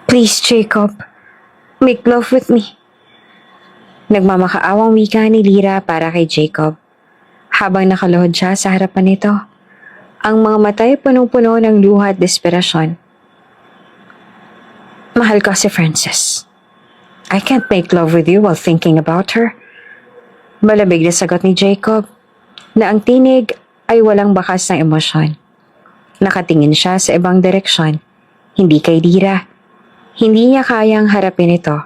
Please, Jacob. Make love with me. Nagmamakaawang wika ni Lyra para kay Jacob. Habang nakaluhod siya sa harapan nito, ang mga mata'y punong-puno ng luha at desperasyon. Mahal ko si Frances. I can't make love with you while thinking about her. Malabig na sagot ni Jacob na ang tinig ay walang bakas ng emosyon. Nakatingin siya sa ibang direksyon, hindi kay Lyra. Hindi niya kayang harapin ito.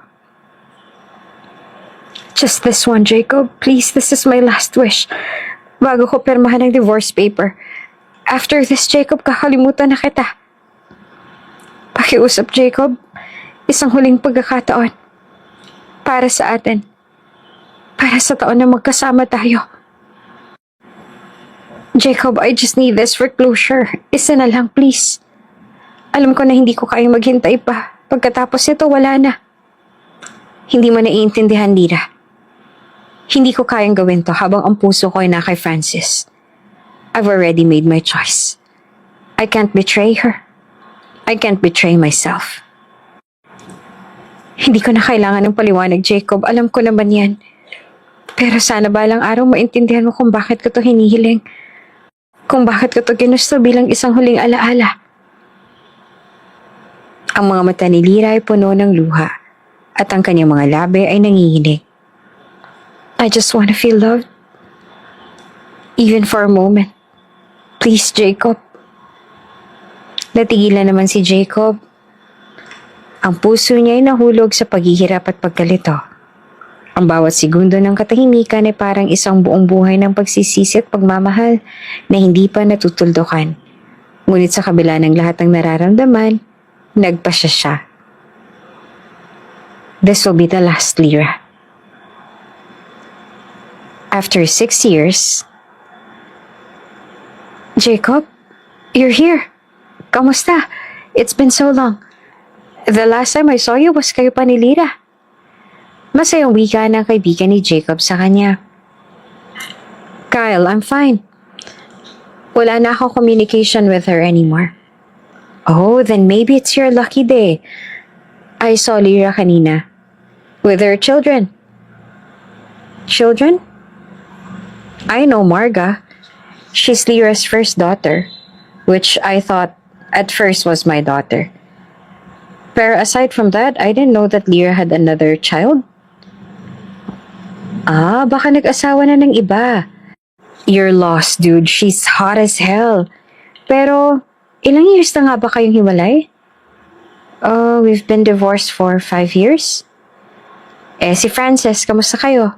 Just this one, Jacob. Please, this is my last wish. Bago ko pirmahan ang divorce paper. After this, Jacob, kakalimutan na kita. Pakiusap, Jacob. Isang huling pagkakataon. Para sa atin. Para sa taon na magkasama tayo. Jacob, I just need this for closure. Isa na lang, please. Alam ko na hindi ko kayang maghintay pa. Pagkatapos nito, wala na. Hindi mo naiintindihan, Lyra. Hindi ko kayang gawin to habang ang puso ko ay na kay Frances. I've already made my choice. I can't betray her. I can't betray myself. Hindi ko na kailangan ng paliwanag, Jacob. Alam ko naman yan. Pero sana balang araw maintindihan mo kung bakit ko to hinihiling. Kung bakit ko to ginusto bilang isang huling alaala. Ang mga mata ni Lyra ay puno ng luha at ang kanyang mga labi ay nanginginig. I just want to feel loved. Even for a moment. Please, Jacob. Natigilan naman si Jacob. Ang puso niya ay nahulog sa paghihirap at pagkalito. Ang bawat segundo ng katahimikan ay parang isang buong buhay ng pagsisisi at pagmamahal na hindi pa natutuldukan. Ngunit sa kabila ng lahat ng nararamdaman, nagpasya siya. This will be the last, Lyra. After 6 years, Jacob, you're here. Kamusta? It's been so long. The last time I saw you was kayo pa ni Lyra. Masayang wika ng kaibigan ni Jacob sa kanya. Kyle, I'm fine. Wala na akong communication with her anymore. Oh, then maybe it's your lucky day. I saw Lyra kanina. With her children. Children? I know Marga. She's Lyra's first daughter, which I thought at first was my daughter. Pero aside from that, I didn't know that Lyra had another child. Ah, baka nag-asawa na ng iba. You're lost, dude. She's hot as hell. Pero, ilang years na nga ba kayong hiwalay? We've been divorced for 5 years. Si Frances, kamusta kayo?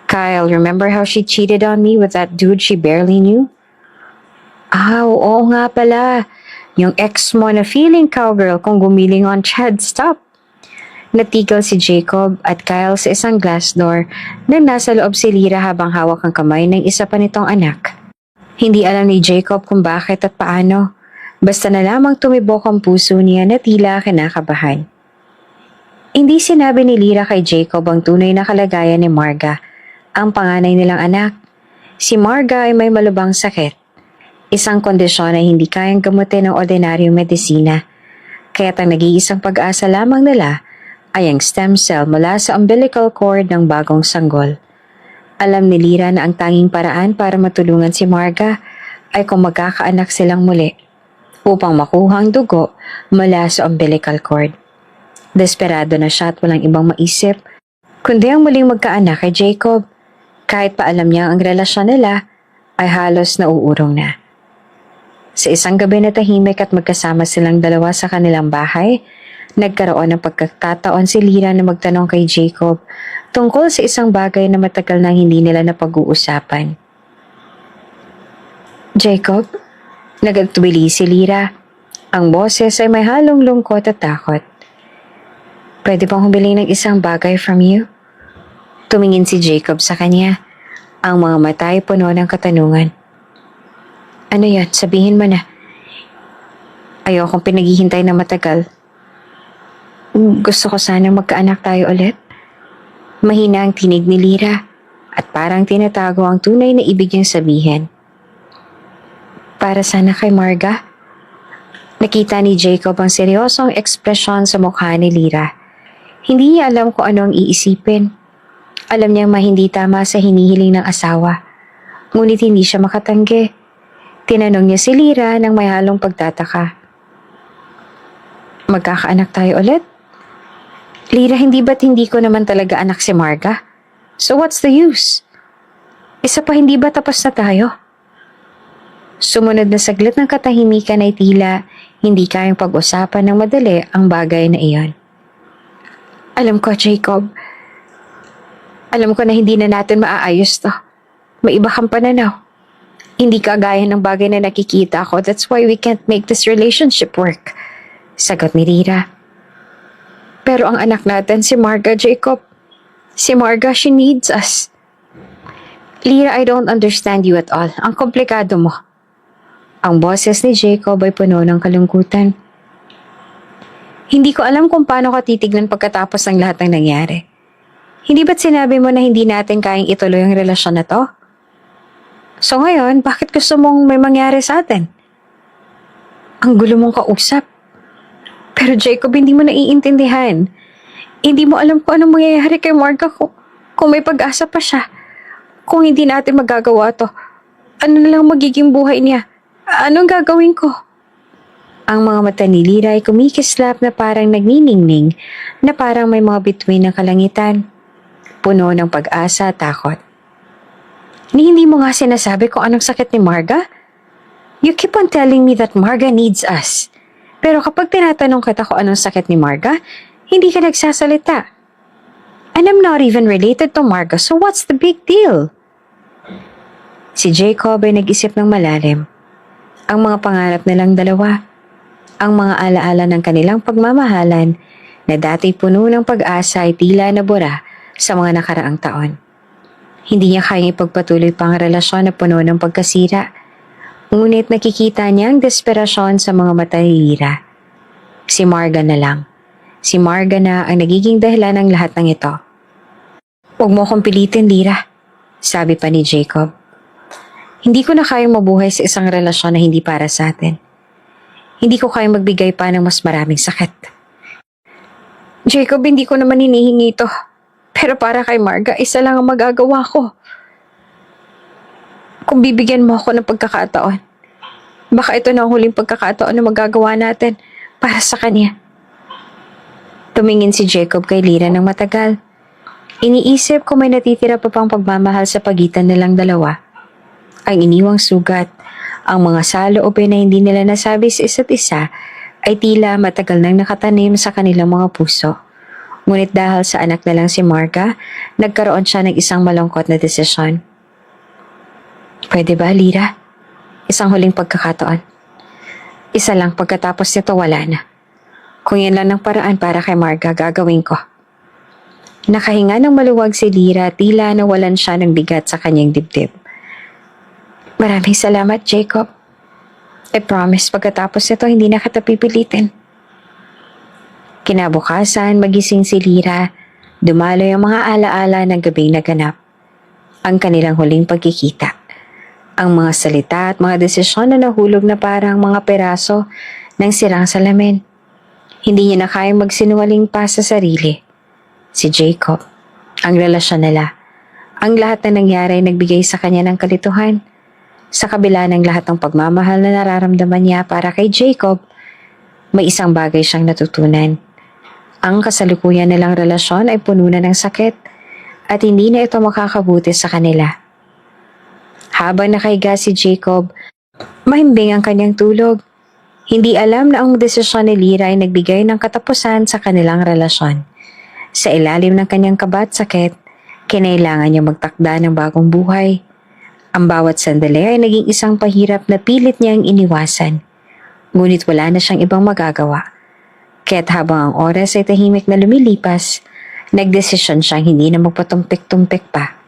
Kyle, remember how she cheated on me with that dude she barely knew? Oo nga pala. Yung ex mo na feeling cowgirl kung gumiling on Chad, stop. Natigil si Jacob at Kyle sa isang glass door na nasa loob si Lyra habang hawak ang kamay ng isa pa nitong anak. Hindi alam ni Jacob kung bakit at paano. Basta na lamang tumibok ang puso niya na tila kinakabahan. Hindi sinabi ni Lyra kay Jacob ang tunay na kalagayan ni Marga, ang panganay nilang anak. Si Marga ay may malubhang sakit. Isang kondisyon na hindi kayang gamutin ng ordinaryong medisina. Kaya't ang nag-iisang pag-asa lamang nila ay ang stem cell mula sa umbilical cord ng bagong sanggol. Alam ni Lyra na ang tanging paraan para matulungan si Marga ay kung magkakaanak silang muli upang makuha ang dugo mula sa umbilical cord. Desperado na siya at walang ibang maisip kundi ang muling magkaanak kay Jacob. Kahit pa alam niya ang relasyon nila ay halos nauurong na. Sa isang gabi na tahimik at magkasama silang dalawa sa kanilang bahay, nagkaroon ng pagkakataon si Lyra na magtanong kay Jacob tungkol sa isang bagay na matagal nang hindi nila napag-uusapan. Jacob, nagatwili si Lyra. Ang boses ay may halong lungkot at takot. Pwede bang humiling ng isang bagay from you? Tumingin si Jacob sa kanya. Ang mga mata ay puno ng katanungan. Ano yan? Sabihin mo na. Ayokong pinaghihintay na matagal. Gusto ko sana magkaanak tayo ulit. Mahina ang tinig ni Lyra at parang tinatago ang tunay na ibig niyang sabihin. Para sana kay Marga. Nakita ni Jacob ang seryosong ekspresyon sa mukha ni Lyra. Hindi niya alam kung ano ang iisipin. Alam niyang hindi tama sa hinihiling ng asawa. Ngunit hindi siya makatanggi. Tinanong niya si Lyra nang may halong pagtataka. Magkakaanak tayo ulit? Lyra, hindi ba't hindi ko naman talaga anak si Marga? So what's the use? Isa pa, hindi ba tapos na tayo? Sumunod na saglit ng katahimikan ay tila hindi kayang pag-usapan ng madali ang bagay na iyon. Alam ko, Jacob. Alam ko na hindi na natin maaayos to. May iba kang pananaw. Hindi kagaya ng bagay na nakikita ko. That's why we can't make this relationship work. Sagot ni Lyra. Pero ang anak natin, si Marga, Jacob. Si Marga, she needs us. Lyra, I don't understand you at all. Ang komplikado mo. Ang boses ni Jacob ay puno ng kalungkutan. Hindi ko alam kung paano ka titignan pagkatapos ng lahat ng nangyari. Hindi ba't sinabi mo na hindi natin kayang ituloy ang relasyon na to? So ngayon, bakit gusto mong may mangyari sa atin? Ang gulo mong kausap. Pero Jacob, hindi mo naiintindihan. Hindi mo alam kung anong mangyayari kay Marga kung may pag-asa pa siya. Kung hindi natin magagawa to, ano na lang magiging buhay niya? Anong gagawin ko? Ang mga mata ni Lyra ay kumikislap na parang nagniningning, na parang may mga bituin ng kalangitan. Puno ng pag-asa at takot. Hindi mo nga sinasabi kung anong sakit ni Marga? You keep on telling me that Marga needs us. Pero kapag tinatanong kita kung anong sakit ni Marga, hindi ka nagsasalita. And I'm not even related to Marga, so what's the big deal? Si Jacob ay nag-isip ng malalim. Ang mga pangarap nilang dalawa, ang mga alaala ng kanilang pagmamahalan na dati puno ng pag-asa ay tila nabura sa mga nakaraang taon. Hindi niya kayang ipagpatuloy pa ang relasyon na puno ng pagkasira. Ngunit nakikita niya ang desperasyon sa mga mata ni Lyra. Si Marga na lang. Si Marga na ang nagiging dahilan ng lahat ng ito. Huwag mo akong pilitin, Lyra, sabi pa ni Jacob. Hindi ko na kayang mabuhay sa isang relasyon na hindi para sa atin. Hindi ko kayang magbigay pa ng mas maraming sakit. Jacob, hindi ko naman hinihingi ito. Pero para kay Marga, isa lang ang magagawa ko. Kung bibigyan mo ako ng pagkakataon, baka ito na ang huling pagkakataon na magagawa natin para sa kanya. Tumingin si Jacob kay Lyra ng matagal. Iniisip kung may natitira pa pang pagmamahal sa pagitan nilang dalawa. Ang iniwang sugat, ang mga saloobin na hindi nila nasabi sa isa't isa ay tila matagal nang nakatanim sa kanilang mga puso. Ngunit dahil sa anak na lang si Marga, nagkaroon siya ng isang malungkot na desisyon. Pwede ba, Lyra? Isang huling pagkakataon. Isa lang, pagkatapos nito wala na. Kung yan lang ng paraan para kay Marga, gagawin ko. Nakahinga ng maluwag si Lyra, tila nawalan siya ng bigat sa kanyang dibdib. Maraming salamat, Jacob. I promise pagkatapos nito hindi na kita pipilitin. Kinabukasan, magising si Lyra, dumaloy ang mga alaala ng gabing naganap. Ang kanilang huling pagkikita. Ang mga salita at mga desisyon na nahulog na parang mga peraso ng sirang salamin. Hindi niya na kayang magsinungaling pa sa sarili. Si Jacob, ang relasyon nila, ang lahat na nangyari ay nagbigay sa kanya ng kalituhan. Sa kabila ng lahat ng pagmamahal na nararamdaman niya para kay Jacob, may isang bagay siyang natutunan. Ang kasalukuyan nilang relasyon ay puno na ng sakit at hindi na ito makakabuti sa kanila. Habang nakahiga si Jacob, mahimbing ang kanyang tulog. Hindi alam na ang desisyon ni Lyra ay nagbigay ng katapusan sa kanilang relasyon. Sa ilalim ng kanyang kaba at sakit, kinailangan niya magtakda ng bagong buhay. Ang bawat sandali ay naging isang pahirap na pilit niyang iniwasan. Ngunit wala na siyang ibang magagawa. Kaya't habang ang oras ay tahimik na lumilipas, nagdesisyon siyang hindi na magpatumpik-tumpik pa.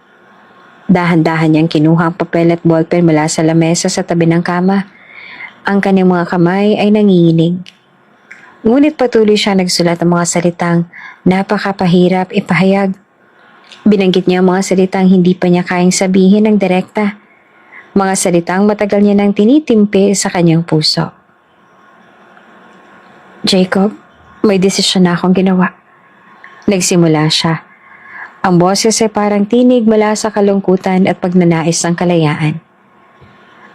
Dahan-dahan niyang kinuha ang papel at ballpen mula sa lamesa sa tabi ng kama. Ang kanyang mga kamay ay nanginginig. Ngunit patuloy siya nagsulat ng mga salitang napakapahirap ipahayag. Binanggit niya ang mga salitang hindi pa niya kayang sabihin ng direkta. Mga salitang matagal niya nang tinitimpi sa kanyang puso. Jacob, may desisyon na akong ginawa. Nagsimula siya. Ang boses ay parang tinig mula sa kalungkutan at pagnanais ng kalayaan.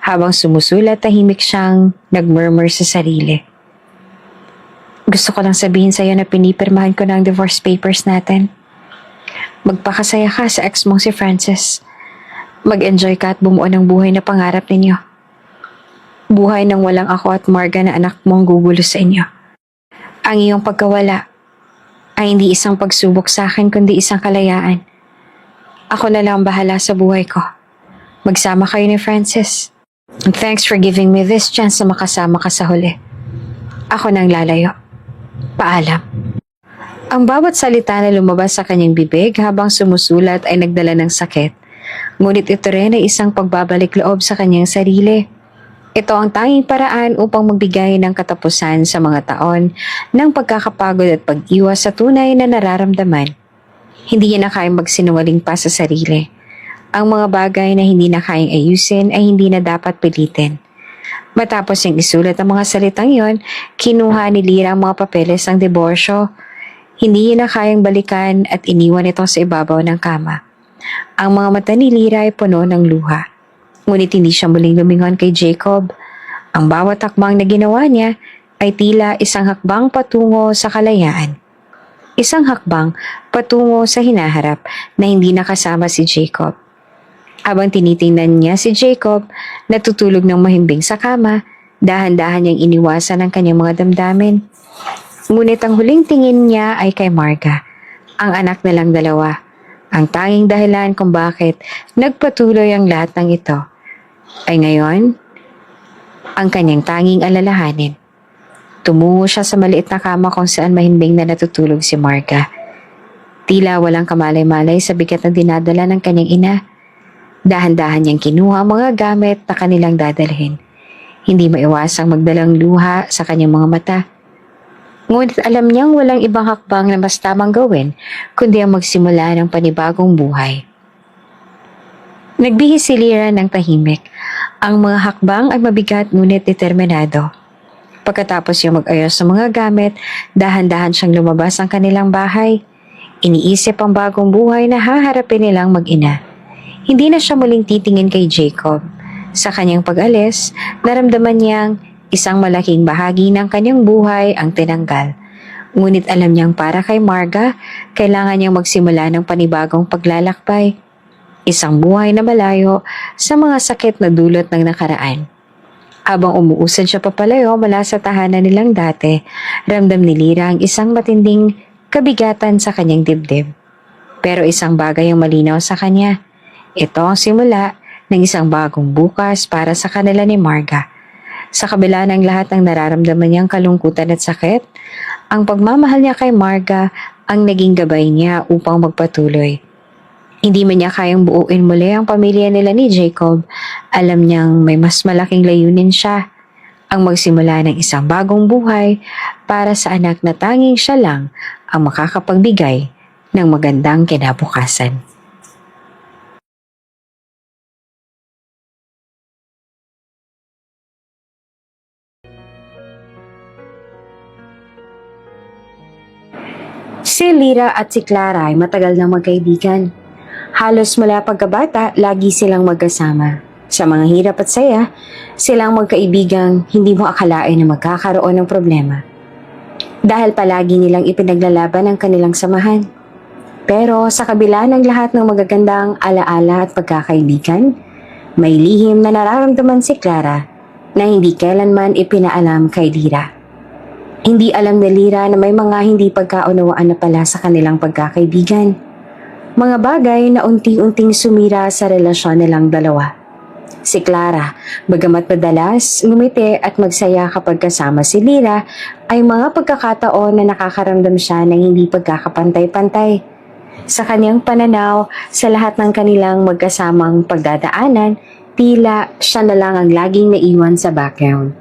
Habang sumusulat, tahimik siyang nagmurmur sa sarili. Gusto ko lang sabihin sa'yo na pinipirmahan ko na ang divorce papers natin. Magpakasaya ka sa ex mong si Francis. Mag-enjoy ka at bumuo ng buhay na pangarap ninyo. Buhay nang walang ako at Marga na anak mong gugulo sa inyo. Ang iyong pagkawala ay hindi isang pagsubok sa akin kundi isang kalayaan. Ako na lang bahala sa buhay ko. Magsama kayo ni Francis. And thanks for giving me this chance na makasama ka sa huli. Ako nang lalayo. Paalam. Ang bawat salita na lumabas sa kanyang bibig habang sumusulat ay nagdala ng sakit. Ngunit ito rin ay isang pagbabalik loob sa kanyang sarili. Ito ang tanging paraan upang magbigay ng katapusan sa mga taon ng pagkakapagod at pag-iwas sa tunay na nararamdaman. Hindi niya na kayang magsinungaling pa sa sarili. Ang mga bagay na hindi na kayang ayusin ay hindi na dapat pilitin. Matapos niyang isulat ang mga salitang yon, kinuha ni Lyra ang mga papeles ng diborsyo. Hindi niya na kayang balikan at iniwan ito sa ibabaw ng kama. Ang mga mata ni Lyra ay puno ng luha. Ngunit hindi siya muling lumingon kay Jacob. Ang bawat hakbang na ginawa niya ay tila isang hakbang patungo sa kalayaan. Isang hakbang patungo sa hinaharap na hindi nakasama si Jacob. Habang tinitingnan niya si Jacob, natutulog ng mahimbing sa kama, dahan-dahan niyang iniwasan ang kanyang mga damdamin. Ngunit ang huling tingin niya ay kay Marga, ang anak nilang dalawa. Ang tanging dahilan kung bakit nagpatuloy ang lahat ng ito ay ngayon ang kanyang tanging alalahanin. Tumungo siya sa maliit na kama kung saan mahimbing na natutulog si Marga. Tila walang kamalay-malay sa bigat na dinadala ng kanyang ina. Dahan-dahan niyang kinuha ang mga gamit na kanilang dadalhin. Hindi maiwasang magdalang luha sa kanyang mga mata. Ngunit alam niyang walang ibang hakbang na mas tamang gawin kundi ang magsimula ng panibagong buhay. Nagbihis si Lyra ng tahimik. Ang mga hakbang ay mabigat ngunit determinado. Pagkatapos yung mag-ayos ng mga gamit, dahan-dahan siyang lumabas ang kanilang bahay. Iniisip ang bagong buhay na haharapin nilang mag-ina. Hindi na siya muling titingin kay Jacob. Sa kanyang pag-alis, naramdaman niyang isang malaking bahagi ng kanyang buhay ang tinanggal. Ngunit alam niyang para kay Marga, kailangan niyang magsimula ng panibagong paglalakbay. Isang buhay na malayo sa mga sakit na dulot ng nakaraan. Habang umuusad siya papalayo mula sa tahanan nilang dati, ramdam ni Lyra ang isang matinding kabigatan sa kanyang dibdib. Pero isang bagay ang malinaw sa kanya. Ito ang simula ng isang bagong bukas para sa kanila ni Marga. Sa kabila ng lahat ng nararamdaman niyang kalungkutan at sakit, ang pagmamahal niya kay Marga ang naging gabay niya upang magpatuloy. Hindi man niya kayang buuin muli ang pamilya nila ni Jacob, alam niyang may mas malaking layunin siya, ang magsimula ng isang bagong buhay para sa anak na tanging siya lang ang makakapagbigay ng magandang kinabukasan. Si Lyra at si Clara ay matagal na magkaibigan. Halos mula pagkabata, lagi silang magkasama. Sa mga hirap at saya, silang magkaibigang hindi mo akalain na magkakaroon ng problema. Dahil palagi nilang ipinaglalaban ang kanilang samahan. Pero sa kabila ng lahat ng magagandang alaala at pagkakaibigan, may lihim na nararamdaman si Clara na hindi kailanman ipinaalam kay Lyra. Hindi alam ni Lyra na may mga hindi pagkaunawaan na pala sa kanilang pagkakaibigan. Mga bagay na unti-unting sumira sa relasyon nilang dalawa. Si Clara, bagamat madalas ngumiti at magsaya kapag kasama si Lyra, ay mga pagkakataon na nakakaramdam siya ng hindi pagkakapantay-pantay. Sa kanyang pananaw, sa lahat ng kanilang magkasamang pagdadaanan, tila siya na lang ang laging naiwan sa background.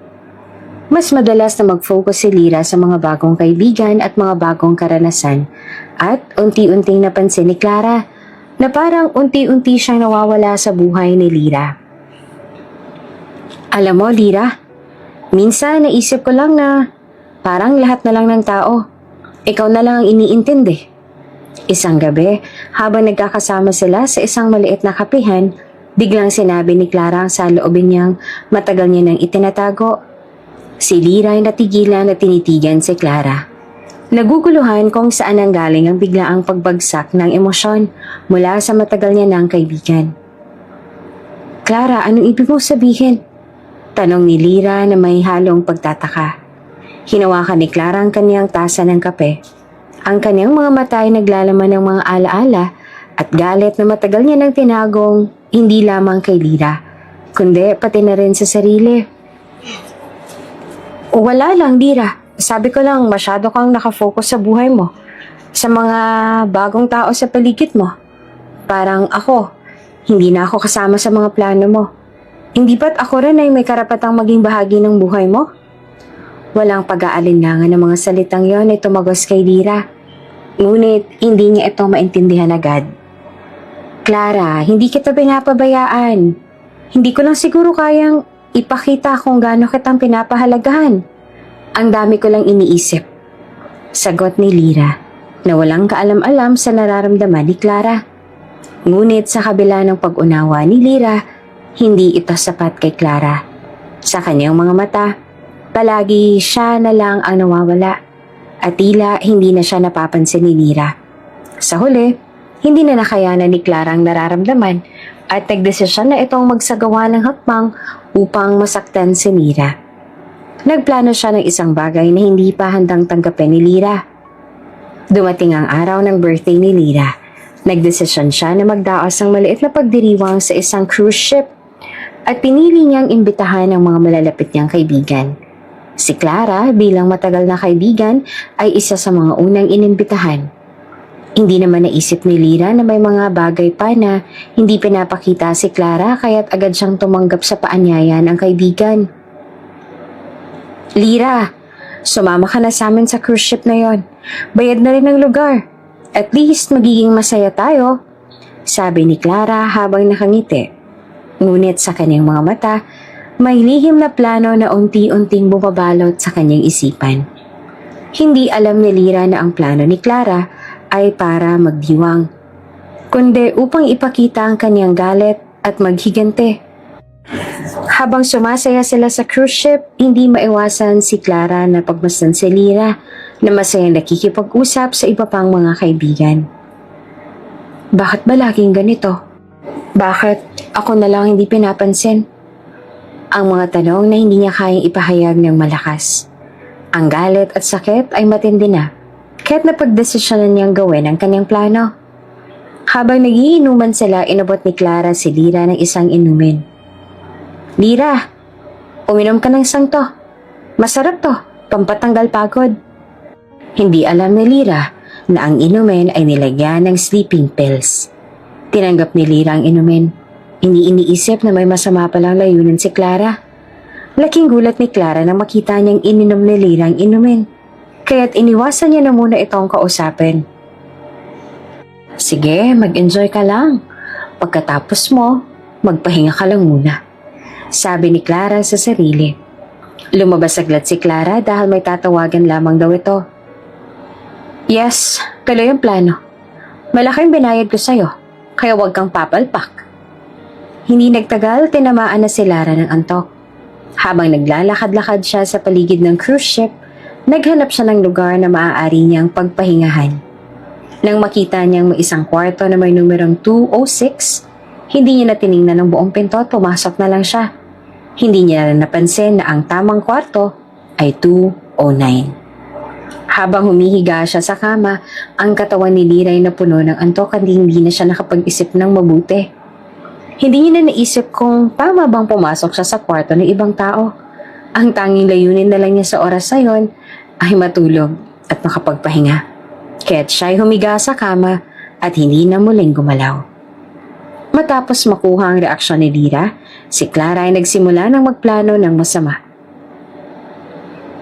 Mas madalas na mag-focus si Lyra sa mga bagong kaibigan at mga bagong karanasan at unti-unting napansin ni Clara na parang unti-unti siyang nawawala sa buhay ni Lyra. Alam mo, Lyra, minsan naisip ko lang na Parang lahat na lang ng tao. Ikaw na lang ang iniintindi. Isang gabi, habang nagkakasama sila sa isang maliit na kapihan, biglang sinabi ni Clara ang saloobin niyang matagal niya nang itinatago. Si Lyra ay natigilan at tinitigan si Clara. Naguguluhan kung saan ang galing ang biglaang pagbagsak ng emosyon mula sa matagal niya ng kaibigan. Clara, anong ibig mong sabihin? Tanong ni Lyra na may halong pagtataka. Hinawakan ni Clara ang kanyang tasa ng kape. Ang kanyang mga mata ay naglalaman ng mga alaala at galit na matagal niya nang tinagong hindi lamang kay Lyra, kundi pati na rin sa sarili. Wala lang, Lyra. Sabi ko lang masyado kang nakafocus sa buhay mo, sa mga bagong tao sa paligid mo. Parang ako, hindi na ako kasama sa mga plano mo. Hindi ba't ako rin ay may karapatang maging bahagi ng buhay mo? Walang pag-aalinlangan ng mga salitang yon ay tumagos kay Lyra. Ngunit hindi niya ito maintindihan agad. Clara, hindi kita pinapabayaan. Hindi ko lang siguro kayang ipakita kung gaano kitang pinapahalagahan. Ang dami ko lang iniisip. Sagot ni Lyra na walang kaalam-alam sa nararamdaman ni Clara. Ngunit sa kabila ng pag-unawa ni Lyra, hindi ito sapat kay Clara. Sa kanyang mga mata, palagi siya na lang ang nawawala at tila hindi na siya napapansin ni Lyra. Sa huli, hindi na nakayanan ni Clara ang nararamdaman at nagdesisyon na itong magsagawa ng hakbang upang masaktan si Lyra. Nagplano siya ng isang bagay na hindi pa handang tanggapin ni Lyra. Dumating ang araw ng birthday ni Lyra. Nagdesisyon siya na magdaos ng maliit na pagdiriwang sa isang cruise ship at pinili niyang imbitahan ang mga malalapit niyang kaibigan. Si Clara, bilang matagal na kaibigan, ay isa sa mga unang inimbitahan. Hindi naman naisip ni Lyra na may mga bagay pa na hindi pinapakita si Clara kaya't agad siyang tumanggap sa paanyaya ng kaibigan. Lyra, sumama ka na sa amin sa cruise ship na yon. Bayad na rin ang lugar. At least magiging masaya tayo, sabi ni Clara habang nakangiti. Ngunit sa kanyang mga mata, may lihim na plano na unti-unting bumabalot sa kanyang isipan. Hindi alam ni Lyra na ang plano ni Clara ay para magdiwang, kundi upang ipakita ang kanyang galit at maghigante. Habang sumasaya sila sa cruise ship, hindi maiwasan si Clara na pagmasdan si Lyra na masayang nakikipag-usap sa iba pang mga kaibigan. Bakit ba laging ganito? Bakit ako na lang hindi pinapansin? Ang mga tanong na hindi niya kayang ipahayag ng malakas. Ang galit at sakit ay matindi na, kaya't napagdesisyonan niyang gawin ang kanyang plano. Habang nagiinuman sila, inabot ni Clara si Lyra ng isang inumin. Lyra, uminom ka ng isang to. Masarap to, pampatanggal pagod. Hindi alam ni Lyra na ang inumin ay nilagyan ng sleeping pills. Tinanggap ni Lyra ang inumin. Hindi iniisip na may masama palang layunin si Clara. Laking gulat ni Clara nang makita niyang ininom ni Lyra ang inumin. Kaya't iniwasan niya na muna itong kausapin. Sige, mag-enjoy ka lang. Pagkatapos mo, magpahinga ka lang muna, sabi ni Clara sa sarili. Lumabas saglit si Clara dahil may tatawagan lamang daw ito. Yes, tuloy ang plano. Malaking binayad ko sa'yo, kaya huwag kang papalpak. Hindi nagtagal, tinamaan na si Lara ng antok. Habang naglalakad-lakad siya sa paligid ng cruise ship, naghanap siya ng lugar na maaari niyang pagpahingahan. Nang makita niyang may isang kwarto na may numerong 206, hindi niya na tiningnan ng buong pinto at pumasok na lang siya. Hindi niya na napansin na ang tamang kwarto ay 209. Habang humihiga siya sa kama, ang katawan ni Lyra ay napuno ng antok at hindi na siya nakapag-isip ng mabuti. Hindi niya na naisip kung tama bang pumasok siya sa kwarto ng ibang tao. Ang tanging layunin na lang niya sa oras na yon ay matulog at makapagpahinga. Kaya't siya'y humiga sa kama at hindi na muling gumalaw. Matapos makuha ang reaksyon ni Lyra, si Clara ay nagsimula ng magplano ng masama.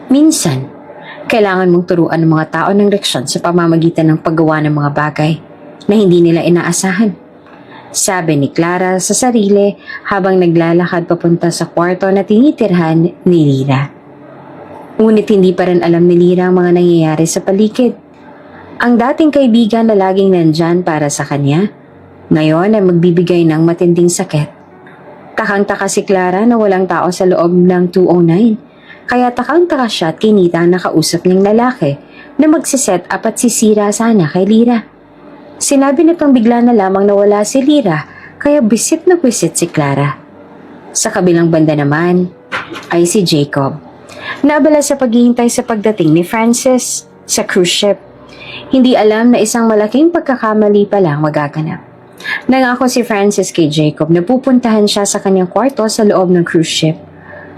Minsan, kailangan mong turuan ng mga tao ng leksyon sa pamamagitan ng paggawa ng mga bagay na hindi nila inaasahan, sabi ni Clara sa sarili habang naglalakad papunta sa kwarto na tinitirhan ni Lyra. Ngunit hindi pa rin alam ni Lyra ang mga nangyayari sa paligid. Ang dating kaibigan na laging nandyan para sa kanya, ngayon ay magbibigay ng matinding sakit. Takang-taka si Clara na walang tao sa loob ng 209, kaya takang-taka siya at kinita ang nakausap niyang lalaki na magsiset up at sisira sana kay Lyra. Sinabi nitong bigla na lamang nawala si Lyra, kaya bisit na bisit si Clara. Sa kabilang banda naman ay si Jacob. Naabala sa paghihintay sa pagdating ni Francis sa cruise ship. Hindi alam na isang malaking pagkakamali pa lang magaganap. Nangako si Francis kay Jacob na pupuntahan siya sa kanyang kwarto sa loob ng cruise ship.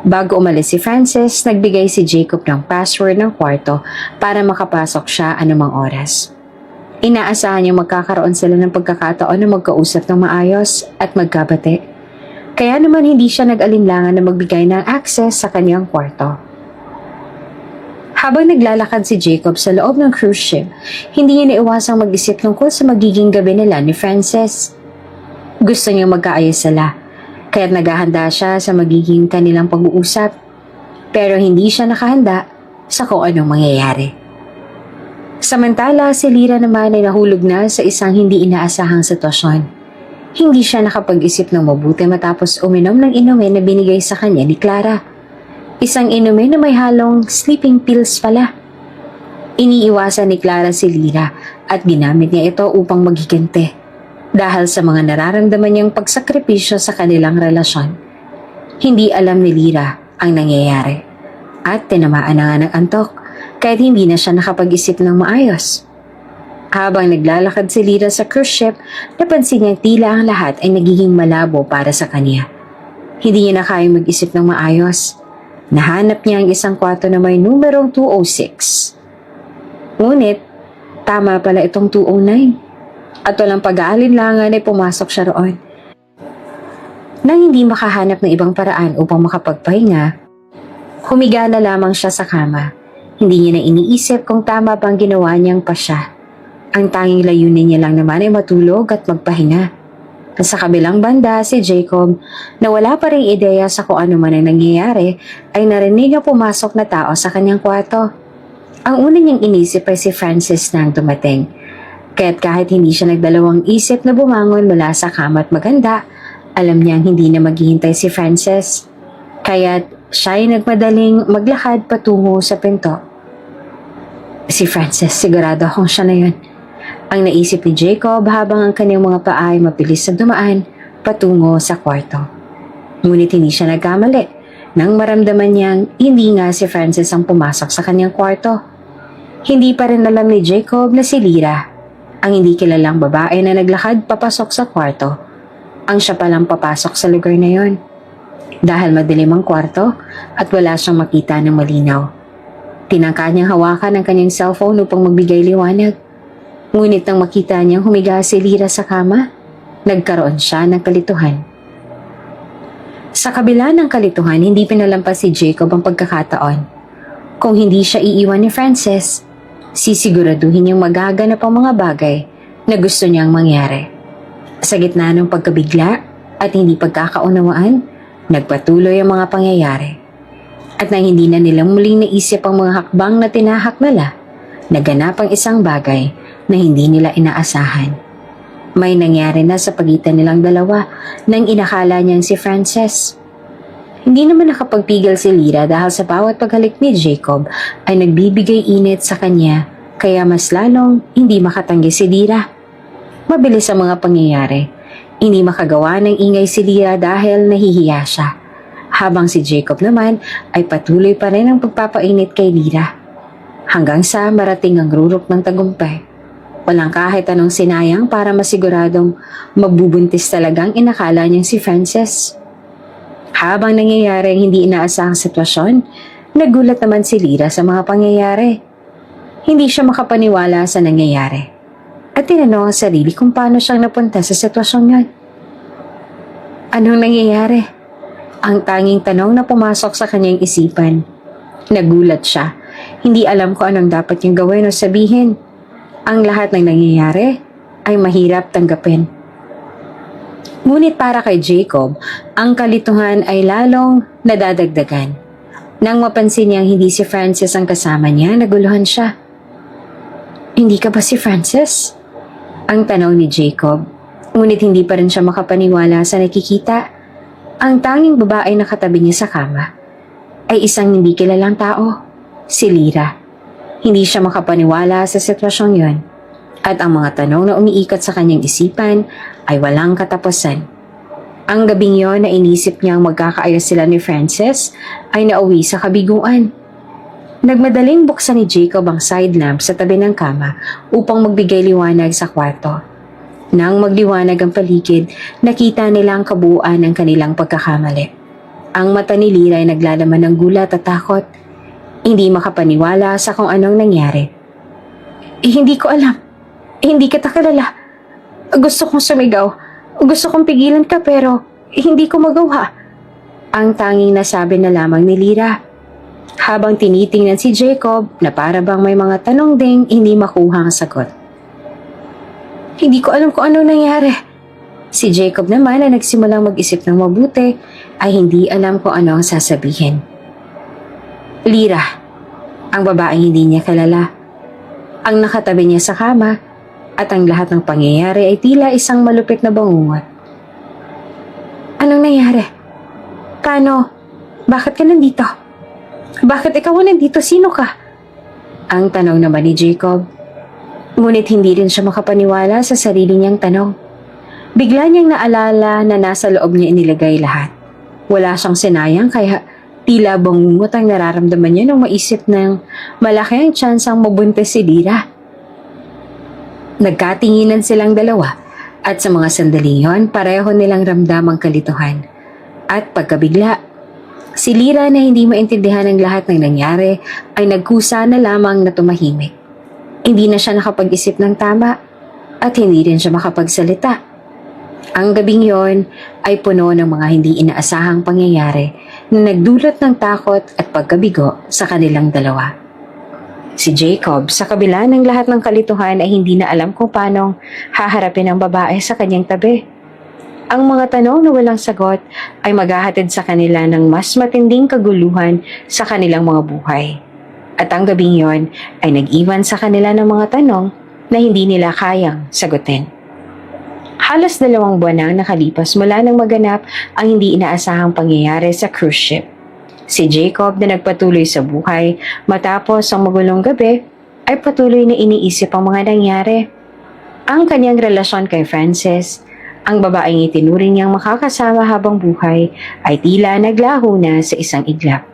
Bago umalis si Francis, nagbigay si Jacob ng password ng kwarto para makapasok siya anumang oras. Inaasahan niyang magkakaroon sila ng pagkakataon na magkausap ng maayos at magkabati. Kaya naman hindi siya nag-alinlangan na magbigay ng access sa kanyang kwarto. Habang naglalakad si Jacob sa loob ng cruise ship, hindi niya naiwasang mag-isip tungkol sa magiging gabi nila ni Frances. Gusto niyang magkaayos sila, kaya't naghahanda siya sa magiging kanilang pag-uusap. Pero hindi siya nakahanda sa kung anong mangyayari. Samantala, si Lyra naman ay nahulog na sa isang hindi inaasahang sitwasyon. Hindi siya nakapag-isip ng mabuti matapos uminom ng inumin na binigay sa kanya ni Clara. Isang inumin na may halong sleeping pills pala. Iniiwasan ni Clara si Lyra at ginamit niya ito upang maghiganti dahil sa mga nararamdaman niyang pagsakripisyo sa kanilang relasyon. Hindi alam ni Lyra ang nangyayari at tinamaan na nga ng antok kahit hindi na siya nakapag-isip ng maayos. Habang naglalakad si Lyra sa cruise ship, napansin niyang tila ang lahat ay nagiging malabo para sa kanya. Hindi niya na kayang mag-isip ng maayos. Nahanap niya ang isang kwarto na may numerong 206. Ngunit, tama pala itong 209. At walang pag-aalinlangan ay pumasok siya roon. Nang hindi makahanap ng ibang paraan upang makapagpahinga, humiga na lamang siya sa kama. Hindi niya na iniisip kung tama bang ginawa niyang pa siya. Ang tanging layunin niya lang naman ay matulog at magpahinga. Sa kabilang banda, si Jacob, na wala pa ring ideya sa kung ano man ang nangyayari, ay narinig ang pumasok na tao sa kanyang kwarto. Ang una niyang inisip ay si Francis na ang dumating. Kaya't kahit hindi siya nagdalawang isip na bumangon mula sa kama at maganda, alam niyang hindi na maghihintay si Francis. Kaya't siya ay nagmadaling maglakad patungo sa pinto. Si Francis, sigurado akong siya na yun. Ang naisip ni Jacob habang ang kanyang mga paa ay mabilis na dumaan patungo sa kwarto. Ngunit hindi siya nagkamali nang maramdaman niyang hindi nga si Francis ang pumasok sa kanyang kwarto. Hindi pa rin alam ni Jacob na si Lyra, ang hindi kilalang babae na naglakad papasok sa kwarto, ang siya palang papasok sa lugar na yon. Dahil madilim ang kwarto at wala siyang makita ng malinaw. Tinangka niyang hawakan ang kanyang cellphone upang magbigay liwanag. Ngunit nang makita niyang humiga si Lyra sa kama, nagkaroon siya ng kalituhan. Sa kabila ng kalituhan, hindi pinalampas si Jacob ang pagkakataon. Kung hindi siya iiwan ni Frances, sisiguraduhin niyang magaganap ang mga bagay na gusto niyang mangyari. Sa gitna ng pagkabigla at hindi pagkakaunawaan, nagpatuloy ang mga pangyayari. At nang hindi na nila muling naisip ang mga hakbang na tinahak nila, naganap ang isang bagay na hindi nila inaasahan. May nangyari na sa pagitan nilang dalawa nang inakala niyang si Frances. Hindi naman nakapagpigil si Lyra dahil sa bawat paghalik ni Jacob ay nagbibigay init sa kanya, kaya mas lalong hindi makatanggi si Lyra. Mabilis ang mga pangyayari. Hindi makagawa ng ingay si Lyra dahil nahihiya siya. Habang si Jacob naman ay patuloy pa rin ang pagpapainit kay Lyra. Hanggang sa marating ang rurok ng tagumpay. Walang kahit anong sinayang para masiguradong mabubuntis talagang inakala niyang si Frances. Habang nangyayari ang hindi inaasahang sitwasyon, nagulat naman si Lyra sa mga pangyayari. Hindi siya makapaniwala sa nangyayari. At tinanong ang sarili kung paano siyang napunta sa sitwasyong yun. Anong nangyayari? Ang tanging tanong na pumasok sa kanyang isipan. Nagulat siya. Hindi alam kung anong dapat niyang gawin o sabihin. Ang lahat ng nangyayari ay mahirap tanggapin. Ngunit para kay Jacob, ang kalituhan ay lalong nadadagdagan. Nang mapansin niyang hindi si Francis ang kasama niya, naguluhan siya. Hindi ka ba si Francis? Ang tanong ni Jacob, ngunit hindi pa rin siya makapaniwala sa nakikita. Ang tanging babae na katabi niya sa kama ay isang hindi kilalang tao, si Lyra. Hindi siya makapaniwala sa sitwasyong yon at ang mga tanong na umiikot sa kanyang isipan ay walang katapusan. Ang gabing yon na inisip niyang magkakaayos sila ni Francis ay nauwi sa kabiguan. Nagmadaling buksan ni Jacob ang side lamp sa tabi ng kama upang magbigay liwanag sa kwarto. Nang magliwanag ang paligid, nakita nila ang kabuuan ng kanilang pagkakamali. Ang mata ni Lyra ay naglalaman ng gulat at takot. Hindi makapaniwala sa kung anong nangyari. Hindi ko alam. Hindi kita kilala. Gusto kong sumigaw. Gusto kong pigilan ka pero hindi ko magawa. Ang tanging nasabi na lamang ni Lyra. Habang tinitingnan si Jacob na para bang may mga tanong ding hindi makuha ang sagot. Hindi ko alam kung ano nangyari. Si Jacob naman na nagsimulang mag-isip ng mabuti ay hindi alam kung ano ang sasabihin. Lyra, ang babaeng hindi niya kilala. Ang nakatabi niya sa kama at ang lahat ng pangyayari ay tila isang malupit na bangungot. Anong nangyari? Paano? Bakit ka nandito? Bakit ikaw nandito? Sino ka? Ang tanong naman ni Jacob. Ngunit hindi rin siya makapaniwala sa sarili niyang tanong. Bigla niyang naalala na nasa loob niya inilagay lahat. Wala siyang sinayang kaya tila bangungot ang nararamdaman niya nung maisip ng malaki ang tsansang mabuntis si Lyra. Nagkatinginan silang dalawa at sa mga sandaling yon pareho nilang ramdam ang kalituhan. At pagkabigla, si Lyra na hindi maintindihan ang lahat ng nangyari ay nagkusa na lamang na tumahimik. Hindi na siya nakapag-isip ng tama at hindi rin siya makapagsalita. Ang gabing yon ay puno ng mga hindi inaasahang pangyayari na nagdulot ng takot at pagkabigo sa kanilang dalawa. Si Jacob, sa kabila ng lahat ng kalituhan ay hindi na alam kung paano haharapin ang babae sa kanyang tabi. Ang mga tanong na walang sagot ay maghahatid sa kanila ng mas matinding kaguluhan sa kanilang mga buhay. At ang gabing yon ay nag-iwan sa kanila ng mga tanong na hindi nila kayang sagutin. Halos 2 buwan na nakalipas mula nang maganap ang hindi inaasahang pangyayari sa cruise ship. Si Jacob na nagpatuloy sa buhay matapos ang magulong gabi ay patuloy na iniisip ang mga nangyari. Ang kanyang relasyon kay Francis, ang babaeng itinuring niyang makakasama habang buhay ay tila naglaho na sa isang iglap.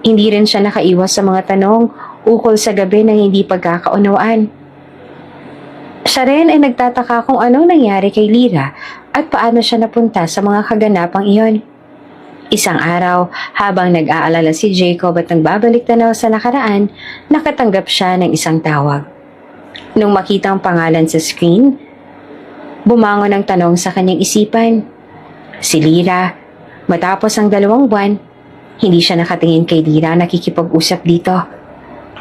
Hindi rin siya nakaiwas sa mga tanong ukol sa gabi ng hindi pagkakaunawaan. Siya rin ay nagtataka kung anong nangyari kay Lyra at paano siya napunta sa mga kaganapang iyon. Isang araw, habang nag-aalala si Jacob at nagbabalik tanaw sa nakaraan, nakatanggap siya ng isang tawag. Nung makita ang pangalan sa screen, bumangon ang tanong sa kanyang isipan. Si Lyra, matapos ang 2 buwan, hindi siya nakatingin kay Lyra nakikipag-usap dito.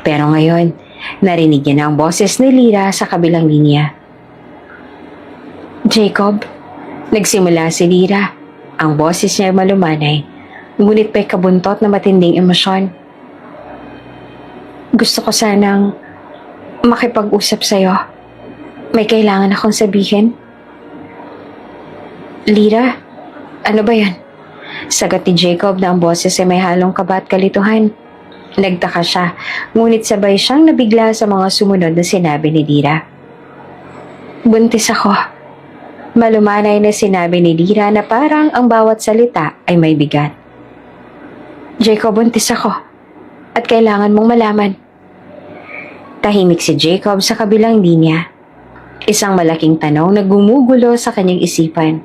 Pero ngayon, narinig niya na ang boses ni Lyra sa kabilang linya. Jacob, nagsimula si Lyra. Ang boses niya ay malumanay, ngunit may kabuntot na matinding emosyon. Gusto ko sanang makipag-usap sa'yo. May kailangan akong sabihin. Lyra, ano ba yan? Sagot ni Jacob na ang boses ay may halong kaba at kalituhan. Nagtaka siya, ngunit sabay siyang nabigla sa mga sumunod na sinabi ni Lyra. Buntis ako. Malumanay na sinabi ni Lyra na parang ang bawat salita ay may bigat. Jacob, buntis ako. At kailangan mong malaman. Tahimik si Jacob sa kabilang linya. Isang malaking tanong na gumugulo sa kanyang isipan.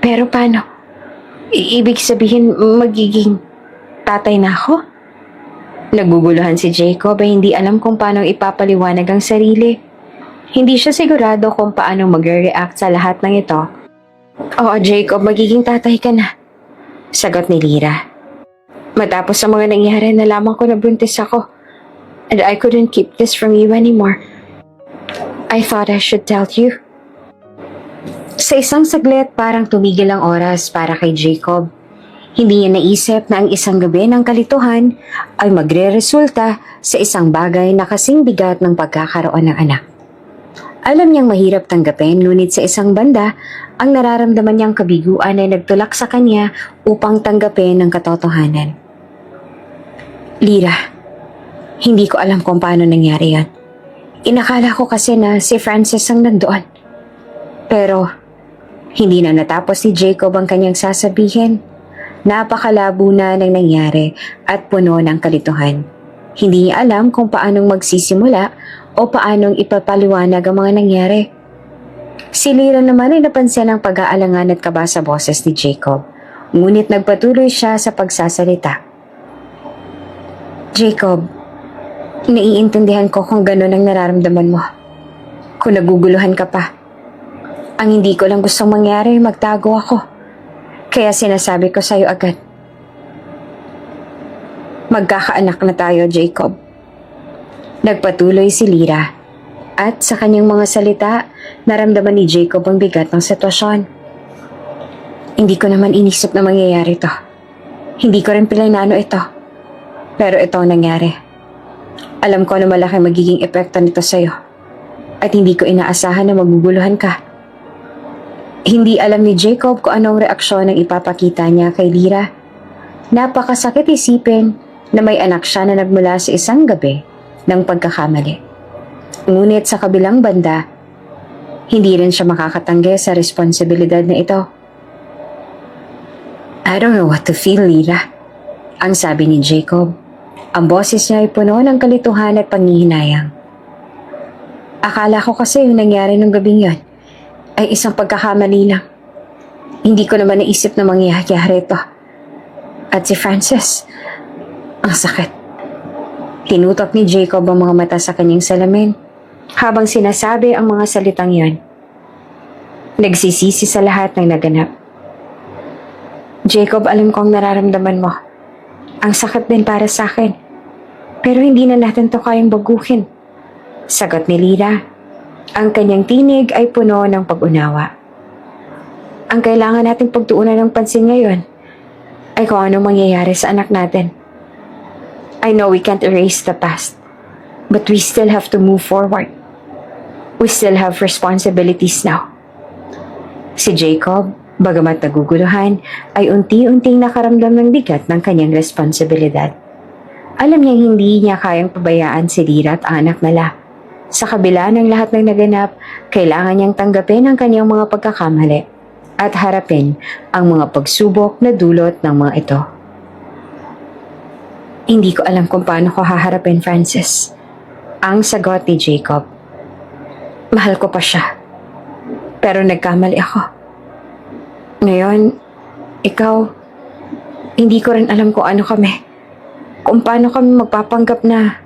Pero paano? Ibig sabihin magiging tatay na ako? Naguguluhan si Jacob ay hindi alam kung paano ipapaliwanag ang sarili. Hindi siya sigurado kung paano mag-react sa lahat ng ito. Oo, Jacob, magiging tatay ka na. Sagot ni Lyra. Matapos sa mga nangyari, nalaman ko na buntis ako. And I couldn't keep this from you anymore. I thought I should tell you. Sa isang saglit, parang tumigil ang oras para kay Jacob. Hindi niya naisip na ang isang gabi ng kalituhan ay magre-resulta sa isang bagay na kasing bigat ng pagkakaroon ng anak. Alam niyang mahirap tanggapin, ngunit sa isang banda, ang nararamdaman niyang kabiguan ay nagtulak sa kanya upang tanggapin ang katotohanan. Lira, hindi ko alam kung paano nangyari yan. Inakala ko kasi na si Frances ang nandoon. Pero, hindi na natapos ni Jacob ang kanyang sasabihin. Napakalabo na ng nangyari at puno ng kalituhan. Hindi niya alam kung paanong magsisimula o paanong ipapaliwanag ang mga nangyari. Si Lira naman ay napansin ang pag-aalangan at kaba sa boses ni Jacob. Ngunit nagpatuloy siya sa pagsasalita. Jacob, naiintindihan ko kung gano'n ang nararamdaman mo. Kung naguguluhan ka pa. Ang hindi ko lang gustong mangyari, magtago ako. Kaya sinasabi ko sa'yo agad. Magkakaanak na tayo, Jacob. Nagpatuloy si Lira at sa kanyang mga salita, naramdaman ni Jacob ang bigat ng sitwasyon. Hindi ko naman inisip na mangyayari to. Hindi ko rin pinanano ito. Pero ito ang nangyari. Alam ko na malaki magiging epekto nito sa'yo. At hindi ko inaasahan na maguguluhan ka. Hindi alam ni Jacob kung anong reaksyon ang ipapakita niya kay Lira. Napakasakit isipin na may anak siya na nagmula sa isang gabi ng pagkakamali. Ngunit sa kabilang banda, hindi rin siya makakatanggi sa responsibilidad na ito. I don't know what to feel, Lira. Ang sabi ni Jacob. Ang boses niya ay puno ng kalituhan at panghihinayang. Akala ko kasi yung nangyari nung gabing yon ay isang pagkakamali lang. Hindi ko naman naisip na mangyayari ito. At si Frances, ang sakit. Tinutok ni Jacob ang mga mata sa kanyang salamin habang sinasabi ang mga salitang yon. Nagsisisi sa lahat ng naganap. Jacob, alam ko ang nararamdaman mo. Ang sakit din para sa akin. Pero hindi na natin to kayang baguhin. Sagot ni Lira. Ang kanyang tinig ay puno ng pag-unawa. Ang kailangan nating pagtuunan ng pansin ngayon ay kung ano mangyayari sa anak natin. I know we can't erase the past, but we still have to move forward. We still have responsibilities now. Si Jacob, bagamat naguguluhan, ay unti-unting nakaramdam ng bigat ng kanyang responsibilidad. Alam niyang hindi niya kayang pabayaan si Lira at anak nila. Sa kabila ng lahat ng naganap, kailangan niyang tanggapin ang kanyang mga pagkakamali at harapin ang mga pagsubok na dulot ng mga ito. Hindi ko alam kung paano ko haharapin, Frances. Ang sagot ni Jacob. Mahal ko pa siya. Pero nagkamali ako. Ngayon, ikaw, hindi ko rin alam kung ano kami. Kung paano kami magpapanggap na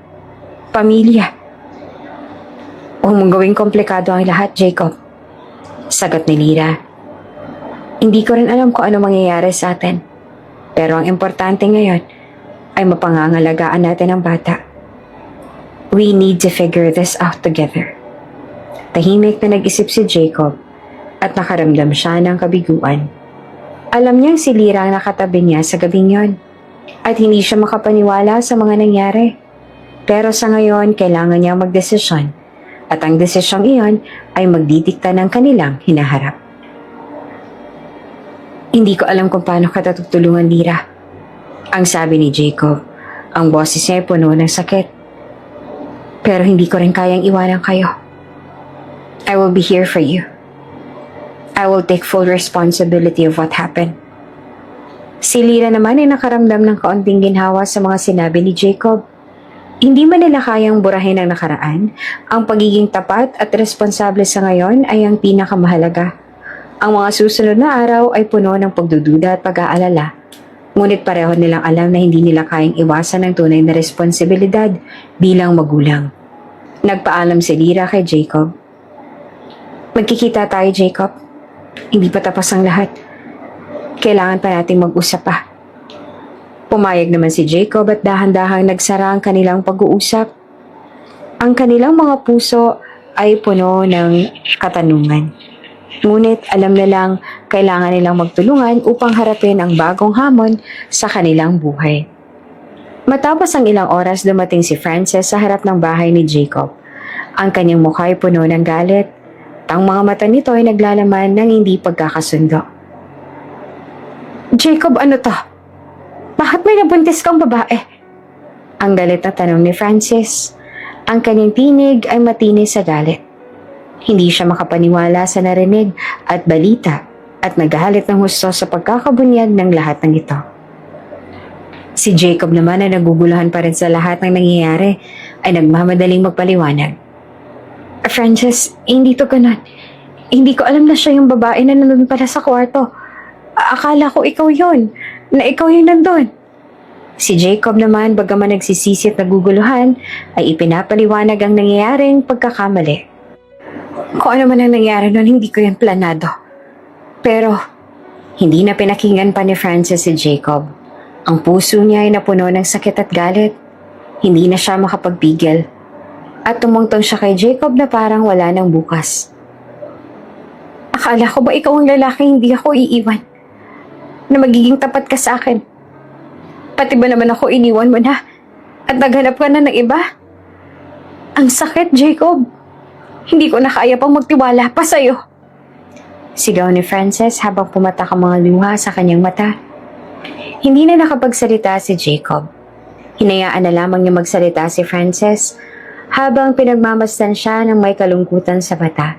pamilya. Huwag mong gawing komplikado ang lahat, Jacob. Sagot ni Lira. Hindi ko rin alam kung ano mangyayari sa atin. Pero ang importante ngayon ay mapangangalagaan natin ang bata. We need to figure this out together. Tahimik na nag-isip si Jacob at nakaramdam siya ng kabiguan. Alam niyang si Lira ang nakatabi niya sa gabing yon at hindi siya makapaniwala sa mga nangyari. Pero sa ngayon, kailangan niya magdesisyon at ang desisyong iyon ay magdidikta ng kanilang hinaharap. Hindi ko alam kung paano ka tutulungan, Lira. Ang sabi ni Jacob, ang boses niya ay puno ng sakit. Pero hindi ko rin kayang iwanan kayo. I will be here for you. I will take full responsibility of what happened. Si Lira naman ay nakaramdam ng kaunting ginhawa sa mga sinabi ni Jacob. Hindi man nila kayang burahin ang nakaraan, ang pagiging tapat at responsable sa ngayon ay ang pinakamahalaga. Ang mga susunod na araw ay puno ng pagdududa at pag-aalala. Ngunit pareho nilang alam na hindi nila kayang iwasan ang tunay na responsibilidad bilang magulang. Nagpaalam si Lira kay Jacob. Magkikita tayo, Jacob. Hindi pa tapos ang lahat. Kailangan pa nating mag-usap pa. Pumayag naman si Jacob at dahan-dahang nagsara ang kanilang pag-uusap. Ang kanilang mga puso ay puno ng katanungan. Ngunit alam nilang kailangan nilang magtulungan upang harapin ang bagong hamon sa kanilang buhay. Matapos ang ilang oras, dumating si Frances sa harap ng bahay ni Jacob. Ang kanyang mukha ay puno ng galit. Ang mga mata nito ay naglalaman ng hindi pagkakasundo. Jacob, ano to? Bakit may nabuntis kang babae? Ang galit na tanong ni Frances. Ang kanyang tinig ay matinis sa galit. Hindi siya makapaniwala sa narinig at balita at nagalit ng husto sa pagkakabunyag ng lahat ng ito. Si Jacob naman na naguguluhan pa rin sa lahat ng nangyayari ay nagmamadaling magpaliwanag. Frances, hindi to ganun. Hindi ko alam na siya yung babae na nandun pala sa kwarto. Akala ko ikaw yon, na ikaw yung nandun. Si Jacob naman, bagaman nagsisisi at naguguluhan, ay ipinapaliwanag ang nangyayaring pagkakamali. Kung ano man ang nangyari noon, hindi ko yan planado. Pero, hindi na pinakinggan pa ni Frances si Jacob. Ang puso niya ay napuno ng sakit at galit. Hindi na siya makapagpigil. At tumungtong siya kay Jacob na parang wala nang bukas. Akala ko ba ikaw ang lalaki, hindi ako iiwan? Na magiging tapat ka sa akin? Pati ba naman ako iniwan mo na? At naghanap ka na ng iba? Ang sakit, Jacob. Hindi ko na kaya pang magtiwala pa sa'yo. Sigaw ni Frances habang pumatak ang mga luha sa kanyang mata. Hindi na nakapagsalita si Jacob. Hinayaan na lamang niya magsalita si Frances habang pinagmamasdan siya ng may kalungkutan sa mata.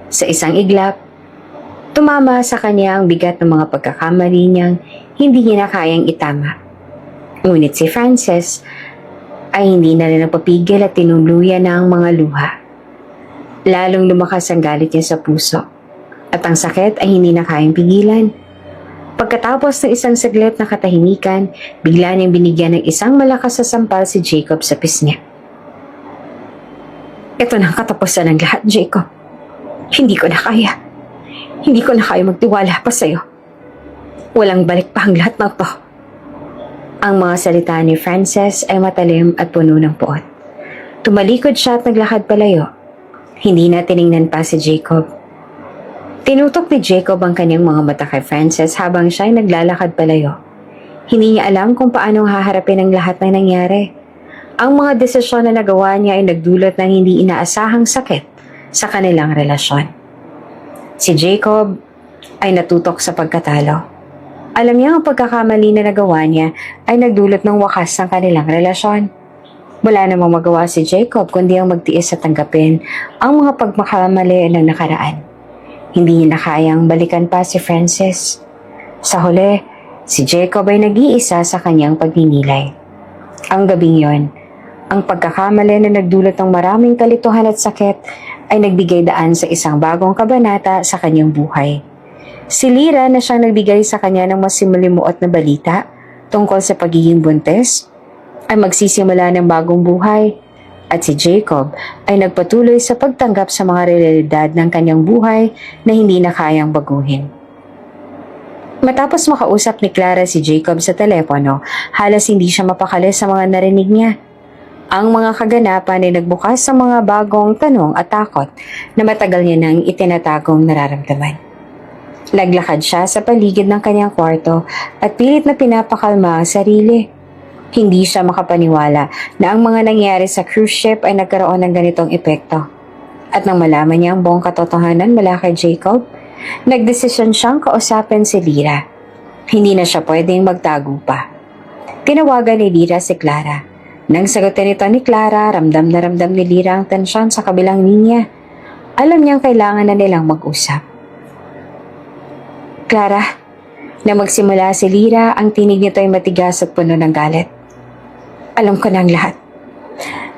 Sa isang iglap, tumama sa kanya ang bigat ng mga pagkakamali niyang hindi niya na kayang itama. Ngunit si Frances ay hindi na rin napapigil at tinuluyan na ang mga luha. Lalong lumakas ang galit niya sa puso at ang sakit ay hindi na kayang pigilan. Pagkatapos ng isang saglit na katahimikan, bigla niyang binigyan ng isang malakas na sampal si Jacob sa pisngi. Ito na ang katapusan ng lahat, Jacob. Hindi ko na kaya. Hindi ko na kaya magtiwala pa sa'yo. Walang balik pa ang lahat ng to. Ang mga salita ni Frances ay matalim at puno ng puot. Tumalikod siya at naglakad palayo. Hindi na tiningnan pa si Jacob. Tinutok ni Jacob ang kanyang mga mata kay Frances habang siya ay naglalakad palayo. Hindi niya alam kung paano haharapin ang lahat ng nangyari. Ang mga desisyon na nagawa niya ay nagdulot ng hindi inaasahang sakit sa kanilang relasyon. Si Jacob ay natutok sa pagkatalo. Alam niya ang pagkakamali na nagawa niya ay nagdulot ng wakas ng kanilang relasyon. Wala namang magawa si Jacob kundi ang magtiis at tanggapin ang mga pagmakamali ng nakaraan. Hindi niya na kayang balikan pa si Frances. Sa huli, si Jacob ay nag-iisa sa kanyang pagninilay. Ang gabing yon, ang pagkakamali na nagdulot ng maraming kalituhan at sakit ay nagbigay daan sa isang bagong kabanata sa kanyang buhay. Si Lyra na siyang nagbigay sa kanya ng mas simalimuot na balita tungkol sa pagiging buntis ay magsisimula ng bagong buhay at si Jacob ay nagpatuloy sa pagtanggap sa mga realidad ng kanyang buhay na hindi na kayang baguhin. Matapos makausap ni Clara si Jacob sa telepono, halos hindi siya mapakali sa mga narinig niya. Ang mga kaganapan ay nagbukas sa mga bagong tanong at takot na matagal niya nang itinatagong nararamdaman. Naglakad siya sa paligid ng kanyang kwarto at pilit na pinapakalma ang sarili. Hindi siya makapaniwala na ang mga nangyari sa cruise ship ay nagkaroon ng ganitong epekto. At nang malaman niya ang buong katotohanan mula kay Jacob, nagdesisyon siyang kausapin si Lyra. Hindi na siya pwedeng magtago pa. Tinawagan ni Lyra si Clara. Nang sagutin ito ni Clara, ramdam na ramdam ni Lyra ang tensyon sa kabilang linya. Alam niyang kailangan na nilang mag-usap. Clara, na magsimula si Lyra, ang tinig nito ay matigas at puno ng galit. Alam ko na ang lahat.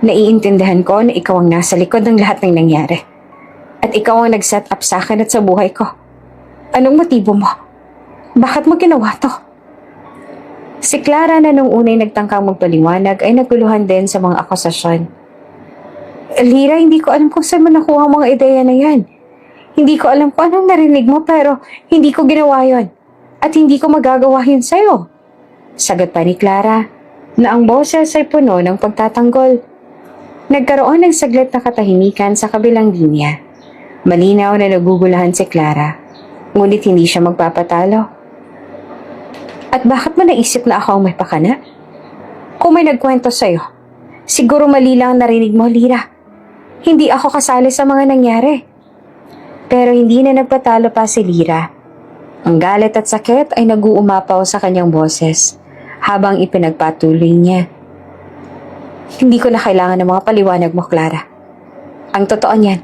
Naiintindihan ko na ikaw ang nasa likod ng lahat ng nangyari. At ikaw ang nag-set up sa akin at sa buhay ko. Anong motibo mo? Bakit mo ginawa to? Si Clara na nung unay nagtangkang magpaliwanag ay naguluhan din sa mga akusasyon. Lyra, hindi ko alam kung saan mo nakuha ang mga ideya na yan. Hindi ko alam kung anong narinig mo pero hindi ko ginawa yon. At hindi ko magagawa yun sa'yo. Sagot pa ni Clara na ang boses ay puno ng pagtatanggol. Nagkaroon ng saglit na katahimikan sa kabilang linya. Malinaw na nagugulahan si Clara, ngunit hindi siya magpapatalo. At bakit mo naisip na ako ang may pakana? Kung may nagkwento sa'yo, siguro mali lang narinig mo, Lira. Hindi ako kasali sa mga nangyari. Pero hindi na nagpatalo pa si Lira. Ang galit at sakit ay nag-uumapaw sa kanyang boses habang ipinagpatuloy niya. Hindi ko na kailangan ng mga paliwanag mo, Clara. Ang totoo niyan,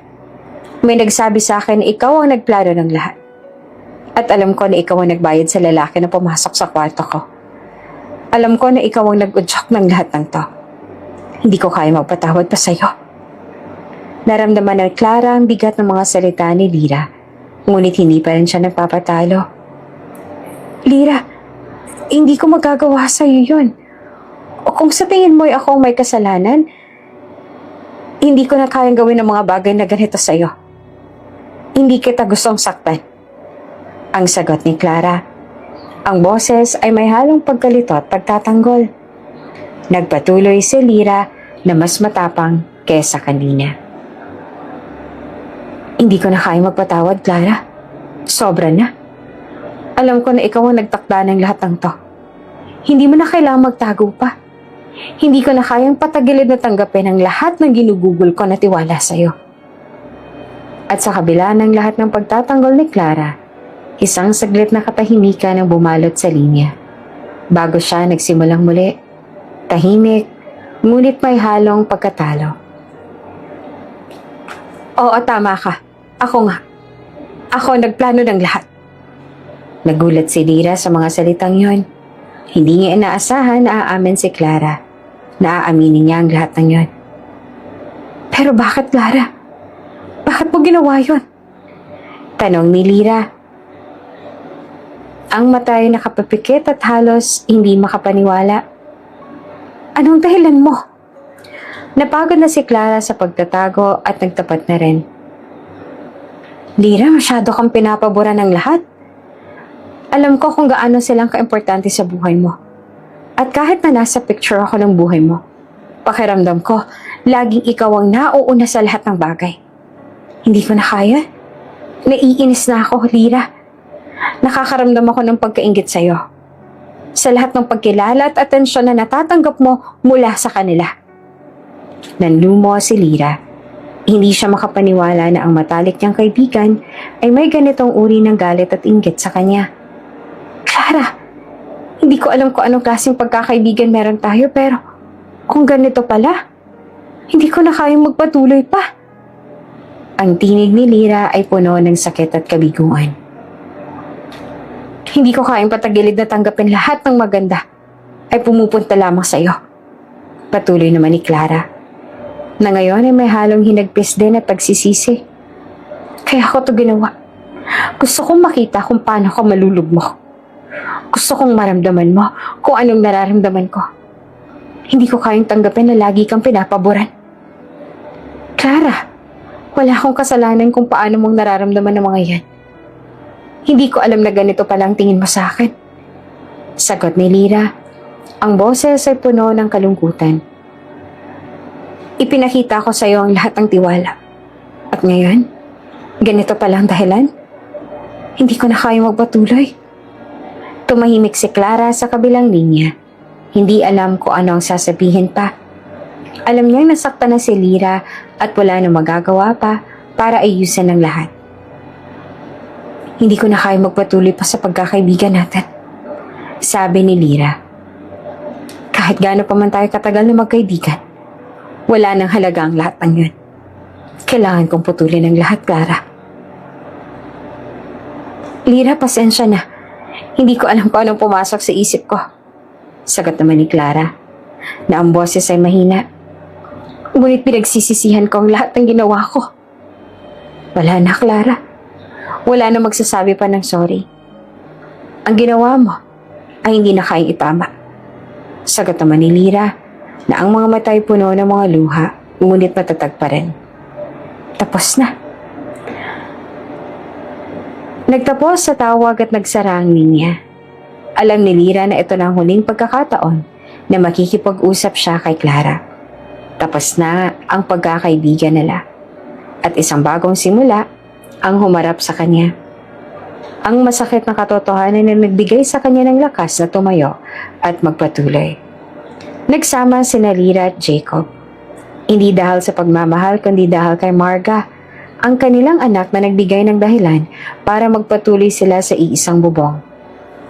may nagsabi sa akin na ikaw ang nagplano ng lahat. At alam ko na ikaw ang nagbayad sa lalaki na pumasok sa kwarto ko. Alam ko na ikaw ang nag-udyok ng lahat ng to. Hindi ko kaya magpatawad pa sa'yo. Naramdaman ng Clara ang bigat ng mga salita ni Lira, ngunit hindi pa rin siya nagpapatalo. Lira, hindi ko magagawa sa'yo yun. O kung sa tingin mo ay ako ang may kasalanan, hindi ko na kayang gawin ng mga bagay na ganito sa'yo. Hindi kita gustong saktan. Ang sagot ni Clara. Ang boses ay may halong pagkalito at pagtatanggol. Nagpatuloy si Lira na mas matapang kesa kanina. Hindi ko na kaya magpatawad, Clara. Sobra na. Alam ko na ikaw ang nagtakda ng lahat ng to. Hindi mo na kailangang magtago pa. Hindi ko na kayang patagilid na tanggapin ang lahat ng ginugugol ko na tiwala sa'yo. At sa kabila ng lahat ng pagtatanggol ni Clara, isang saglit na katahimikan ang bumalot sa linya. Bago siya nagsimulang muli, tahimik, ngunit may halong pagkatalo. Oo, tama ka. Ako nga. Ako nagplano ng lahat. Nagulat si Lira sa mga salitang yon. Hindi niya inaasahan na aamin si Clara. Naaaminin niya ang lahat ng yon. Pero bakit, Clara? Bakit mo ginawa yon? Tanong ni Lira. Ang mata ay nakapapikit at halos hindi makapaniwala. Anong dahilan mo? Napagod na si Clara sa pagtatago at nagtapat na rin. Lira, masyado kang pinapabura ng lahat. Alam ko kung gaano silang kaimportante sa buhay mo. At kahit na nasa picture ako ng buhay mo, pakiramdam ko, laging ikaw ang nauuna sa lahat ng bagay. Hindi ko na kaya. Naiinis na ako, Lira. Nakakaramdam ako ng pagkainggit sa'yo. Sa lahat ng pagkilala at atensyon na natatanggap mo mula sa kanila. Nanlumo si Lira. Hindi siya makapaniwala na ang matalik niyang kaibigan ay may ganitong uri ng galit at inggit sa kanya. Clara, hindi ko alam kung anong klaseng pagkakaibigan meron tayo pero kung ganito pala, hindi ko na kayang magpatuloy pa. Ang tinig ni Lira ay puno ng sakit at kabiguan. Hindi ko kayang patagilid na tanggapin lahat ng maganda ay pumupunta lamang sa iyo. Patuloy naman ni Clara, na ngayon ay may halong hinagpis din at pagsisisi. Kaya ako to ginawa. Gusto kong makita kung paano ka malulugmok. Gusto kong maramdaman mo kung anong nararamdaman ko. Hindi ko kayang tanggapin na lagi kang pinapaboran. Clara, wala akong kasalanan kung paano mong nararamdaman ng mga yan. Hindi ko alam na ganito palang tingin mo sa akin. Sagot ni Lira. Ang boses ay puno ng kalungkutan. Ipinakita ko sa iyo ang lahat ng tiwala. At ngayon, ganito palang dahilan? Hindi ko na kaya magpatuloy. Tumahimik si Clara sa kabilang linya. Hindi alam kung ano ang sasabihin pa. Alam niyang nasaktan na si Lira at wala na magagawa pa para ayusin ang lahat. Hindi ko na kaya magpatuloy pa sa pagkakaibigan natin. Sabi ni Lira. Kahit gaano pa man tayo katagal na magkaibigan, wala nang halaga ang lahat ng yun. Kailangan kong putulin ang lahat, Clara. Lira, pasensya na. Hindi ko alam kung anong pumasok sa isip ko. Sagot naman ni Clara, na ang boses ay mahina. Ngunit pinagsisisihan ko ang lahat ng ginawa ko. Wala na, Clara. Wala na magsasabi pa ng sorry. Ang ginawa mo ay hindi na kayang itama. Sagot naman ni Lira, na ang mga mata ay puno ng mga luha, ngunit matatag pa rin. Tapos na. Nagtapos sa tawag at nagsara ang linya. Alam ni Lira na ito na ang huling pagkakataon na makikipag-usap siya kay Clara. Tapos na ang pagkakaibigan nila. At isang bagong simula ang humarap sa kanya. Ang masakit na katotohanan na nagbigay sa kanya ng lakas na tumayo at magpatuloy. Nagsama sina Lyra at Jacob. Hindi dahil sa pagmamahal kundi dahil kay Marga, ang kanilang anak na nagbigay ng dahilan para magpatuloy sila sa iisang bubong.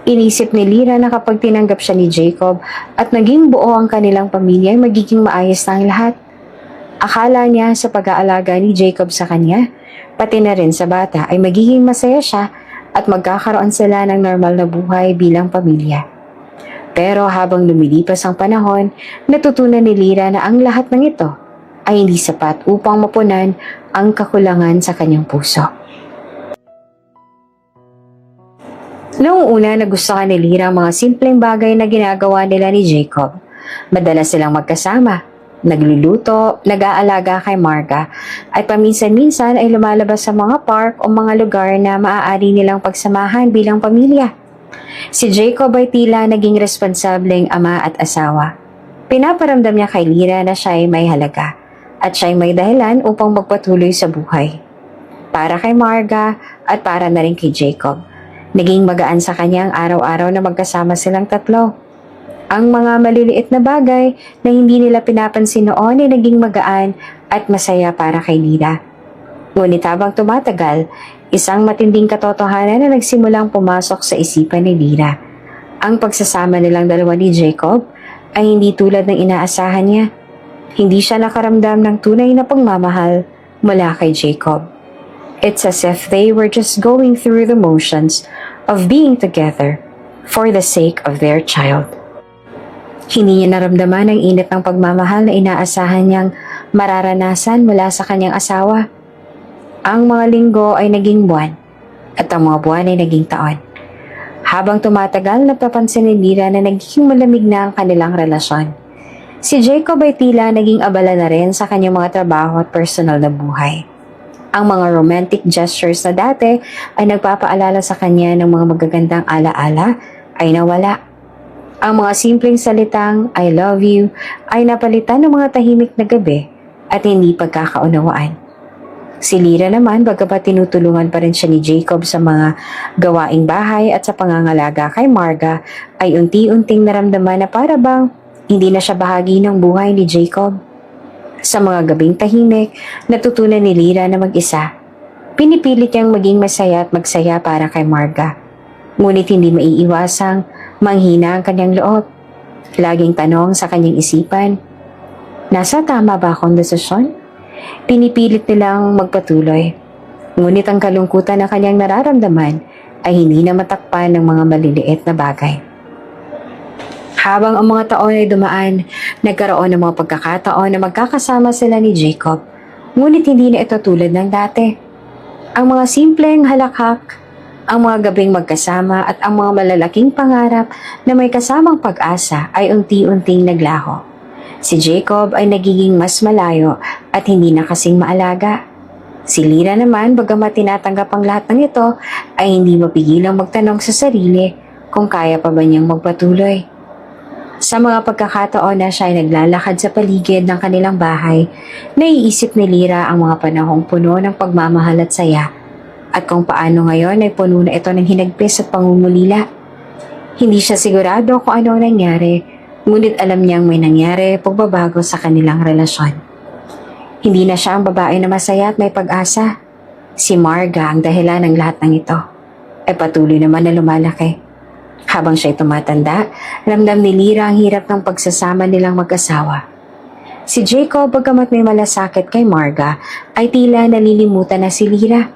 Inisip ni Lyra na kapag tinanggap siya ni Jacob at naging buo ang kanilang pamilya ay magiging maayos na ang lahat. Akala niya sa pag-aalaga ni Jacob sa kanya, pati na rin sa bata ay magiging masaya siya at magkakaroon sila ng normal na buhay bilang pamilya. Pero habang lumilipas ang panahon, natutunan ni Lyra na ang lahat ng ito ay hindi sapat upang mapunan ang kakulangan sa kanyang puso. Noong una, nagustuhan ni Lyra ang mga simpleng bagay na ginagawa nila ni Jacob. Madalas silang magkasama, nagluluto, nag-aalaga kay Marga, at paminsan-minsan ay lumalabas sa mga park o mga lugar na maaari nilang pagsamahan bilang pamilya. Si Jacob ay tila naging responsableng ama at asawa. Pinaparamdam niya kay Lyra na siya ay may halaga at siya ay may dahilan upang magpatuloy sa buhay. Para kay Marga at para na rin kay Jacob, naging magaan sa kanya ang araw-araw na magkasama silang tatlo. Ang mga maliliit na bagay na hindi nila pinapansin noon ay naging magaan at masaya para kay Lyra. Ngunit habang tumatagal, isang matinding katotohanan na nagsimulang pumasok sa isipan ni Lyra. Ang pagsasama nilang dalawa ni Jacob ay hindi tulad ng inaasahan niya. Hindi siya nakaramdam ng tunay na pagmamahal mula kay Jacob. It's as if they were just going through the motions of being together for the sake of their child. Hindi niya naramdaman ang init ng pagmamahal na inaasahan niyang mararanasan mula sa kanyang asawa. Ang mga linggo ay naging buwan at ang mga buwan ay naging taon. Habang tumatagal, napapansin ni Lyra na naging malamig na ang kanilang relasyon. Si Jacob ay tila naging abala na rin sa kanyang mga trabaho at personal na buhay. Ang mga romantic gestures na dati ay nagpapaalala sa kanya ng mga magagandang alaala ay nawala. Ang mga simpleng salitang I love you ay napalitan ng mga tahimik na gabi at hindi pagkakaunawaan. Si Lyra naman, bagamat tinutulungan pa rin siya ni Jacob sa mga gawaing bahay at sa pangangalaga kay Marga, ay unti-unting naramdaman na para bang hindi na siya bahagi ng buhay ni Jacob. Sa mga gabing tahimik, natutunan ni Lyra na mag-isa. Pinipilit niyang maging masaya at magsaya para kay Marga. Ngunit hindi maiiwasang manghina ang kanyang loob. Laging tanong sa kanyang isipan, nasa tama ba akong desisyon? Pinipilit nilang magpatuloy. Ngunit ang kalungkutan na kanyang nararamdaman ay hindi na matakpan ng mga maliliit na bagay. Habang ang mga taon ay dumaan, nagkaroon ng mga pagkakataon na magkakasama sila ni Jacob. Ngunit hindi na ito tulad ng dati. Ang mga simpleng halakhak, ang mga gabing magkasama at ang mga malalaking pangarap na may kasamang pag-asa ay unti-unting naglaho. Si Jacob ay nagiging mas malayo at hindi na kasing maalaga. Si Lyra naman, bagamat tinatanggap ang lahat ng ito, ay hindi mapigilang magtanong sa sarili kung kaya pa ba niyang magpatuloy. Sa mga pagkakataon na siya ay naglalakad sa paligid ng kanilang bahay, naiisip ni Lyra ang mga panahong puno ng pagmamahal at saya at kung paano ngayon ay puno na ito ng hinagpis at pangungulila. Hindi siya sigurado kung ano ang nangyari, ngunit alam niyang may nangyari pagbabago sa kanilang relasyon. Hindi na siya ang babae na masaya at may pag-asa. Si Marga ang dahilan ng lahat ng ito, ay patuloy naman na lumalaki. Habang siya'y tumatanda, ramdam ni Lyra ang hirap ng pagsasama nilang mag-asawa. Si Jacob, bagamat may malasakit kay Marga, ay tila nalilimutan na si Lyra.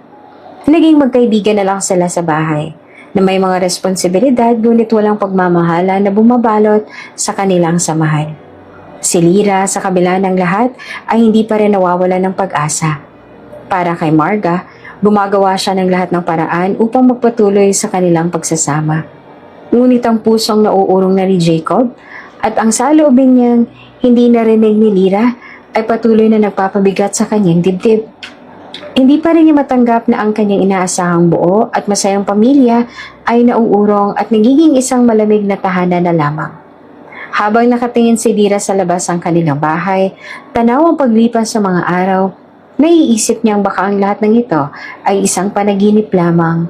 Naging magkaibigan na lang sila sa bahay, na may mga responsibilidad ngunit walang pagmamahala na bumabalot sa kanilang samahan. Si Lyra, sa kabila ng lahat, ay hindi pa rin nawawala ng pag-asa. Para kay Marga, gumagawa siya ng lahat ng paraan upang magpatuloy sa kanilang pagsasama. Ngunit ang pusong nauurong na ni Jacob at ang saloobin niyang hindi narinig ni Lyra ay patuloy na nagpapabigat sa kanyang dibdib. Hindi pa rin niya matanggap na ang kanyang inaasahang buo at masayang pamilya ay nauurong at nagiging isang malamig na tahanan na lamang. Habang nakatingin si Lyra sa labas ng kanilang bahay, tanaw ang paglipas sa mga araw, Naiisip niyang baka ang lahat ng ito ay isang panaginip lamang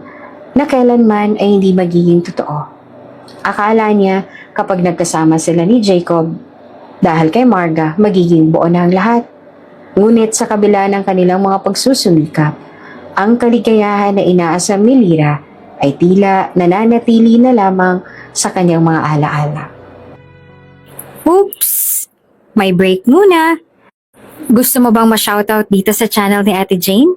na kailanman ay hindi magiging totoo. Akala niya kapag nagkasama sila ni Jacob, dahil kay Marga, magiging buo na ang lahat. Ngunit sa kabila ng kanilang mga pagsusumikap, ang kaligayahan na inaasam ni Lyra ay tila nananatili na lamang sa kanyang mga alaala. Oops! May break muna! Gusto mo bang ma-shoutout dito sa channel ni Ate Jane?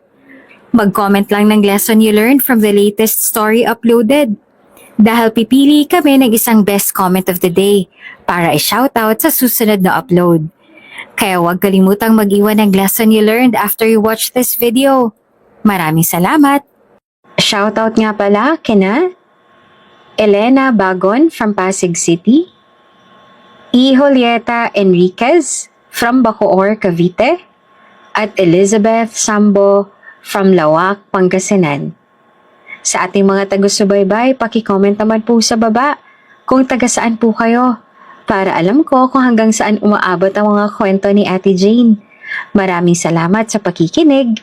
Mag-comment lang ng lesson you learned from the latest story uploaded. Dahil pipili kami ng isang best comment of the day para i-shoutout sa susunod na upload. Kaya huwag kalimutang mag-iwan ng lesson you learned after you watch this video. Maraming salamat! Shoutout nga pala kina Elena Bagon from Pasig City, E. Julieta Enriquez from Bacoor, Cavite, at Elizabeth Sambo from Lawak, Pangasinan. Sa ating mga taga-subaybay, paki-comment naman po sa baba kung taga saan po kayo para alam ko kung hanggang saan umaabot ang mga kwento ni Ate Jane. Maraming salamat sa pakikinig.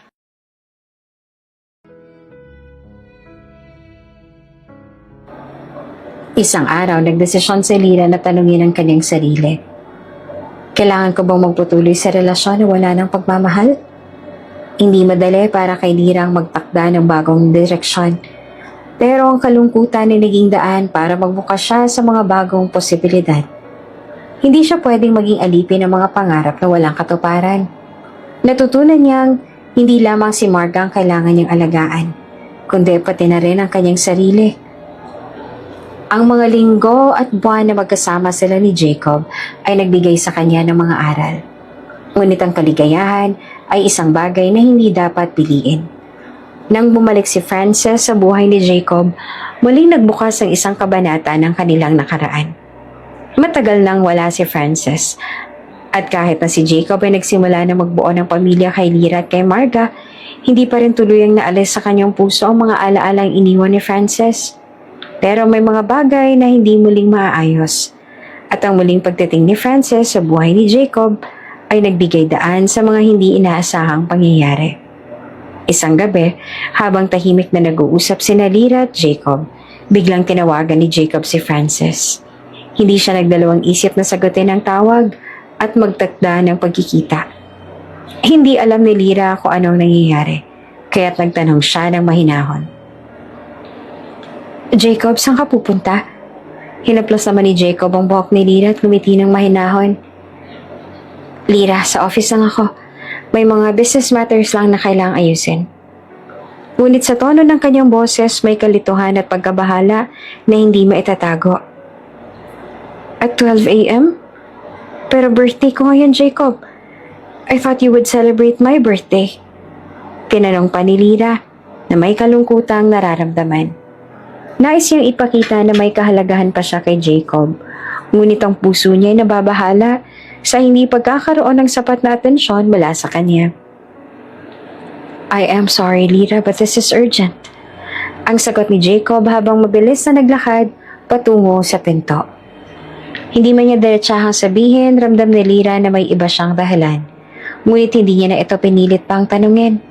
Isang araw, nagdesisyon si Lyra na tanungin ang kanyang sarili. Kailangan ko bang magpatuloy sa relasyon na wala ng pagmamahal? Hindi madali para kay Lyra ang magtakda ng bagong direksyon. Pero ang kalungkutan ay naging daan para magbukas siya sa mga bagong posibilidad. Hindi siya pwedeng maging alipin ng mga pangarap na walang katuparan. Natutunan niyang hindi lamang si Marga ang kailangan niyang alagaan, kundi pati na rin ang kanyang sarili. Ang mga linggo at buwan na magkasama sila ni Jacob ay nagbigay sa kanya ng mga aral. Ngunit ang kaligayahan ay isang bagay na hindi dapat piliin. Nang bumalik si Frances sa buhay ni Jacob, muling nagbukas ang isang kabanata ng kanilang nakaraan. Matagal nang wala si Frances, at kahit na si Jacob ay nagsimula na magbuo ng pamilya kay Lyra at kay Marga, hindi pa rin tuluyang naalis sa kanyang puso ang mga alaalang iniwan ni Frances. Pero may mga bagay na hindi muling maaayos, at ang muling pagdating ni Frances sa buhay ni Jacob ay nagbigay daan sa mga hindi inaasahang pangyayari. Isang gabi, habang tahimik na nag-uusap sina Lyra at Jacob, biglang tinawagan ni Jacob si Frances. Hindi siya nagdalawang isip na sagutin ang tawag at magtakda ng pagkikita. Hindi alam ni Lyra kung anong nangyayari, kaya't nagtanong siya ng mahinahon. Jacob, saan ka pupunta? Hinaplos naman ni Jacob ang buhok ni Lyra at ngumiti ng mahinahon. Lyra, sa office lang ako. May mga business matters lang na kailangang ayusin. Ngunit sa tono ng kanyang boses, may kalituhan at pagkabahala na hindi maitatago. At 12 a.m.? Pero birthday ko ngayon, Jacob. I thought you would celebrate my birthday. Tinanong pa ni Lyra na may kalungkutang nararamdaman. Nais niyang ipakita na may kahalagahan pa siya kay Jacob, ngunit ang puso niya ay nababahala sa hindi pagkakaroon ng sapat na atensyon mula sa kanya. I am sorry, Lyra, but this is urgent. Ang sagot ni Jacob habang mabilis na naglakad patungo sa pinto. Hindi man niya diretsahang sabihin, ramdam ni Lyra na may iba siyang dahilan. Ngunit hindi niya na ito pinilit pang tanungin.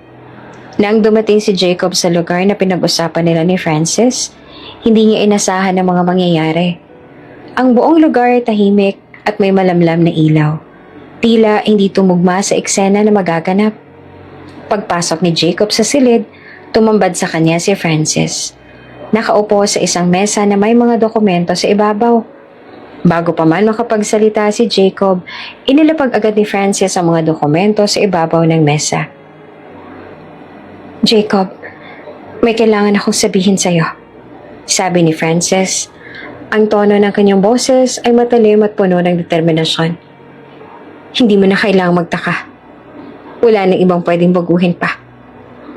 Nang dumating si Jacob sa lugar na pinag-usapan nila ni Frances, hindi niya inasahan ang mga mangyayari. Ang buong lugar ay tahimik at may malamlam na ilaw. Tila hindi tumugma sa eksena na magaganap. Pagpasok ni Jacob sa silid, tumambad sa kanya si Frances. Nakaupo sa isang mesa na may mga dokumento sa ibabaw. Bago pa man makapagsalita si Jacob, inilapag agad ni Frances ang mga dokumento sa ibabaw ng mesa. Jacob, may kailangan akong sabihin sa'yo. Sabi ni Frances. Ang tono ng kanyang boses ay matalim at puno ng determinasyon. Hindi mo na kailangang magtaka. Wala nang ibang pwedeng baguhin pa.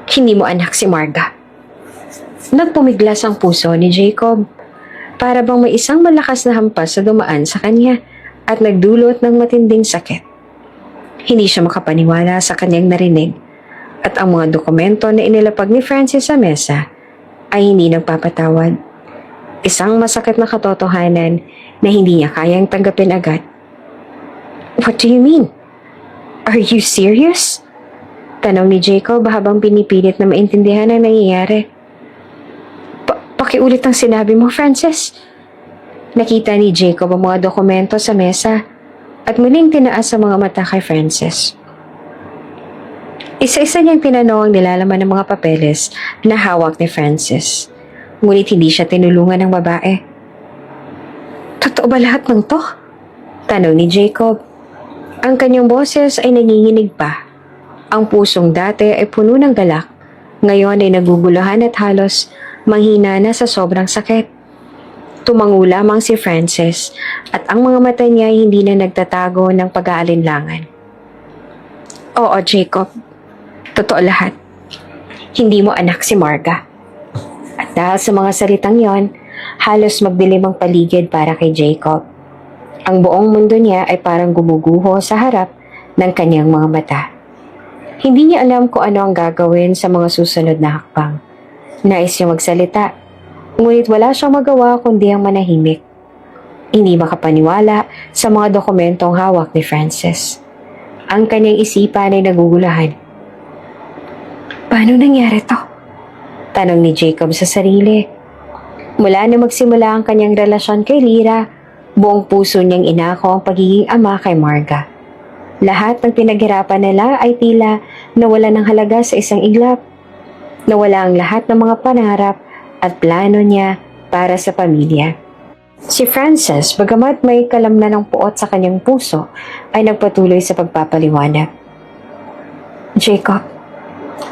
Hindi mo anak si Marga. Nagpumiglas ang puso ni Jacob. Para bang may isang malakas na hampas na dumaan sa kanya at nagdulot ng matinding sakit. Hindi siya makapaniwala sa kanyang narinig at ang mga dokumento na inilapag ni Frances sa mesa ay hindi nagpapatawad. Isang masakit na katotohanan na hindi niya kayang tanggapin agad. What do you mean? Are you serious? Tanong ni Jacob habang pinipilit na maintindihan ang nangyayari. Pakiulit ang sinabi mo, Frances. Nakita ni Jacob ang mga dokumento sa mesa at muling tinaas ang mga mata kay Frances. Isa-isa niyang tinanong ang nilalaman ng mga papeles na hawak ni Frances. Ngunit hindi siya tinulungan ng babae. Totoo ba lahat ng to? Tanong ni Jacob. Ang kanyang boses ay nanginginig pa. Ang pusong dati ay puno ng galak. Ngayon ay naguguluhan at halos manghina na sa sobrang sakit. Tumango lamang si Frances at ang mga mata niya ay hindi na nagtatago ng pag-aalinlangan. Oo, Jacob. Totoo lahat. Hindi mo anak si Marga. At dahil sa mga salitang yon, halos magdilim ang paligid para kay Jacob. Ang buong mundo niya ay parang gumuguho sa harap ng kanyang mga mata. Hindi niya alam kung ano ang gagawin sa mga susunod na hakbang. Nais niya magsalita, ngunit wala siyang magawa kundi ang manahimik. Hindi makapaniwala sa mga dokumentong hawak ni Frances. Ang kanyang isipan ay nagugulahan. Paano nangyari to? Tanong ni Jacob sa sarili. Mula na magsimula ang kanyang relasyon kay Lyra, buong puso niyang inako ang pagiging ama kay Marga. Lahat ng pinaghirapan nila ay tila nawala ng halaga sa isang iglap. Nawala ang lahat ng mga pangarap at plano niya para sa pamilya. Si Frances, bagamat may kalamnan ng puot sa kanyang puso, ay nagpatuloy sa pagpapaliwanag. Jacob,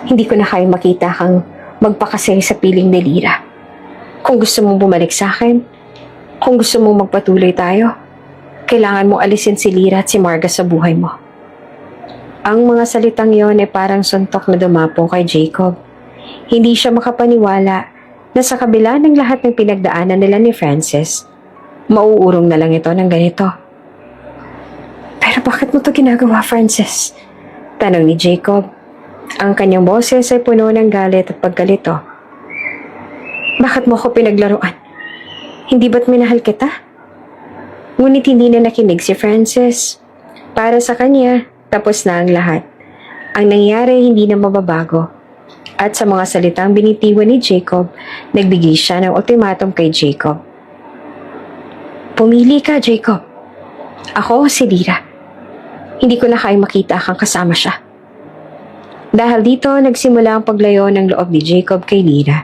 hindi ko na kaya makita kang magpakasaya sa piling ni Lyra. Kung gusto mong bumalik sa akin, kung gusto mong magpatuloy tayo, kailangan mong alisin si Lyra at si Marga sa buhay mo. Ang mga salitang yon ay parang suntok na dumapong kay Jacob. Hindi siya makapaniwala na sa kabila ng lahat ng pinagdaanan nila ni Frances, mauurong na lang ito ng ganito. Pero bakit mo to ginagawa, Frances? Tanong ni Jacob. Ang kanyang boses ay puno ng galit at pagkalito. Bakit mo ko pinaglaruan? Hindi ba't minahal kita? Ngunit hindi na nakinig si Frances. Para sa kanya, tapos na ang lahat. Ang nangyari hindi na mababago. At sa mga salitang binitiwan ni Jacob, nagbigay siya ng ultimatum kay Jacob. Pumili ka, Jacob. Ako o si Lyra. Hindi ko na kaya makita kang kasama siya. Dahil dito, nagsimula ang paglayo ng loob ni Jacob kay Lyra.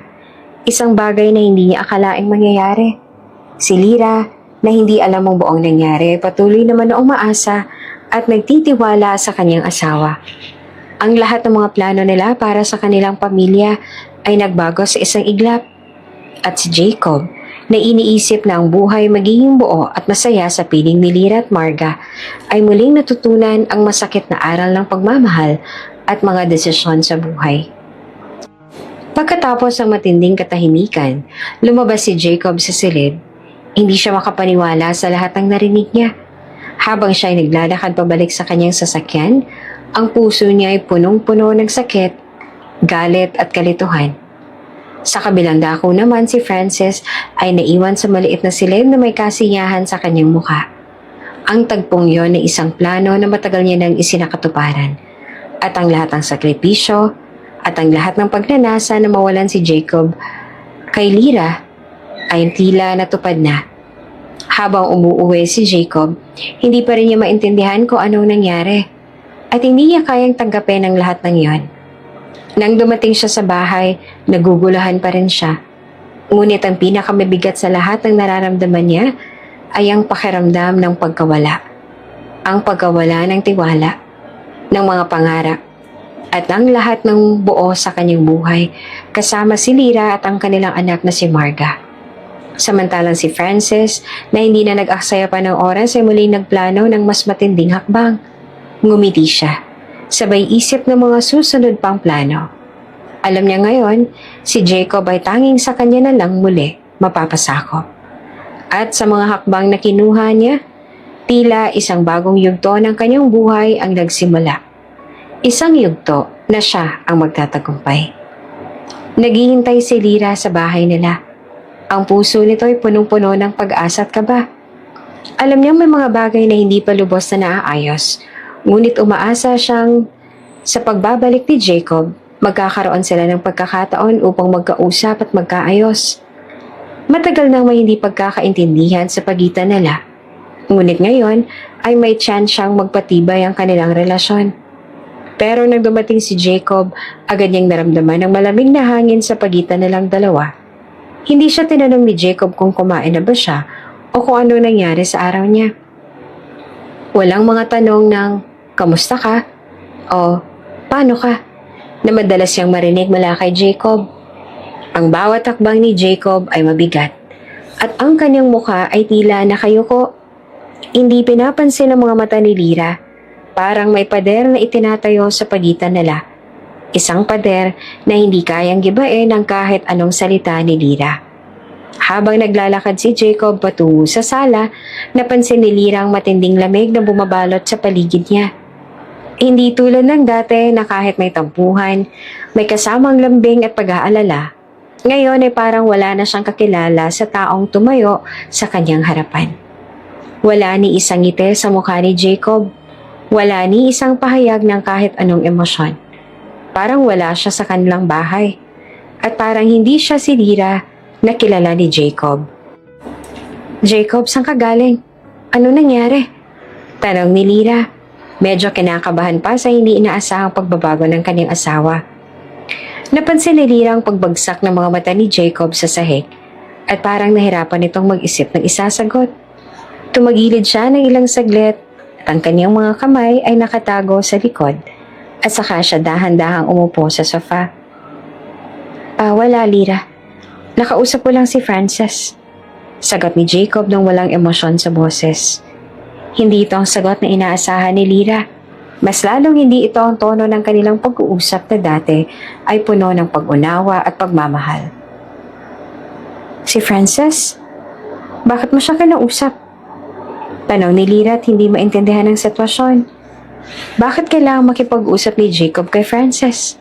Isang bagay na hindi niya akalaing mangyayari. Si Lyra, na hindi alam ang buong nangyari, patuloy naman na umaasa at nagtitiwala sa kanyang asawa. Ang lahat ng mga plano nila para sa kanilang pamilya ay nagbago sa isang iglap. At si Jacob, na iniisip na ang buhay magiging buo at masaya sa piling ni Lyra at Marga, ay muling natutunan ang masakit na aral ng pagmamahal at mga desisyon sa buhay. Pagkatapos ng matinding katahimikan, lumabas si Jacob sa silid. Hindi siya makapaniwala sa lahat ng narinig niya. Habang siya ay naglalakad pabalik sa kanyang sasakyan, ang puso niya ay punong-puno ng sakit, galit at kalituhan. Sa kabilang dako naman si Frances ay naiwan sa maliit na silid na may kasiyahan sa kanyang mukha. Ang tagpong yon ay isang plano na matagal niya nang isinakatuparan. At ang lahat ng sakripisyo at ang lahat ng pagnanasa na mawalan si Jacob kay Lyra ay tila natupad na. Habang umuuwi si Jacob, hindi pa rin niya maintindihan kung anong nangyari at hindi niya kayang tanggapin ang lahat ng iyon. Nang dumating siya sa bahay, naguguluhan pa rin siya. Ngunit ang pinakamabigat sa lahat ng nararamdaman niya ay ang pakiramdam ng pagkawala. Ang pagkawala ng tiwala, ng mga pangarap, at ang lahat ng buo sa kanyang buhay, kasama si Lyra at ang kanilang anak na si Marga. Samantalang si Frances, na hindi na nag-aksaya pa ng oras, ay muling nagplano ng mas matinding hakbang. Ngumiti siya, sabay isip ng mga susunod pang plano. Alam niya ngayon, si Jacob ay tanging sa kanya na lang muli mapapasakop. At sa mga hakbang na kinuha niya, tila isang bagong yugto ng kanyang buhay ang nagsimula. Isang yugto na siya ang magtatagumpay. Naghihintay si Lyra sa bahay nila. Ang puso nito ay punong-puno ng pag-asa at kaba. Alam niyang may mga bagay na hindi pa lubos na naaayos, ngunit umaasa siyang Sa pagbabalik ni Jacob, magkakaroon sila ng pagkakataon upang magkausap at magkaayos. Matagal nang may hindi pagkakaintindihan sa pagitan nila. Ngunit ngayon ay may chance siyang magpatibay ang kanilang relasyon. Pero nang dumating si Jacob, agad niyang naramdaman ang malamig na hangin sa pagitan nilang dalawa. Hindi siya tinanong ni Jacob kung kumain na ba siya o kung ano nangyari sa araw niya. Walang mga tanong ng, kamusta ka? O, paano ka? Na madalas siyang marinig mula kay Jacob. Ang bawat hakbang ni Jacob ay mabigat at ang kanyang mukha ay tila nakayuko. Hindi pinapansin ng mga mata ni Lyra. Parang may pader na itinatayo sa pagitan nila. Isang pader na hindi kayang gibain ng kahit anong salita ni Lyra. Habang naglalakad si Jacob patungo sa sala, napansin ni Lyra ang matinding lamig na bumabalot sa paligid niya. Hindi tulad ng dati na kahit may tampuhan, may kasamang lambing at pag-aalala, ngayon ay parang wala na siyang kakilala sa taong tumayo sa kanyang harapan. Wala ni isang ngiti sa mukha ni Jacob. Wala ni isang pahayag ng kahit anong emosyon. Parang wala siya sa kanilang bahay. At parang hindi siya si Lyra na kilala ni Jacob. Jacob, saan ka galing? Ano nangyari? Tanong ni Lyra. Medyo kinakabahan pa sa hindi inaasahang pagbabago ng kanyang asawa. Napansin ni Lyra ang pagbagsak ng mga mata ni Jacob sa sahig at parang nahirapan itong mag-isip ng isasagot. Tumagilid siya ng ilang saglit at ang kanyang mga kamay ay nakatago sa likod at saka siya dahan-dahang umupo sa sofa. Wala, Lyra. Nakausap ko lang si Frances. Sagot ni Jacob nang walang emosyon sa boses. Hindi ito ang sagot na inaasahan ni Lyra. Mas lalong hindi ito ang tono ng kanilang pag-uusap na dati ay puno ng pag-unawa at pagmamahal. Si Frances? Bakit mo siya kinausap? Tanong ni Lyra at hindi maintindihan ang sitwasyon. Bakit kailangang makipag-usap ni Jacob kay Frances?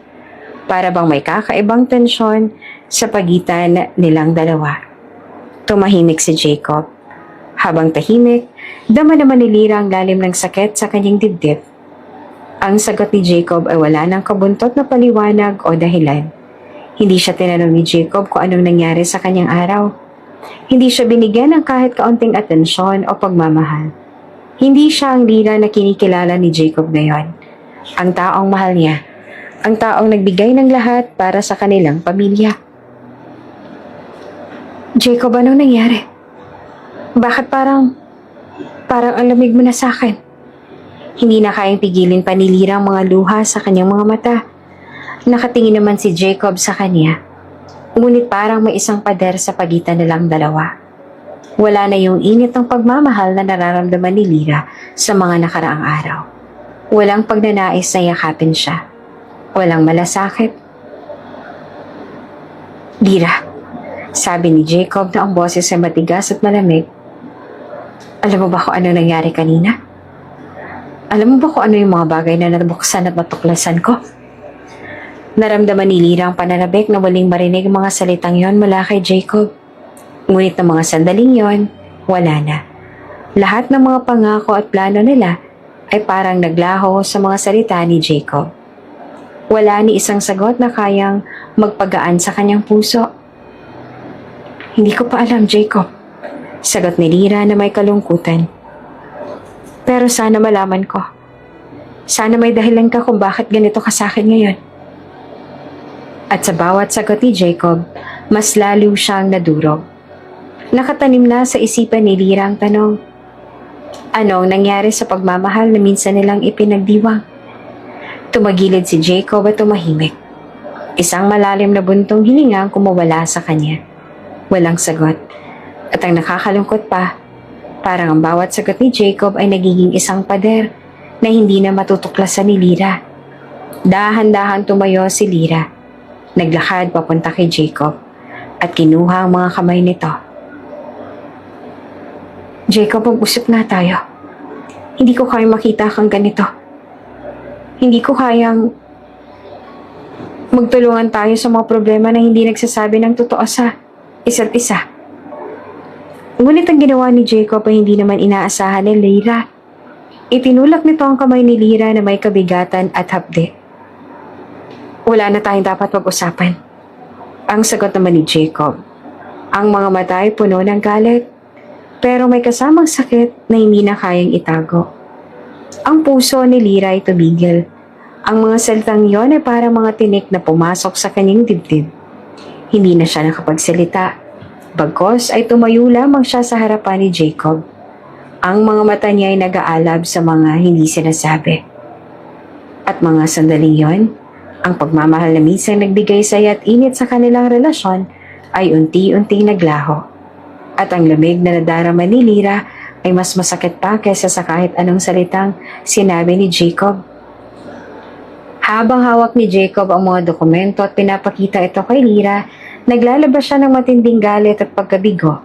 Para bang may kakaibang tensyon sa pagitan nilang dalawa. Tumahimik si Jacob. Habang tahimik, dama naman ni Lyra ang lalim ng sakit sa kanyang dibdib. Ang sagot ni Jacob ay wala ng kabuntot na paliwanag o dahilan. Hindi siya tinanong ni Jacob kung anong nangyari sa kanyang araw. Hindi siya binigyan ng kahit kaunting atensyon o pagmamahal. Hindi siya ang Lyra na kinikilala ni Jacob ngayon. Ang taong mahal niya. Ang taong nagbigay ng lahat para sa kanilang pamilya. Jacob, anong nangyari? Bakit parang ang lamig mo na sa akin? Hindi na kayang pigilin pa ni Lyra ang mga luha sa kanyang mga mata. Nakatingin naman si Jacob sa kanya. Ngunit parang may isang pader sa pagitan nilang dalawa. Wala na yung init ng pagmamahal na nararamdaman ni Lyra sa mga nakaraang araw. Walang pagnanais na yakapin siya. Walang malasakit. Lyra, sabi ni Jacob na ang boses ay matigas at malamig. Alam mo ba kung ano nangyari kanina? Alam mo ba kung ano yung mga bagay na nabuksan at natuklasan ko? Naramdaman ni Lyra ang pananabik na waling marinig ang mga salitang yon mula kay Jacob. Ngunit ng mga sandaling yon, wala na. Lahat ng mga pangako at plano nila ay parang naglaho sa mga salita ni Jacob. Wala ni isang sagot na kayang magpagaan sa kanyang puso. Hindi ko pa alam, Jacob. Sagot ni Lyra na may kalungkutan. Pero sana malaman ko. Sana may dahilan ka kung bakit ganito ka sa akin ngayon. At sa bawat sagot ni Jacob, mas lalo siyang nadurog. Nakatanim na sa isipan ni Lyra ang tanong, anong nangyari sa pagmamahal na minsan nilang ipinagdiwang? Tumagilid si Jacob at tumahimik. Isang malalim na buntong hininga ang kumawala sa kanya. Walang sagot. At ang nakakalungkot pa, parang ang bawat sagot ni Jacob ay nagiging isang pader na hindi na matutuklasan ni Lyra. Dahan-dahan tumayo si Lyra. Naglakad papunta kay Jacob at kinuha ang mga kamay nito. Jacob, mag-usap nga tayo. Hindi ko kayang makita kang ganito. Hindi ko kayang magtulungan tayo sa mga problema na hindi nagsasabi ng totoo sa isa't isa. Ngunit ang ginawa ni Jacob ay hindi naman inaasahan ni Lyra. Itinulak nito ang kamay ni Lyra na may kabigatan at hapde. Wala na tayong dapat pag-usapan. Ang sagot naman ni Jacob. Ang mga mata ay puno ng galit, pero may kasamang sakit na hindi na kayang itago. Ang puso ni Lyra ay tumigil. Ang mga salitang yon ay parang mga tinik na pumasok sa kanyang dibdib. Hindi na siya nakapagsalita. Bagkos ay tumayo lamang siya sa harapan ni Jacob. Ang mga mata niya ay nag-aalab sa mga hindi sinasabi. At mga sandaling yon, ang pagmamahal na minsan nagbigay saya at init sa kanilang relasyon ay unti-unting naglaho. At ang lamig na nadarama ni Lyra ay mas masakit pa kaysa sa kahit anong salitang sinabi ni Jacob. Habang hawak ni Jacob ang mga dokumento at pinapakita ito kay Lyra, naglalabas siya ng matinding galit at pagkabigo.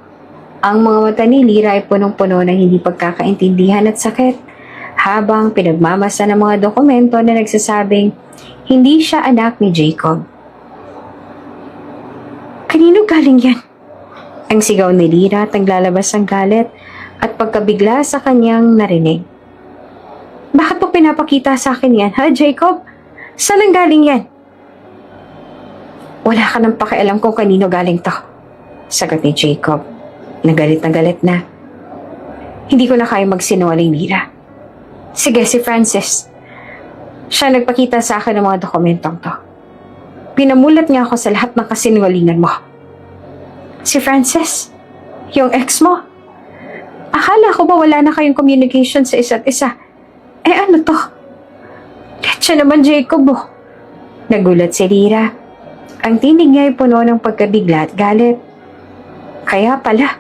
Ang mga mata ni Lyra ay punong-puno ng hindi pagkakaintindihan at sakit, habang pinagmamasa ng mga dokumento na nagsasabing hindi siya anak ni Jacob. Kanino galing yan? Ang sigaw ni Lyra at naglalabas ng galit at pagkabigla sa kanyang narinig. Bakit mo pinapakita sa akin yan, ha, Jacob? Saan ang galing yan? Wala ka nang pakialam kung kanino galing to, sagot ni Jacob. Nagalit na galit na. Hindi ko na kaya magsinungaling, Lyra. Sige, si Francis. Siya nagpakita sa akin ng mga dokumentong to. Pinamulat niya ako sa lahat ng kasinungalingan mo. Si Francis? Yung ex mo? Akala ko ba wala na kayong communication sa isa't isa? Eh ano to? Siya naman, Jacob, oh. Nagulat si Lyra. Ang tinig niya ay puno ng pagkabigla at galit. Kaya pala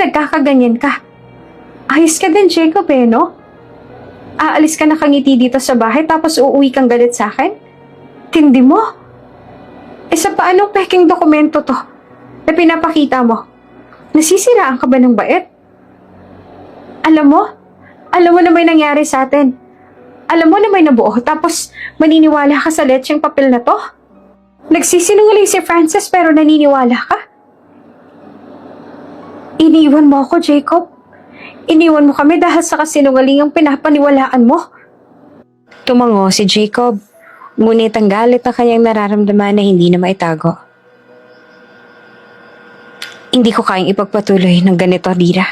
nagkakaganyan ka. Ayos ka din, Jacob, eh, no? Aalis ka nakangiti dito sa bahay tapos uuwi kang galit sa akin? Tindi mo? Sa paanong peking dokumento to na pinapakita mo? Nasisiraan ka ba ng bait? Alam mo na may nangyari sa atin. Alam mo na may nabuo tapos maniniwala ka sa letseng papel na to? Nagsisinungaling si Francis pero naniniwala ka? Iniwan mo ako, Jacob. Iniwan mo kami dahil sa kasinungalingang pinapaniwalaan mo. Tumango si Jacob, ngunit ang galit na kanyang nararamdaman na hindi na maitago. Hindi ko kayang ipagpatuloy ng ganito, Lyra.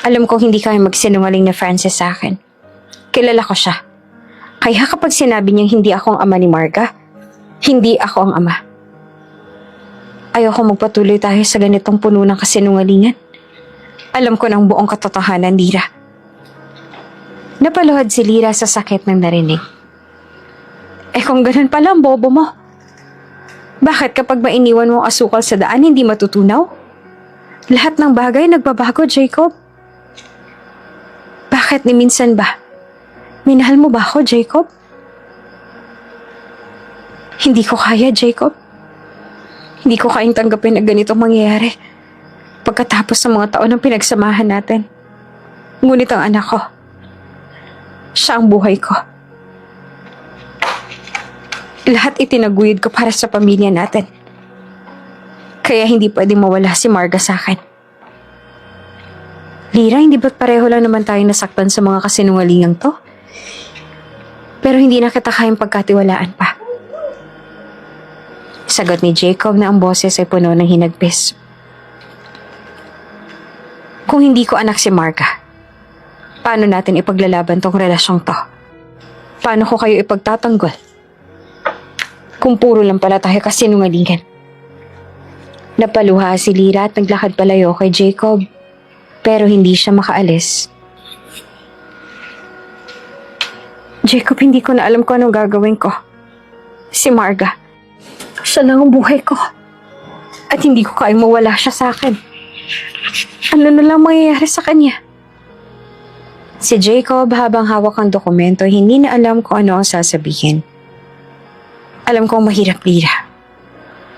Alam ko hindi kayang magsinungaling na Francis sa akin. Kilala ko siya. Kaya kapag sinabi niyang hindi ako ang ama ni Marga, hindi ako ang ama. Ayoko magpatuloy tayo sa ganitong puno ng kasinungalingan. Alam ko ng buong katotohanan, Lyra. Napaluhad si Lyra sa sakit ng narinig. Kung ganun pala ang bobo mo. Bakit kapag mainiwan mo ang asukal sa daan, hindi matutunaw? Lahat ng bagay nagbabago, Jacob. Bakit ni minsan ba? Minahal mo ba ako, Jacob? Hindi ko kaya, Jacob. Hindi ko kayang tanggapin na ganitong mangyayari pagkatapos ng mga taon ng pinagsamahan natin. Ngunit ang anak ko, siya ang buhay ko. Lahat itinaguyod ko para sa pamilya natin. Kaya hindi pwedeng mawala si Marga sa akin. Lyra, hindi ba't pareho lang naman tayong nasaktan sa mga kasinungalingang to? Pero hindi na kita kayang pagkatiwalaan pa. Sagot ni Jacob na ang boses ay puno ng hinagpis. Kung hindi ko anak si Marga, paano natin ipaglalaban tong relasyong to? Paano ko kayo ipagtatanggol? Kung puro lang pala tayo kasinungalingan. Napaluha si Lyra at naglakad palayo kay Jacob, pero hindi siya makaalis. Jacob, hindi ko na alam kung anong gagawin ko. Si Marga, siya lang ang buhay ko. At hindi ko kayang mawala siya sa akin. Ano na lang mangyayari sa kanya? Si Jacob, habang hawak ang dokumento, hindi na alam kung ano ang sasabihin. Alam kong mahirap, Lyra.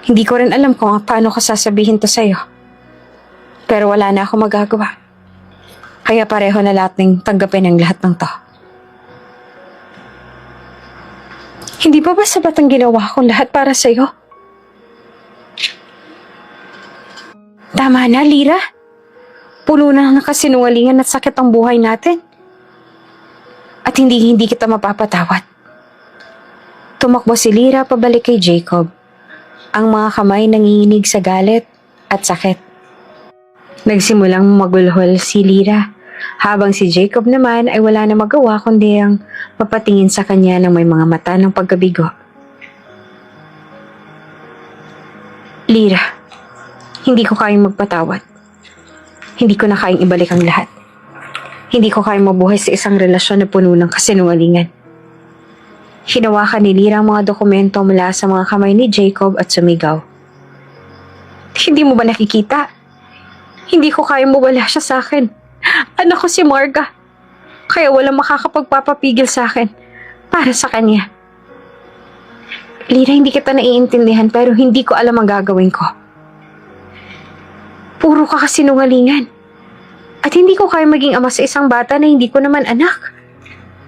Hindi ko rin alam kung paano ko sasabihin to sa'yo. Pero wala na ako magagawa. Kaya pareho na nating tanggapin ang lahat ng to. Hindi ba sapat ang ginawa kong lahat para sa'yo? Tama na, Lyra. Puno na ng kasinungalingan at sakit ang buhay natin. At hindi kita mapapatawad. Tumakbo si Lyra pabalik kay Jacob. Ang mga kamay nanginginig sa galit at sakit. Nagsimulang magulhol si Lyra, habang si Jacob naman ay wala na magawa kundi ang mapatingin sa kanya ng may mga mata ng pagkabigo. Lyra, hindi ko kayang magpatawad. Hindi ko na kayang ibalik ang lahat. Hindi ko kayang mabuhay sa isang relasyon na puno ng kasinungalingan. Hinawakan ni Lyra ang mga dokumento mula sa mga kamay ni Jacob at sumigaw. Hindi mo ba nakikita? Hindi ko kayang mawala siya sa akin. Anak ko si Marga. Kaya walang makakapagpapapigil sa akin para sa kanya. Lyra, hindi kita naiintindihan pero hindi ko alam ang gagawin ko. Puro ka kasinungalingan. At hindi ko kaya maging ama sa isang bata na hindi ko naman anak.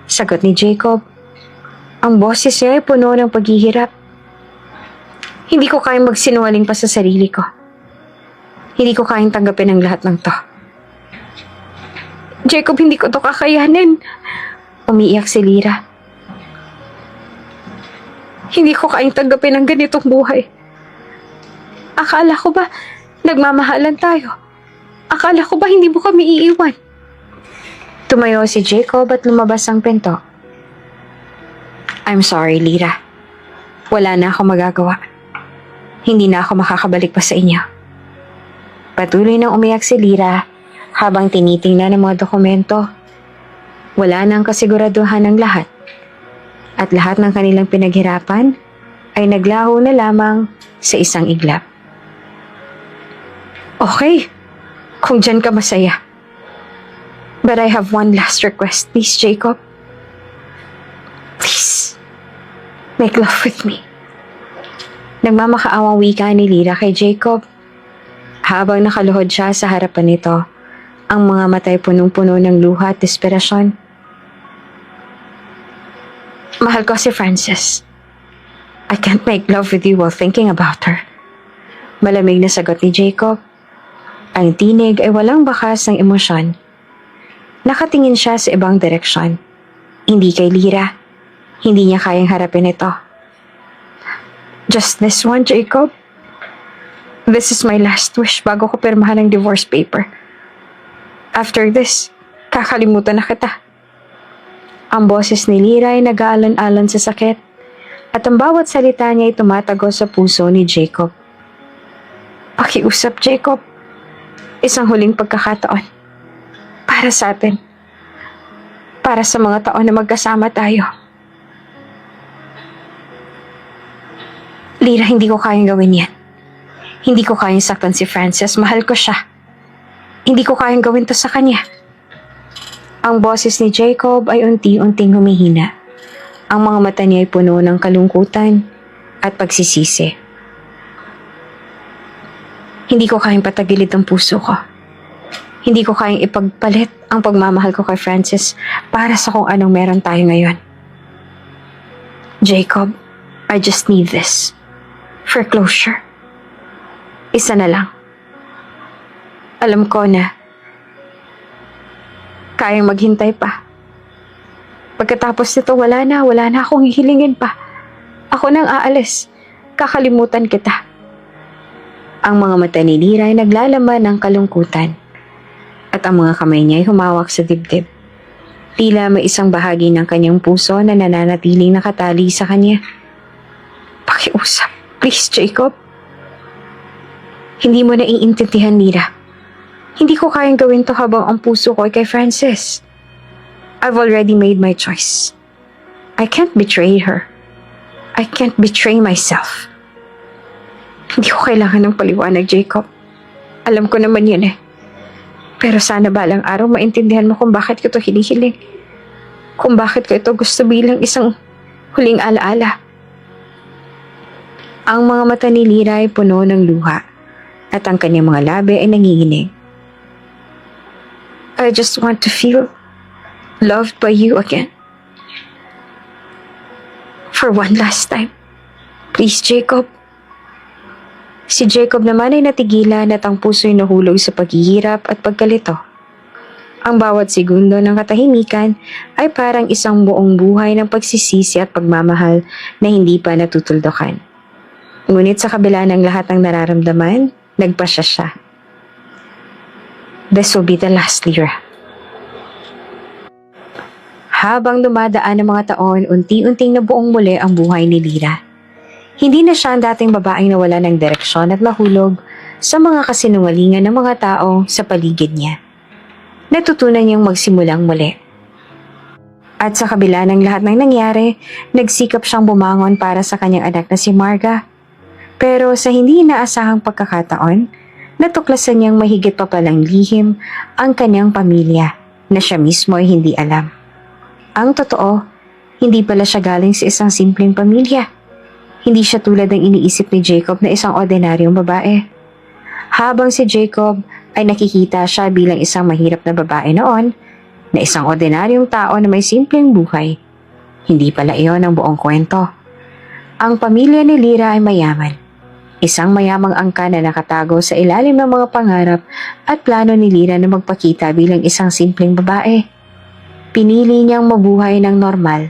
Sagot ni Jacob. Ang boses niya ay puno ng paghihirap. Hindi ko kayang magsinungaling pa sa sarili ko. Hindi ko kayang tanggapin ang lahat ng to. Jacob, hindi ko to kakayanin. Umiiyak si Lyra. Hindi ko kayang tanggapin ang ganitong buhay. Akala ko ba nagmamahalan tayo? Akala ko ba hindi mo kami iiwan? Tumayo si Jacob at lumabas ang pinto. I'm sorry, Lyra. Wala na ako magagawa. Hindi na ako makakabalik pa sa inyo. Patuloy nang umiyak si Lyra habang tinitingnan ang mga dokumento. Wala nang kasiguraduhan ng lahat. At lahat ng kanilang pinaghirapan ay naglaho na lamang sa isang iglap. Okay, kung dyan ka masaya. But I have one last request, please, Jacob. Please, make love with me. Nagmamakaawang wika ni Lyra kay Jacob. Habang nakaluhod siya sa harapan nito, ang mga matay punong-puno ng luha at desperasyon. Mahal ko si Frances. I can't make love with you while thinking about her. Malamig na sagot ni Jacob. Ang tinig ay walang bakas ng emosyon. Nakatingin siya sa ibang direksyon. Hindi kay Lyra. Hindi niya kayang harapin ito. Just this one, Jacob. This is my last wish bago ko pirmahan ang divorce paper. After this, kakalimutan na kita. Ang boses ni Lyra ay nag-aalon-alon sa sakit at ang bawat salita niya ay tumatago sa puso ni Jacob. Pakiusap, Jacob. Isang huling pagkakataon. Para sa atin. Para sa mga taon na magkasama tayo. Lyra, hindi ko kayang gawin yan. Hindi ko kayang saktan si Frances. Mahal ko siya. Hindi ko kayang gawin to sa kanya. Ang boses ni Jacob ay unti-unting humihina. Ang mga mata niya ay puno ng kalungkutan at pagsisisi. Hindi ko kayang patagilid ang puso ko. Hindi ko kayang ipagpalit ang pagmamahal ko kay Frances para sa kung anong meron tayo ngayon. Jacob, I just need this. For closure. Isa na lang. Alam ko na kayang maghintay pa. Pagkatapos nito, wala na akong hihilingin pa. Ako nang aalis. Kakalimutan kita. Ang mga mata ni Lyra ay naglalaman ng kalungkutan. At ang mga kamay niya ay humawak sa dibdib. Tila may isang bahagi ng kanyang puso na nananatiling nakatali sa kanya. Pakiusap, please, Jacob. Hindi mo na iintindihan, Lyra. Hindi ko kayang gawin to habang ang puso ko ay kay Frances. I've already made my choice. I can't betray her. I can't betray myself. Hindi ko kailangan ng paliwanag, Jacob. Alam ko naman yun eh. Pero sana balang araw maintindihan mo kung bakit ko ito hinihiling. Kung bakit ko ito gusto bilang isang huling alaala. Ang mga mata ni Lyra ay puno ng luha at ang kanyang mga labi ay nanginginig. I just want to feel loved by you again. For one last time. Please, Jacob. Si Jacob naman ay natigilan at ang puso'y nahulog sa paghihirap at pagkalito. Ang bawat segundo ng katahimikan ay parang isang buong buhay ng pagsisisi at pagmamahal na hindi pa natutuldukan. Ngunit sa kabila ng lahat ng nararamdaman, nagpasya siya. This will be the last, Lyra. Habang dumadaan ang mga taon, unti-unting nabuong muli ang buhay ni Lyra. Hindi na siya ang dating babaeng nawala ng direksyon at mahulog sa mga kasinungalingan ng mga tao sa paligid niya. Natutunan niyang magsimulang muli. At sa kabila ng lahat ng nangyari, nagsikap siyang bumangon para sa kanyang anak na si Marga. Pero sa hindi inaasahang pagkakataon, natuklasan niyang mahigit pa palang lihim ang kanyang pamilya na siya mismo ay hindi alam. Ang totoo, hindi pala siya galing sa isang simpleng pamilya. Hindi siya tulad ng iniisip ni Jacob na isang ordinaryong babae. Habang si Jacob ay nakikita siya bilang isang mahirap na babae noon, na isang ordinaryong tao na may simpleng buhay, hindi pala iyon ang buong kwento. Ang pamilya ni Lyra ay mayaman. Isang mayamang angka na nakatago sa ilalim ng mga pangarap at plano ni Lyra na magpakita bilang isang simpleng babae. Pinili niyang mabuhay ng normal,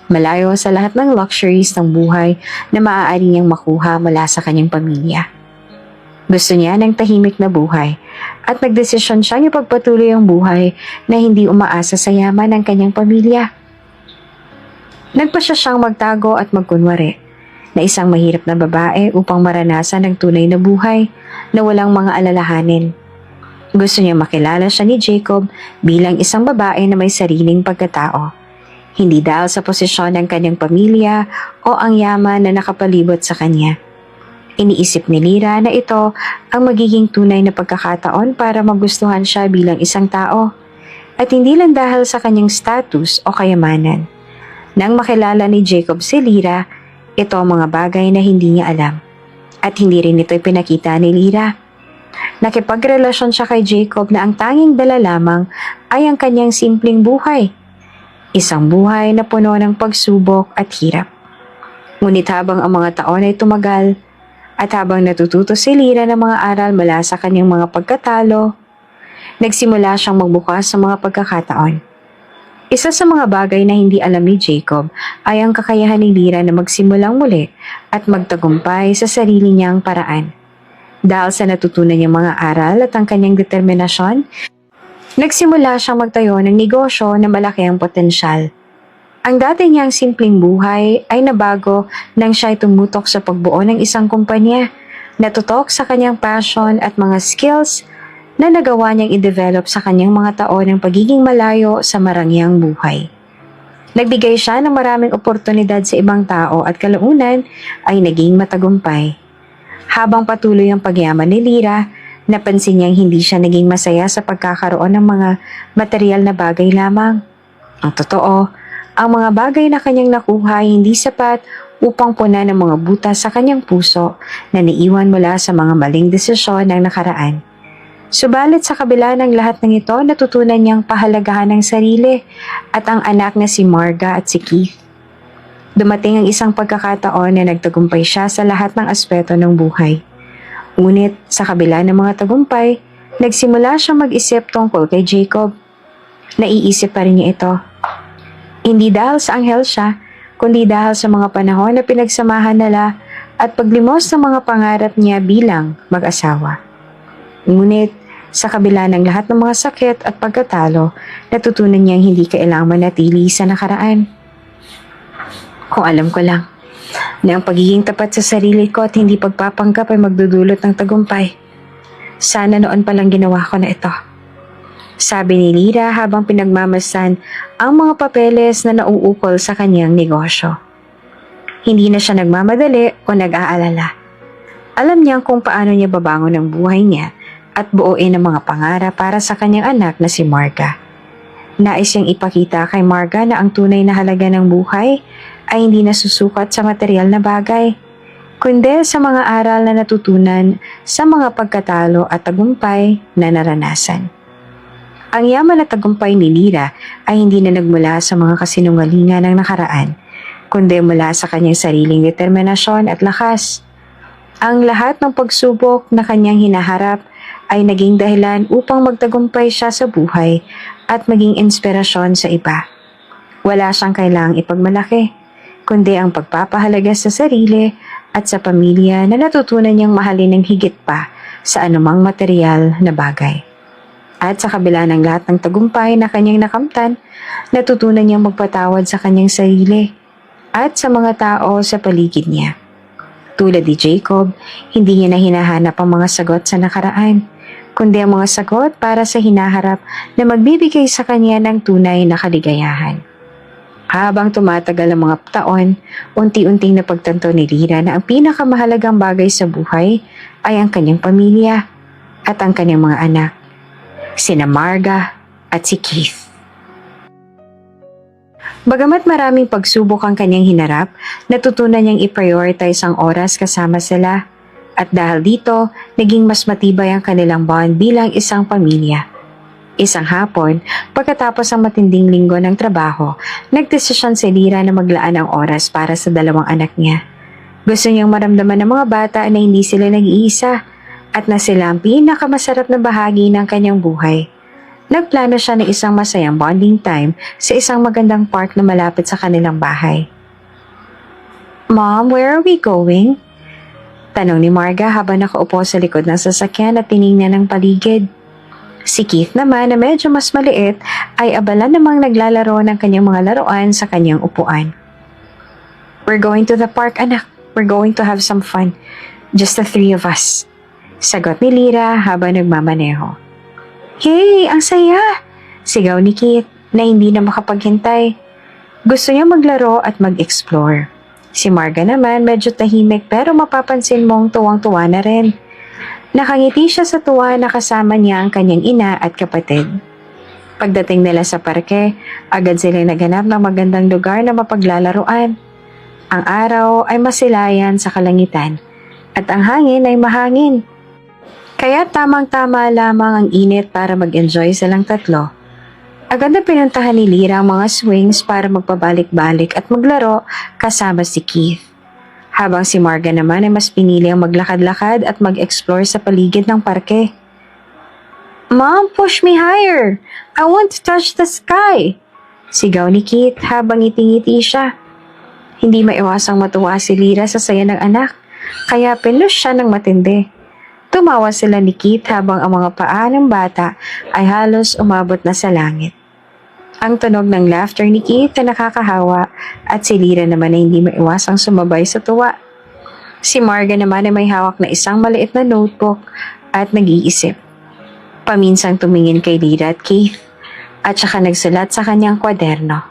malayo sa lahat ng luxuries ng buhay na maaari niyang makuha mula sa kanyang pamilya. Gusto niya ng tahimik na buhay at nagdesisyon siyang ipagpatuloy ang buhay na hindi umaasa sa yaman ng kanyang pamilya. Nagpasya siyang magtago at magkunwari na isang mahirap na babae upang maranasan ang tunay na buhay na walang mga alalahanin. Gusto niya makilala siya ni Jacob bilang isang babae na may sariling pagkatao. Hindi dahil sa posisyon ng kanyang pamilya o ang yaman na nakapalibot sa kanya. Iniisip ni Lyra na ito ang magiging tunay na pagkakataon para magustuhan siya bilang isang tao. At hindi lang dahil sa kanyang status o kayamanan. Nang makilala ni Jacob si Lyra, ito ang mga bagay na hindi niya alam. At hindi rin ito ipinakita ni Lyra. Nakipagrelasyon siya kay Jacob na ang tanging dala lamang ay ang kanyang simpleng buhay. Isang buhay na puno ng pagsubok at hirap. Ngunit habang ang mga taon ay tumagal, at habang natututo si Lyra ng mga aral mula sa kanyang mga pagkatalo, nagsimula siyang magbukas sa mga pagkakataon. Isa sa mga bagay na hindi alam ni Jacob ay ang kakayahan ni Lyra na magsimulang muli at magtagumpay sa sarili niyang paraan. Dahil sa natutunan niyang mga aral at ang kanyang determinasyon, nagsimula siyang magtayo ng negosyo na malaki ang potensyal. Ang dati niyang simpleng buhay ay nabago nang siya ay tumutok sa pagbuo ng isang kumpanya, natutok sa kanyang passion at mga skills na nagawa niyang i-develop sa kanyang mga taon ng pagiging malayo sa marangyang buhay. Nagbigay siya ng maraming oportunidad sa ibang tao at kalaunan ay naging matagumpay. Habang patuloy ang pagyaman ni Lyra, napansin niyang hindi siya naging masaya sa pagkakaroon ng mga material na bagay lamang. Ang totoo, ang mga bagay na kanyang nakuha ay hindi sapat upang punan ng mga butas sa kanyang puso na naiwan mula sa mga maling desisyon ng nakaraan. Subalit sa kabila ng lahat ng ito, natutunan niyang pahalagahan ng sarili at ang anak na si Marga at si Keith. Dumating ang isang pagkakataon na nagtagumpay siya sa lahat ng aspeto ng buhay. Ngunit sa kabila ng mga tagumpay, nagsimula siyang mag-isip tungkol kay Jacob. Naiisip pa rin niya ito. Hindi dahil sa anghel siya, kundi dahil sa mga panahon na pinagsamahan nila at paglimos ng mga pangarap niya bilang mag-asawa. Ngunit sa kabila ng lahat ng mga sakit at pagkatalo, natutunan niyang hindi kailangang manatili sa nakaraan. Kung alam ko lang na ang pagiging tapat sa sarili ko at hindi pagpapanggap ay magdudulot ng tagumpay. Sana noon palang ginawa ko na ito. Sabi ni Lyra habang pinagmamasan ang mga papeles na nauukol sa kanyang negosyo. Hindi na siya nagmamadali o nag-aalala. Alam niya kung paano niya babangon ang buhay niya at buuin ang mga pangarap para sa kanyang anak na si Marga. Nais niyang ipakita kay Marga na ang tunay na halaga ng buhay ay hindi nasusukat sa material na bagay, kundi sa mga aral na natutunan sa mga pagkatalo at tagumpay na naranasan. Ang yaman at tagumpay ni Lyra ay hindi na nagmula sa mga kasinungalingan ng nakaraan, kundi mula sa kanyang sariling determinasyon at lakas. Ang lahat ng pagsubok na kanyang hinaharap ay naging dahilan upang magtagumpay siya sa buhay at maging inspirasyon sa iba. Wala siyang kailangang ipagmalaki, kundi ang pagpapahalaga sa sarili at sa pamilya na natutunan niyang mahalin ng higit pa sa anumang material na bagay. At sa kabila ng lahat ng tagumpay na kanyang nakamtan, natutunan niyang magpatawad sa kanyang sarili at sa mga tao sa paligid niya. Tulad ni Jacob, hindi niya na hinahanap ang mga sagot sa nakaraan, kundi ang mga sagot para sa hinaharap na magbibigay sa kanya ng tunay na kaligayahan. Habang tumatagal ang mga taon, unti-unting napagtanto ni Lyra na ang pinakamahalagang bagay sa buhay ay ang kanyang pamilya at ang kanyang mga anak, sina Marga at si Keith. Bagamat maraming pagsubok ang kanyang hinarap, natutunan niyang i-prioritize ang oras kasama sila at dahil dito, naging mas matibay ang kanilang bond bilang isang pamilya. Isang hapon, pagkatapos ang matinding linggo ng trabaho, nagdesisyon si Lyra na maglaan ng oras para sa dalawang anak niya. Gusto niyang maramdaman ng mga bata na hindi sila nag-iisa at na sila ang pinakamasarap na bahagi ng kanyang buhay. Nagplano siya ng isang masayang bonding time sa isang magandang park na malapit sa kanilang bahay. "Mom, where are we going?" Tanong ni Marga habang nakaupo sa likod ng sasakyan at tiningnan ng paligid. Si Keith naman na medyo mas maliit ay abala namang naglalaro ng kanyang mga laruan sa kanyang upuan. "We're going to the park, anak. We're going to have some fun. Just the three of us." Sagot ni Lyra habang nagmamaneho. "Hey, ang saya!" Sigaw ni Keith na hindi na makapaghintay. Gusto niya maglaro at mag-explore. Si Marga naman medyo tahimik pero mapapansin mong tuwang-tuwa na rin. Nakangiti siya sa tuwa na kasama niya ang kanyang ina at kapatid. Pagdating nila sa parke, agad silang naghanap ng magandang lugar na mapaglalaruan. Ang araw ay masilayan sa kalangitan at ang hangin ay mahangin. Kaya tamang-tama lamang ang init para mag-enjoy silang tatlo. Agad na pinuntahan ni Lyra ang mga swings para magpabalik-balik at maglaro kasama si Keith. Habang si Marga naman ay mas pinili ang maglakad-lakad at mag-explore sa paligid ng parke. "Mom, push me higher! I want to touch the sky!" Sigaw ni Keith habang ngiti-ngiti siya. Hindi maiwasang matuwa si Lyra sa saya ng anak, kaya pinush siya ng matindi. Tumawa sila ni Keith habang ang mga paa ng bata ay halos umabot na sa langit. Ang tunog ng laughter ni Keith ay nakakahawa at si Lyra naman ay hindi maiwasang sumabay sa tuwa. Si Marga naman ay may hawak na isang maliit na notebook at nag-iisip. Paminsang tumingin kay Lyra at Keith at saka nagsulat sa kanyang kwaderno.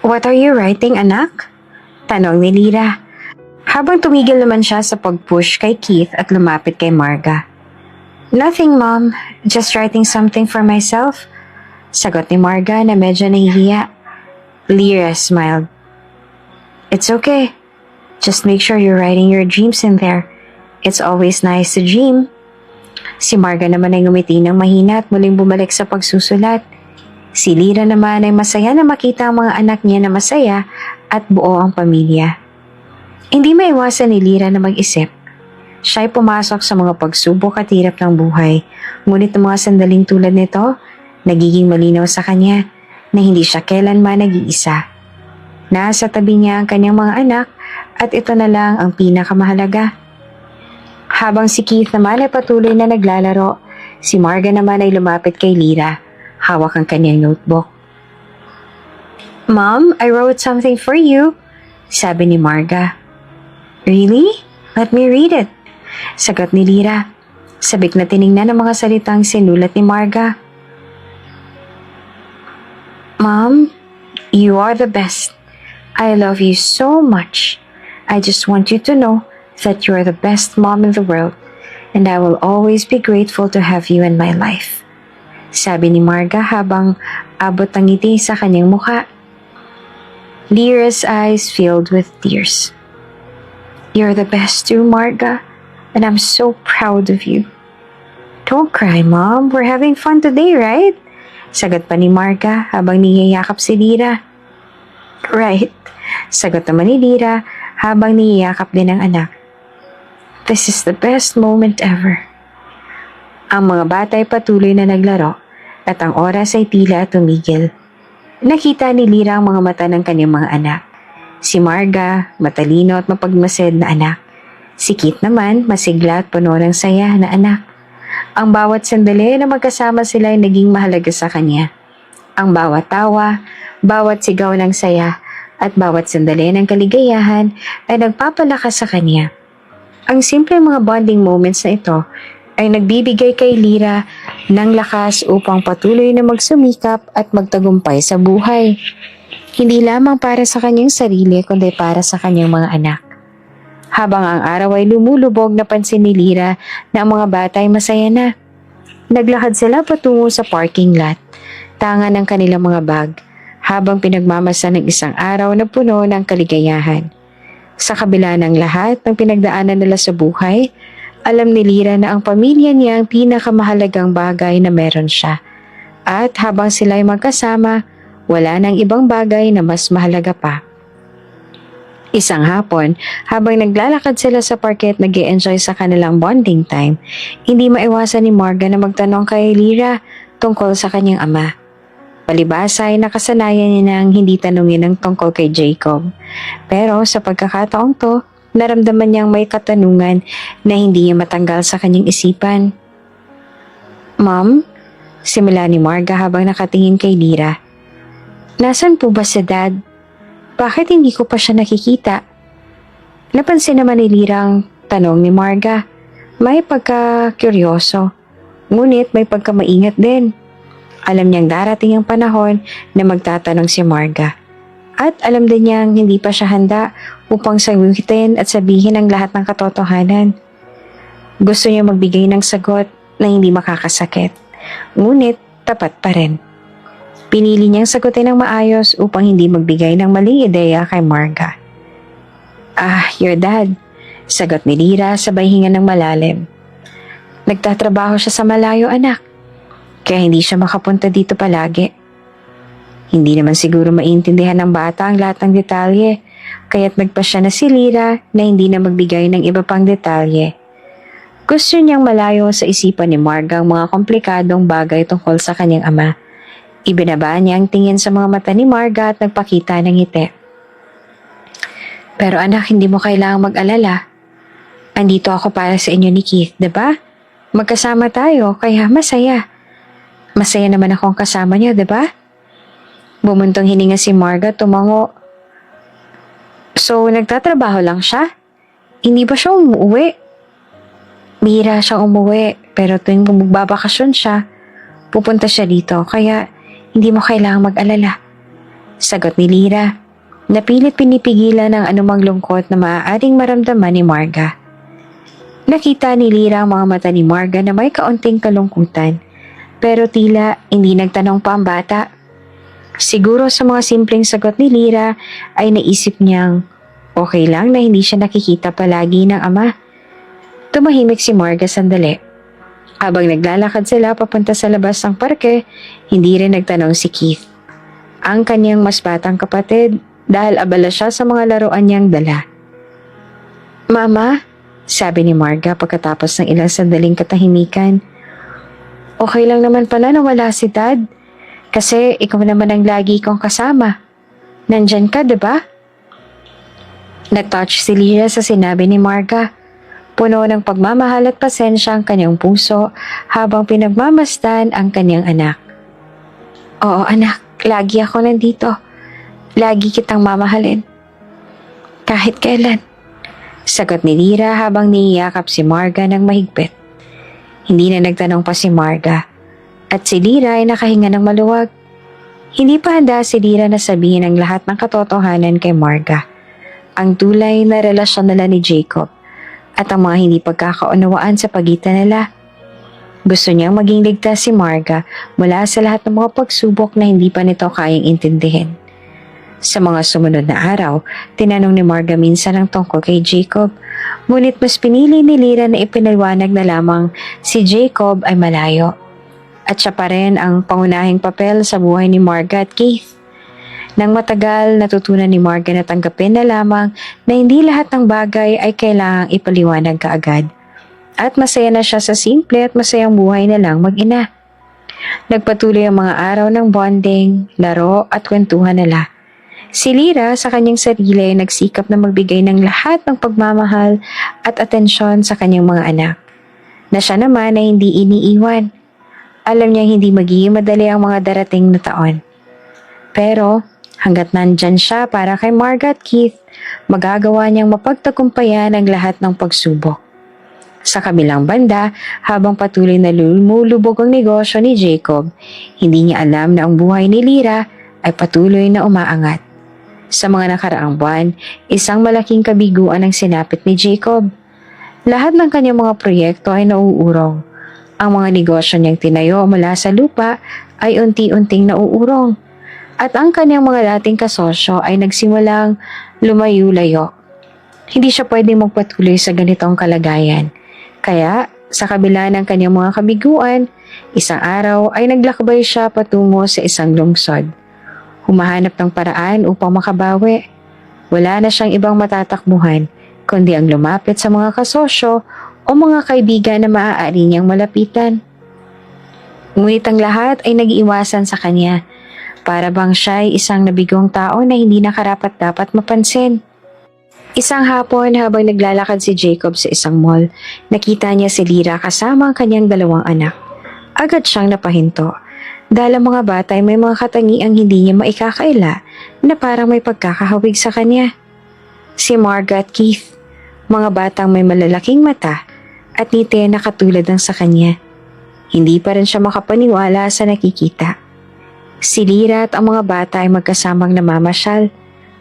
"What are you writing, anak?" Tanong ni Lyra. Habang tumigil naman siya sa pag-push kay Keith at lumapit kay Marga. "Nothing, Mom. Just writing something for myself." Sagot ni Marga na medyo nahihiya. Lyra smiled. "It's okay. Just make sure you're writing your dreams in there. It's always nice to dream." Si Marga naman ay ngumiti ng mahina at muling bumalik sa pagsusulat. Si Lyra naman ay masaya na makita ang mga anak niya na masaya at buo ang pamilya. Hindi maiwasan ni Lyra na mag-isip. Siya ay pumasok sa mga pagsubok at hirap ng buhay, ngunit ang mga sandaling tulad nito, nagiging malinaw sa kanya na hindi siya kailanman nag-iisa. Nasa tabi niya ang kanyang mga anak at ito na lang ang pinakamahalaga. Habang si Keith naman ay patuloy na naglalaro, si Marga naman ay lumapit kay Lyra, hawak ang kanyang notebook. "Mom, I wrote something for you," sabi ni Marga. "Really? Let me read it," sagot ni Lyra. Sabik na tiningnan ang mga salitang sinulat ni Marga. "Mom, you are the best. I love you so much. I just want you to know that you are the best mom in the world, and I will always be grateful to have you in my life." Sabi ni Marga habang abot ang ngiti sa kanyang mukha. Lyra's eyes filled with tears. "You're the best too, Marga, and I'm so proud of you." "Don't cry, Mom. We're having fun today, right?" Sagot pa ni Marga habang niyayakap si Lyra. "Right," sagot naman ni Lyra habang niyayakap din ang anak. "This is the best moment ever. Ang mga bata ay patuloy na naglaro at ang oras ay tila tumigil. Nakita ni Lira ang mga mata ng kanyang mga anak. Si Marga, matalino at mapagmasid na anak. Si Kit naman, masigla at puno ng saya na anak. Ang bawat sandali na magkasama sila ay naging mahalaga sa kanya. Ang bawat tawa, bawat sigaw ng saya, at bawat sandali ng kaligayahan ay nagpapalakas sa kanya. Ang simple mga bonding moments na ito ay nagbibigay kay Lira ng lakas upang patuloy na magsumikap at magtagumpay sa buhay. Hindi lamang para sa kanyang sarili kundi para sa kanyang mga anak. Habang ang araw ay lumulubog, napansin ni Lira na ang mga bata ay masaya na. Naglakad sila patungo sa parking lot, tanga ng kanilang mga bag, habang pinagmamasa ng isang araw na puno ng kaligayahan. Sa kabila ng lahat ng pinagdaanan nila sa buhay, alam ni Lira na ang pamilya niya ang pinakamahalagang bagay na meron siya. At habang sila ay magkasama, wala nang ibang bagay na mas mahalaga pa. Isang hapon, habang naglalakad sila sa parke at nag-e-enjoy sa kanilang bonding time, hindi maiwasan ni Marga na magtanong kay Lira tungkol sa kanyang ama. Palibhasa ay nakasanayan niya nang hindi tanungin ang tungkol kay Jacob. Pero sa pagkakataong to, naramdaman niyang may katanungan na hindi niya matanggal sa kanyang isipan. "Mom?" simula ni Marga habang nakatingin kay Lira. "Nasaan po ba si Dad? Bakit hindi ko pa siya nakikita?" Napansin naman ni Lira ang tanong ni Marga. May pagka-kuryoso, ngunit may pagka-maingat din. Alam niyang darating ang panahon na magtatanong si Marga. At alam din niyang hindi pa siya handa upang sagutin at sabihin ang lahat ng katotohanan. Gusto niya magbigay ng sagot na hindi makakasakit, ngunit tapat pa rin. Pinili niyang sagutin ng maayos upang hindi magbigay ng maling ideya kay Marga. Your dad," sagot ni Lira sabay hinga ng malalim. "Nagtatrabaho siya sa malayo, anak. Kaya hindi siya makapunta dito palagi." Hindi naman siguro maintindihan ng bata ang lahat ng detalye, kaya't nagpasya na si Lira na hindi na magbigay ng iba pang detalye. Gusto niyang malayo sa isipan ni Marga ang mga komplikadong bagay tungkol sa kanyang ama. Ibinaba niya ang tingin sa mga mata ni Marga at nagpakita ng ngiti. "Pero anak, hindi mo kailangang mag-alala. Andito ako para sa inyo ni Keith, diba? Magkasama tayo, kaya masaya. Masaya naman akong kasama niyo, diba?" Bumuntong hininga si Marga, tumango. "So, nagtatrabaho lang siya? Hindi ba siya umuwi?" "Bihira siyang umuwi, pero tuwing magbabakasyon siya, pupunta siya dito, kaya hindi mo kailangang mag-alala," sagot ni Lira. Napilit pinipigilan ang anumang lungkot na maaaring maramdaman ni Marga. Nakita ni Lira ang mga mata ni Marga na may kaunting kalungkutan, pero tila hindi nagtanong pa ang bata. Siguro sa mga simpleng sagot ni Lira ay naisip niyang okay lang na hindi siya nakikita palagi ng ama. Tumahimik si Marga sandali. Habang naglalakad sila papunta sa labas ng parke, hindi rin nagtanong si Keith, ang kanyang mas batang kapatid, dahil abala siya sa mga laruan niyang dala. "Mama," sabi ni Marga pagkatapos ng ilang sandaling katahimikan, "okay lang naman pala na wala si Dad. Kasi ikaw naman ang lagi kong kasama. Nandyan ka, diba?" Natouch si Lira sa sinabi ni Marga. Puno ng pagmamahal at pasensya ang kanyang puso habang pinagmamasdan ang kanyang anak. "Oo anak, lagi ako nandito. Lagi kitang mamahalin. Kahit kailan," sagot ni Lira habang niyakap si Marga ng mahigpit. Hindi na nagtanong pa si Marga. At si Lira ay nakahinga ng maluwag. Hindi pa handa si Lira na sabihin ang lahat ng katotohanan kay Marga. Ang tulay na relasyon nila ni Jacob at ang mga hindi pagkakaunawaan sa pagitan nila. Gusto niyang maging ligtas si Marga mula sa lahat ng mga pagsubok na hindi pa nito kayang intindihin. Sa mga sumunod na araw, tinanong ni Marga minsan ang tungkol kay Jacob, ngunit mas pinili ni Lira na ipinaliwanag na lamang si Jacob ay malayo. At siya pa rin ang pangunahing papel sa buhay ni Marga at Keith. Nang matagal, natutunan ni Marga na tanggapin na lamang na hindi lahat ng bagay ay kailangang ipaliwanag kaagad. At masaya na siya sa simple at masayang buhay na lang mag-ina. Nagpatuloy ang mga araw ng bonding, laro at kwentuhan nila. Si Lyra sa kanyang sarili ay nagsikap na magbigay ng lahat ng pagmamahal at atensyon sa kanyang mga anak, na siya naman ay hindi iniiwan. Alam niyang hindi magiging madali ang mga darating na taon. Pero hanggat nandyan siya para kay Marga at Keith, magagawa niyang mapagtagumpayan ang lahat ng pagsubok. Sa kabilang banda, habang patuloy na lumulubog ang negosyo ni Jacob, hindi niya alam na ang buhay ni Lyra ay patuloy na umaangat. Sa mga nakaraang buwan, isang malaking kabiguan ang sinapit ni Jacob. Lahat ng kanyang mga proyekto ay nauurong. Ang mga negosyo niyang tinayo mula sa lupa ay unti-unting nauurong. At ang kanyang mga dating kasosyo ay nagsimulang lumayo-layo. Hindi siya pwedeng magpatuloy sa ganitong kalagayan. Kaya, sa kabila ng kanyang mga kabiguan, isang araw ay naglakbay siya patungo sa isang lungsod. Humahanap ng paraan upang makabawi. Wala na siyang ibang matatakbuhan, kundi ang lumapit sa mga kasosyo o mga kaibigan na maaari niyang malapitan. Ngunit ang lahat ay nag-iwasan sa kanya, para bang siya ay isang nabigong tao na hindi nakarapat-dapat mapansin. Isang hapon habang naglalakad si Jacob sa isang mall, nakita niya si Lyra kasama ang kanyang 2 anak. Agad siyang napahinto. Dahil ang mga bata ay may mga katangiang hindi niya maikakaila na parang may pagkakahawig sa kanya. Si Marga at Keith, mga batang may malalaking mata at ngiti na katulad ng sa kanya. Hindi pa rin siya makapaniwala sa nakikita. Si Lyra at ang mga bata ay magkasamang namamasyal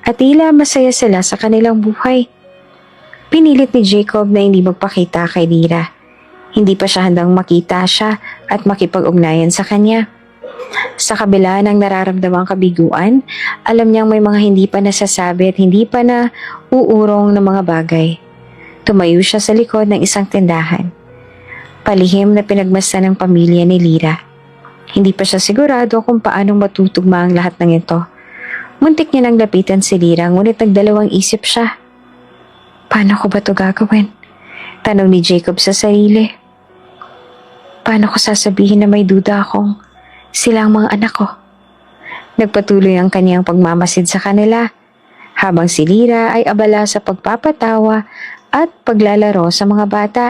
at tila masaya sila sa kanilang buhay. Pinilit ni Jacob na hindi magpakita kay Lyra. Hindi pa siya handang makita siya at makipag-ugnayan sa kanya. Sa kabila ng nararamdamang kabiguan, alam niyang may mga hindi pa nasasabi at hindi pa na uurong ng mga bagay. Tumayo siya sa likod ng isang tindahan. Palihim na pinagmasdan ng pamilya ni Lyra. Hindi pa siya sigurado kung paanong matutugma ang lahat ng ito. Muntik niya nang lapitan si Lyra, ngunit nagdalawang isip siya. Paano ko ba ito gagawin? Tanong ni Jacob sa sarili. Paano ko sasabihin na may duda akong sila ang mga anak ko? Nagpatuloy ang kanyang pagmamasid sa kanila, habang si Lyra ay abala sa pagpapatawa at paglalaro sa mga bata.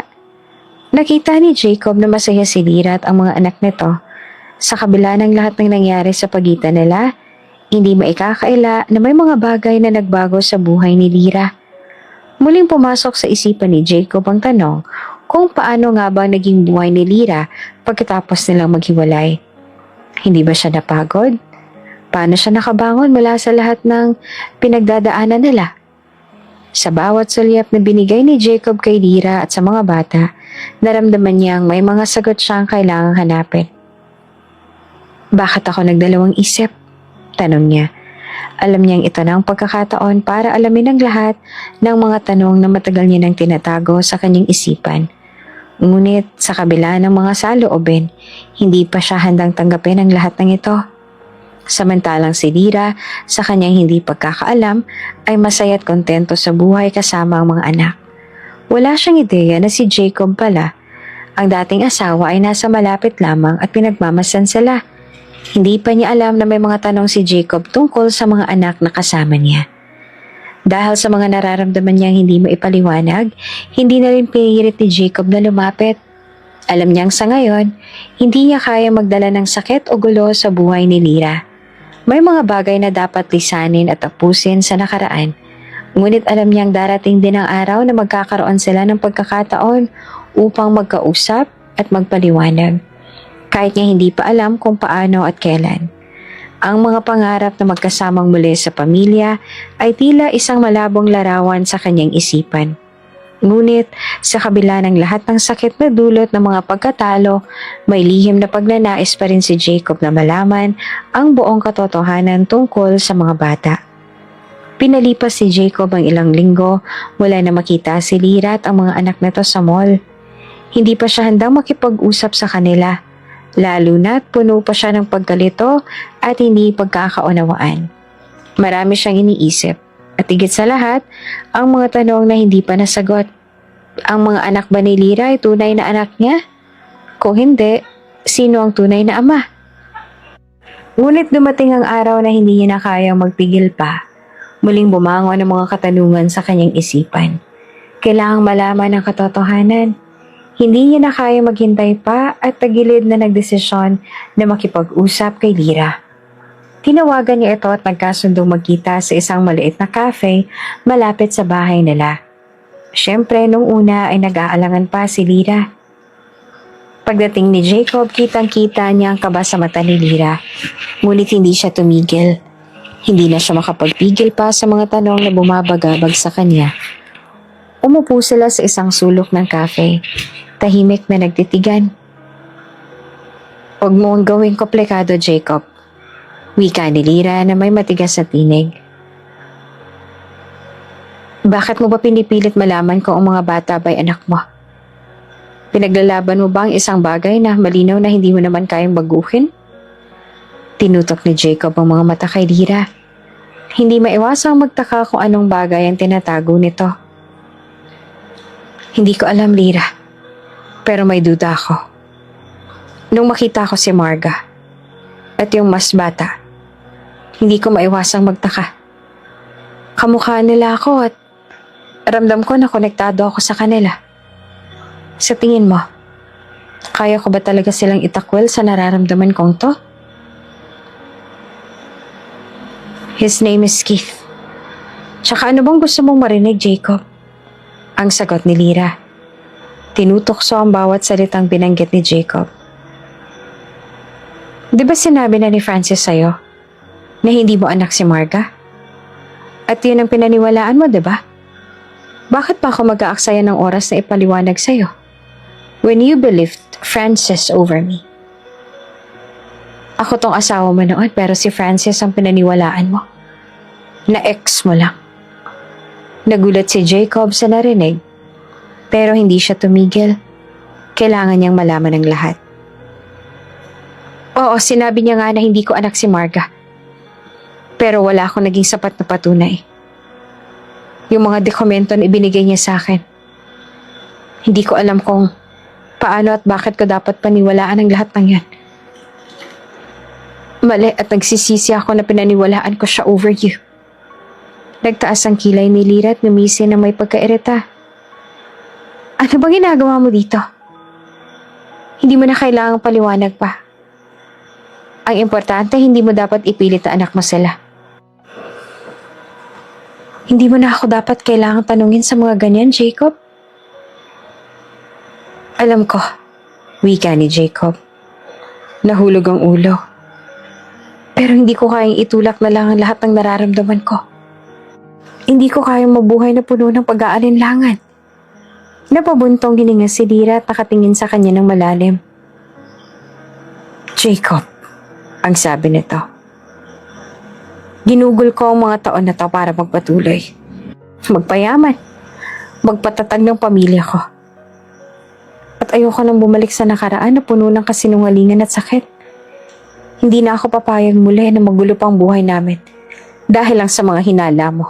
Nakita ni Jacob na masaya si Lyra at ang mga anak nito. Sa kabila ng lahat ng nangyari sa pagitan nila, hindi maikakaila na may mga bagay na nagbago sa buhay ni Lyra. Muling pumasok sa isipan ni Jacob ang tanong kung paano nga ba naging buhay ni Lyra pagkatapos nilang maghiwalay. Hindi ba siya napagod? Paano siya nakabangon mula sa lahat ng pinagdadaanan nila? Sa bawat sulyap na binigay ni Jacob kay Lyra at sa mga bata, naramdaman niyang may mga sagot siyang kailangang hanapin. Bakit ako nagdalawang isip? Tanong niya. Alam niyang ito na ang pagkakataon para alamin ang lahat ng mga tanong na matagal niya nang tinatago sa kanyang isipan. Ngunit sa kabila ng mga saloobin, hindi pa siya handang tanggapin ang lahat ng ito. Samantalang si Lyra, sa kanyang hindi pagkakaalam, ay masaya at kontento sa buhay kasama ang mga anak. Wala siyang ideya na si Jacob pala, ang dating asawa ay nasa malapit lamang at pinagmamasan sila. Hindi pa niya alam na may mga tanong si Jacob tungkol sa mga anak na kasama niya. Dahil sa mga nararamdaman niyang hindi maipaliwanag, hindi na rin pinilit ni Jacob na lumapit. Alam niyang sa ngayon, hindi niya kaya magdala ng sakit o gulo sa buhay ni Lyra. May mga bagay na dapat lisanin at tapusin sa nakaraan. Ngunit alam niyang darating din ang araw na magkakaroon sila ng pagkakataon upang magkausap at magpaliwanag. Kahit niya hindi pa alam kung paano at kailan. Ang mga pangarap na magkasamang muli sa pamilya ay tila isang malabong larawan sa kanyang isipan. Ngunit sa kabila ng lahat ng sakit na dulot ng mga pagkatalo, may lihim na pagnanais pa rin si Jacob na malaman ang buong katotohanan tungkol sa mga bata. Pinalipas si Jacob ang ilang linggo, wala na makita si Lyra at ang mga anak nito sa mall. Hindi pa siya handang makipag-usap sa kanila. Lalo na't puno pa siya ng pagkalito at hindi pagkakaunawaan. Marami siyang iniisip at higit sa lahat, ang mga tanong na hindi pa nasagot. Ang mga anak ba ni Lyra ay tunay na anak niya? Kung hindi, sino ang tunay na ama? Ngunit dumating ang araw na hindi niya na kayang magpigil pa. Muling bumangon ang mga katanungan sa kanyang isipan. Kailangang malaman ang katotohanan. Hindi niya na kaya maghintay pa at tagilid na nagdesisyon na makipag-usap kay Lyra. Tinawagan niya ito at nagkasundong magkita sa isang maliit na cafe malapit sa bahay nila. Siyempre, nung una ay nag-aalangan pa si Lyra. Pagdating ni Jacob, kitang-kita niya ang kaba sa mata ni Lyra. Ngunit hindi siya tumigil. Hindi na siya makapagpigil pa sa mga tanong na bumabagabag sa kanya. Umupo sila sa isang sulok ng cafe. Tahimik na nagtitigan. "Huwag mo ang gawing komplikado, Jacob." Wika ni Lyra na may matigas na tinig. "Bakit mo ba pinipilit malaman kung ang mga bata ba'y anak mo? Pinaglalaban mo ba ang isang bagay na malinaw na hindi mo naman kayang baguhin?" Tinutok ni Jacob ang mga mata kay Lyra. Hindi maiwasang magtaka kung anong bagay ang tinatago nito. "Hindi ko alam, Lyra. Pero may duda ako. Nung makita ko si Marga at yung mas bata, hindi ko maiwasang magtaka. Kamukha nila ako at ramdam ko na konektado ako sa kanila. Sa tingin mo, kaya ko ba talaga silang itakwil sa nararamdaman kong to?" "His name is Keith." "Tsaka ano bang gusto mong marinig, Jacob?" Ang sagot ni Lyra. Tinutokso ang bawat salitang binanggit ni Jacob. "Di ba sinabi na ni Francis sa'yo na hindi mo anak si Marga? At yun ang pinaniwalaan mo, di ba? Bakit pa ako mag-aaksaya ng oras na ipaliwanag sa'yo? When you believed Francis over me." "Ako tong asawa mo noon pero si Francis ang pinaniwalaan mo. Na ex mo lang." Nagulat si Jacob sa narinig. Pero hindi siya tumigil. Kailangan niyang malaman ang lahat. "Oo, sinabi niya nga na hindi ko anak si Marga. Pero wala akong naging sapat na patunay. Yung mga dokumento na ibinigay niya sa akin. Hindi ko alam kung paano at bakit ko dapat paniwalaan ang lahat ng yan. Mali at nagsisisi ako na pinaniwalaan ko siya over you." Nagtaas ang kilay ni Lyra at numisi na may pagkairita. "Ano bang ginagawa mo dito? Hindi mo na kailangang paliwanag pa. Ang importante, hindi mo dapat ipilit na anak mo sila. Hindi mo na ako dapat kailangang tanungin sa mga ganyan, Jacob." "Alam ko," wika ni Jacob. Nahulog ang ulo. "Pero hindi ko kayang itulak na lang ang lahat ng nararamdaman ko. Hindi ko kayang mabuhay na puno ng pag-aalinlangan." Napabuntong hininga si Lyra at nakatingin sa kanya ng malalim. "Jacob," ang sabi nito. "Ginugol ko ang mga taon na to para magpatuloy. Magpayaman. Magpatatag ng pamilya ko. At ayoko nang bumalik sa nakaraan na puno ng kasinungalingan at sakit. Hindi na ako papayag muli na magulo pang buhay namin dahil lang sa mga hinala mo."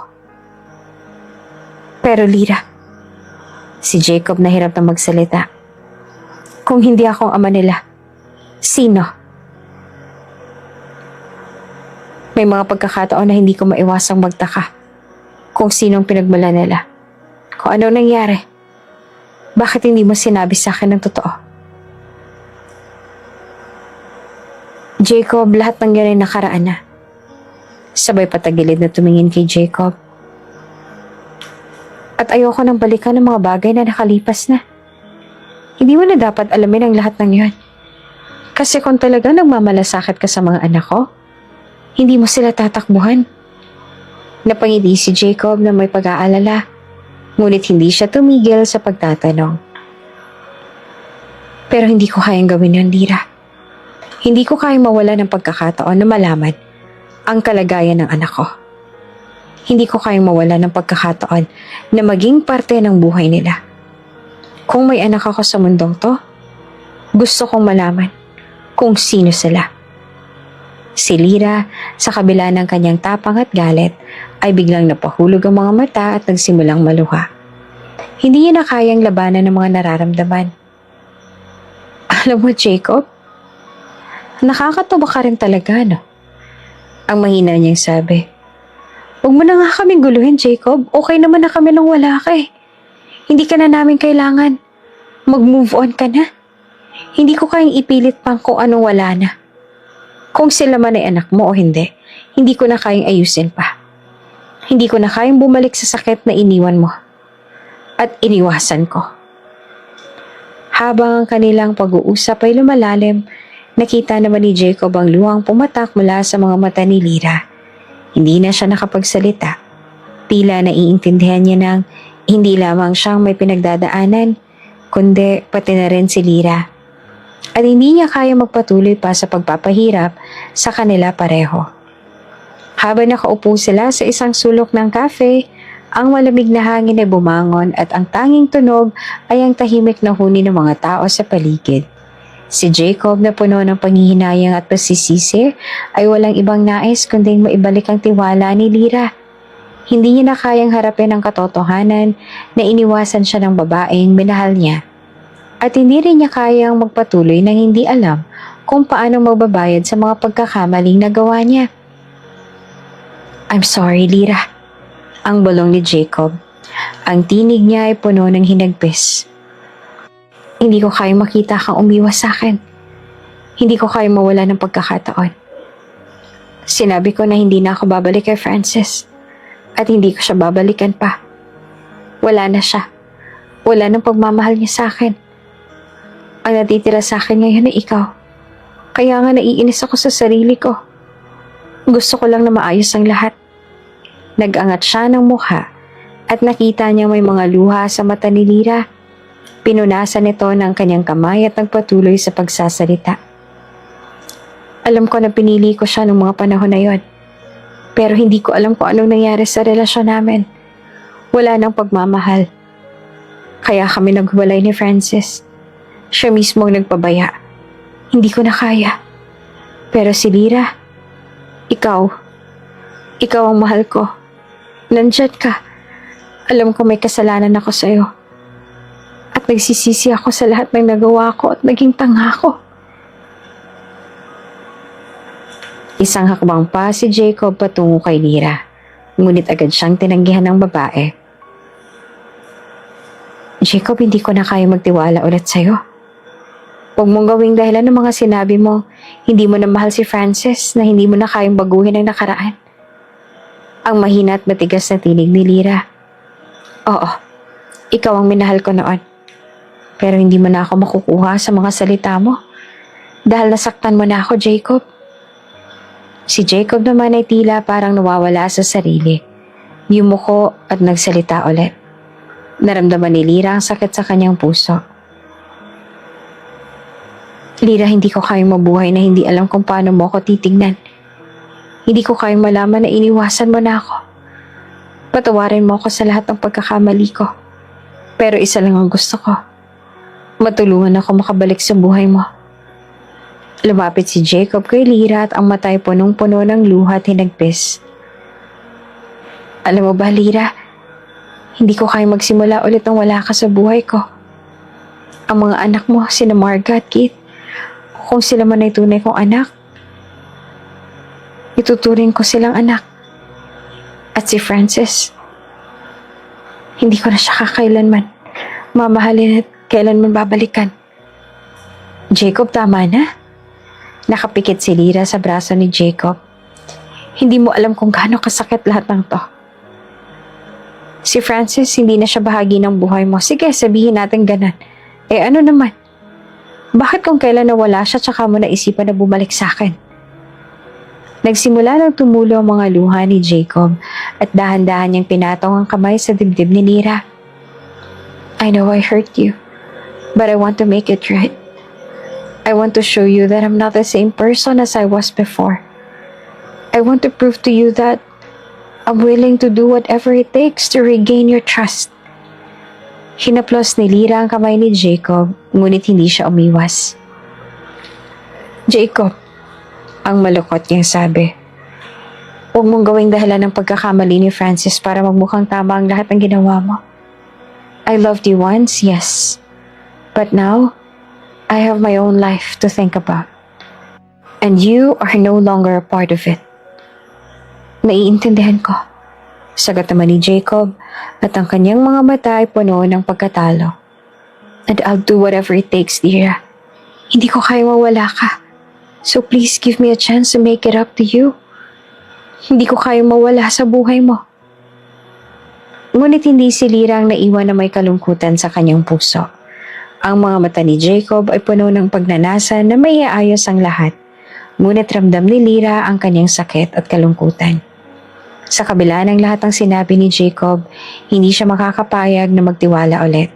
"Pero Lyra," si Jacob nahirap na magsalita. "Kung hindi ako ang ama nila, sino?" May mga pagkakataon na hindi ko maiwasang magtaka kung sinong pinagmula nila. Kung ano nangyari. Bakit hindi mo sinabi sa akin ng totoo? Jacob, lahat ng yan ay nakaraan na. Sabay patagilid na tumingin kay Jacob. At ayoko nang balikan ng mga bagay na nakalipas na. Hindi mo na dapat alamin ang lahat ng yon. Kasi kung talaga nagmamalasakit ka sa mga anak ko, hindi mo sila tatakbuhan. Napangiti si Jacob na may pag-aalala, ngunit hindi siya tumigil sa pagtatanong. Pero hindi ko kayang gawin yun, Lyra. Hindi ko kayang mawala ng pagkakataon na malaman ang kalagayan ng anak ko. Hindi ko kayang mawala ng pagkakataon na maging parte ng buhay nila. Kung may anak ako sa mundong to, gusto kong malaman kung sino sila. Si Lyra, sa kabila ng kanyang tapang at galit, ay biglang napahulog ang mga mata at nagsimulang maluha. Hindi niya na kayang labanan ng mga nararamdaman. Alam mo, Jacob, nakakatawa ka rin talaga, no? Ang mahina niyang sabi. Huwag mo na nga kaming guluhin, Jacob. Okay naman na kami nung wala ka eh. Hindi ka na namin kailangan. Mag-move on ka na. Hindi ko kayang ipilit pang kung anong wala na. Kung sila man ay anak mo o hindi ko na kayang ayusin pa. Hindi ko na kayang bumalik sa sakit na iniwan mo. At iniwasan ko. Habang ang kanilang pag-uusap ay lumalalim, nakita naman ni Jacob ang luhang pumatak mula sa mga mata ni Lyra. Hindi na siya nakapagsalita. Tila naiintindihan niya ng hindi lamang siyang may pinagdadaanan, kundi pati na rin si Lyra. At hindi niya kaya magpatuloy pa sa pagpapahirap sa kanila pareho. Habang nakaupo sila sa isang sulok ng cafe, ang malamig na hangin ay bumangon at ang tanging tunog ay ang tahimik na huni ng mga tao sa paligid. Si Jacob na puno ng panghihinayang at pasisisi ay walang ibang nais kundi maibalik ang tiwala ni Lyra. Hindi niya na kayang harapin ang katotohanan na iniwasan siya ng babaeng minahal niya. At hindi rin niya kayang magpatuloy nang hindi alam kung paano magbabayad sa mga pagkakamaling nagawa niya. I'm sorry, Lyra. Ang bulong ni Jacob. Ang tinig niya ay puno ng hinagpis. Hindi ko kayang makita kang umiwas sa akin. Hindi ko kayang mawala ng pagkakataon. Sinabi ko na hindi na ako babalik kay Francis. At hindi ko siya babalikan pa. Wala na siya. Wala nang pagmamahal niya sa akin. Ang natitira sa akin ngayon ay ikaw. Kaya nga naiinis ako sa sarili ko. Gusto ko lang na maayos ang lahat. Nag-angat siya ng mukha at nakita niya may mga luha sa mata ni Lyra. Pinunasan ito ng kanyang kamay at nagpatuloy sa pagsasalita. Alam ko na pinili ko siya noong mga panahon na yon. Pero hindi ko alam kung anong nangyari sa relasyon namin. Wala nang pagmamahal. Kaya kami naghiwalay ni Francis. Siya mismo ang nagpabaya. Hindi ko na kaya. Pero si Lyra, ikaw ang mahal ko. Nandyan ka. Alam ko may kasalanan ako sa'yo. At nagsisisi ako sa lahat ng nagawa ko at naging tanga ko. Isang hakbang pa si Jacob patungo kay Lyra. Ngunit agad siyang tinanggihan ng babae. Jacob, hindi ko na kaya magtiwala ulit sa'yo. Huwag mong gawing dahilan ng mga sinabi mo. Hindi mo na mahal si Francis na hindi mo na kayang baguhin ang nakaraan. Ang mahina at matigas na tinig ni Lyra. Oo, ikaw ang minahal ko noon. Pero hindi mo na ako makukuha sa mga salita mo. Dahil nasaktan mo na ako, Jacob. Si Jacob naman ay tila parang nawawala sa sarili. Yumuko at nagsalita ulit. Naramdaman ni Lyra ang sakit sa kanyang puso. Lyra, hindi ko kayang mabuhay na hindi alam kung paano mo ako titignan. Hindi ko kayang malaman na iniwasan mo na ako. Patawarin mo ako sa lahat ng pagkakamali ko. Pero isa lang ang gusto ko. Matulungan ako makabalik sa buhay mo. Lumapit si Jacob kay Lyra at ang mata ay punong-puno ng luha at hinagpis. Alam mo ba, Lyra, hindi ko kayang magsimula ulit nang wala ka sa buhay ko. Ang mga anak mo, sina Marga at Keith, kung sila man ay tunay kong anak, ituturing ko silang anak. At si Francis, hindi ko na siya kakailanman mamahalin at kailanman babalikan. Jacob, tama na. Nakapikit si Lyra sa braso ni Jacob. Hindi mo alam kung gaano kasakit lahat ng to. Si Francis, hindi na siya bahagi ng buhay mo. Sige, sabihin natin ganan. Eh ano naman? Bakit kung kailan nawala siya tsaka mo naisipan na bumalik sa akin? Nagsimula ng tumulo ang mga luha ni Jacob at dahan-dahan niyang pinatong ang kamay sa dibdib ni Lyra. I know I hurt you, but I want to make it right. I want to show you that I'm not the same person as I was before. I want to prove to you that I'm willing to do whatever it takes to regain your trust. Hinaplos ni Lyra ang kamay ni Jacob, ngunit hindi siya umiwas. Jacob, ang malukot niyang sabi. Huwag mong gawing dahilan ng pagkakamali ni Francis para magmukhang tama ang lahat ng ginawa mo. I loved you once, yes. But now, I have my own life to think about. And you are no longer a part of it. Naiintindihan ko. Sagot naman ni Jacob at ang kanyang mga mata ay puno ng pagkatalo. And I'll do whatever it takes, Lyra. Hindi ko kaya mawala ka. So please give me a chance to make it up to you. Hindi ko kaya mawala sa buhay mo. Ngunit hindi si Lyra ang naiwan na may kalungkutan sa kanyang puso. Ang mga mata ni Jacob ay puno ng pagnanasa na may aayos ang lahat. Ngunit ramdam ni Lyra ang kanyang sakit at kalungkutan. Sa kabila ng lahat ng sinabi ni Jacob, hindi siya makakapayag na magtiwala ulit.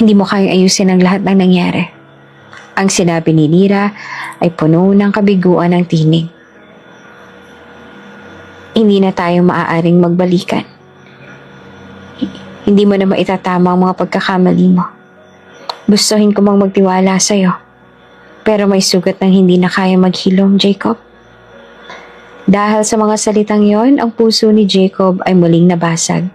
Hindi mo kayang ayusin ang lahat ng nangyari. Ang sinabi ni Lyra ay puno ng kabiguan ng tinig. Hindi na tayo maaaring magbalikan. Hindi mo na maitatama ang mga pagkakamali mo. Gustuhin ko mang magtiwala sa'yo. Pero may sugat ng hindi na kaya maghilom, Jacob. Dahil sa mga salitang yon, ang puso ni Jacob ay muling nabasag.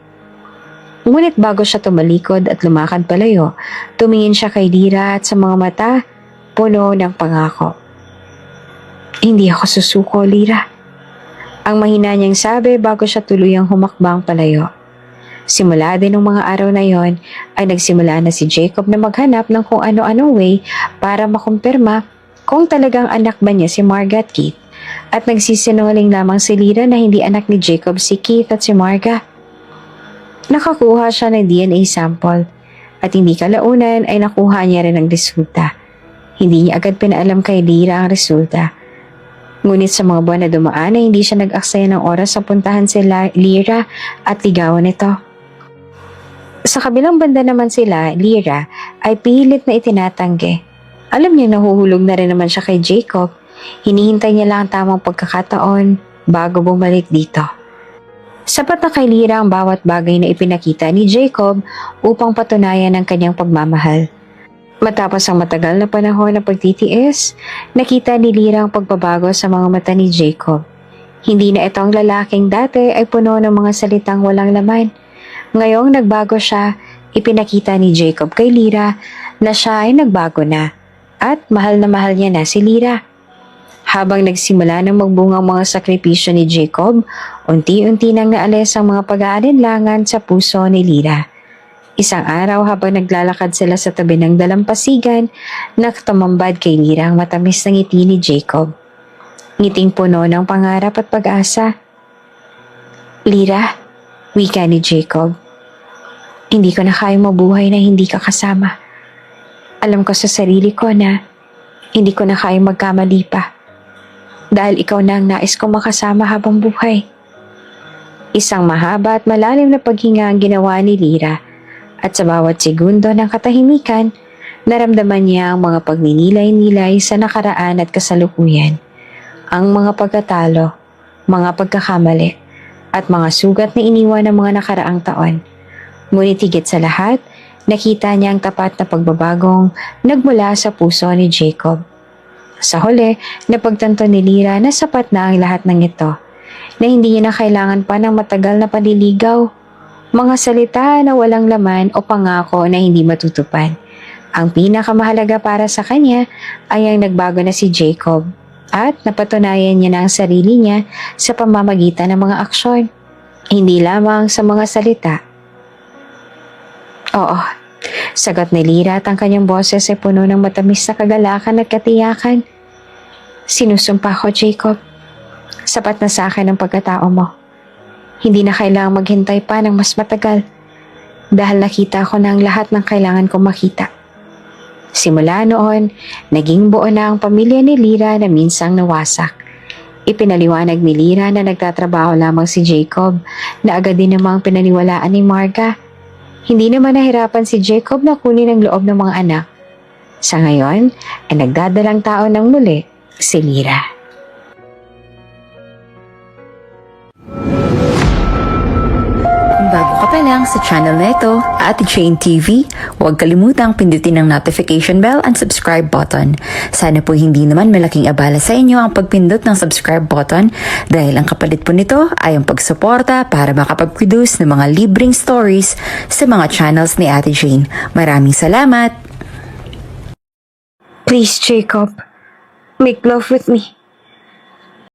Ngunit bago siya tumalikod at lumakad palayo, tumingin siya kay Lyra at sa mga mata, puno ng pangako. Hindi ako susuko, Lyra. Ang mahina niyang sabi bago siya tuluyang humakbang palayo. Simula din ng mga araw na yon ay nagsimula na si Jacob na maghanap ng kung ano-anong way para makumpirma kung talagang anak ba niya si Marga at Keith. At nagsisinungaling lamang si Lyra na hindi anak ni Jacob si Keith at si Marga. Nakakuha siya ng DNA sample at hindi kalaunan ay nakuha niya rin ang resulta. Hindi niya agad pinaalam kay Lyra ang resulta. Ngunit sa mga buwan na dumaan ay hindi siya nag-aksaya ng oras sa puntahan si Lyra at ligawan ito. Sa kabilang banda naman sila, Lyra, ay pilit na itinatanggi. Alam niya nahuhulog na rin naman siya kay Jacob. Hinihintay niya lang ang tamang pagkakataon bago bumalik dito. Sapat na kay Lyra ang bawat bagay na ipinakita ni Jacob upang patunayan ang kanyang pagmamahal. Matapos ang matagal na panahon na pagtitiis, nakita ni Lyra ang pagbabago sa mga mata ni Jacob. Hindi na ito ang lalaking dati ay puno ng mga salitang walang laman. Ngayong nagbago siya, ipinakita ni Jacob kay Lyra na siya ay nagbago na at mahal niya na si Lyra. Habang nagsimula ng magbunga ang mga sakripisyo ni Jacob, unti-unti nang naalis ang mga pag-aalinlangan sa puso ni Lyra. Isang araw habang naglalakad sila sa tabi ng dalampasigan, nakatumambad kay Lyra ang matamis na ngiti ni Jacob. Ngiting puno ng pangarap at pag-asa. Lyra, wika ni Jacob, hindi ko na kayang mabuhay na hindi ka kasama. Alam ko sa sarili ko na hindi ko na kayang magkamali pa. Dahil ikaw na ang nais kong makasama habang buhay. Isang mahaba at malalim na paghinga ang ginawa ni Lyra at sa bawat segundo ng katahimikan, naramdaman niya ang mga pagninilay-nilay sa nakaraan at kasalukuyan. Ang mga pagkatalo, mga pagkakamali, at mga sugat na iniwan ng mga nakaraang taon. Ngunit higit sa lahat, nakita niya ang tapat na pagbabagong nagmula sa puso ni Jacob. Sa huli, napagtanto ni Lyra na sapat na ang lahat ng ito, na hindi niya na kailangan pa ng matagal na panliligaw, mga salita na walang laman o pangako na hindi matutupad. Ang pinakamahalaga para sa kanya ay ang nagbago na si Jacob at napatunayan niya na ang sarili niya sa pamamagitan ng mga aksyon, hindi lamang sa mga salita. Oo, sagot ni Lyra at ang kanyang boses ay puno ng matamis na kagalakan at katiyakan. Sinusumpa ko, Jacob. Sapat na sa akin ang pagkatao mo. Hindi na kailangang maghintay pa ng mas matagal dahil nakita ko na ang lahat ng kailangan kong makita. Simula noon, naging buo na ang pamilya ni Lyra na minsang nawasak. Ipinaliwanag ni Lyra na nagtatrabaho lamang si Jacob na agad din namang pinaniwalaan ni Marga. Hindi naman nahirapan si Jacob na kunin ang loob ng mga anak. Sa ngayon, ay nagdadalang tao ng muli si Lyra. Kung bago ka pa ka lang sa channel na ito, Ate Jane TV, huwag kalimutang pindutin ang notification bell and subscribe button. Sana po hindi naman malaking abala sa inyo ang pagpindot ng subscribe button dahil ang kapalit po nito ay ang pagsuporta para makapag-produce ng mga libreng stories sa mga channels ni Ate Jane. Maraming salamat! Please, Jacob, make love with me.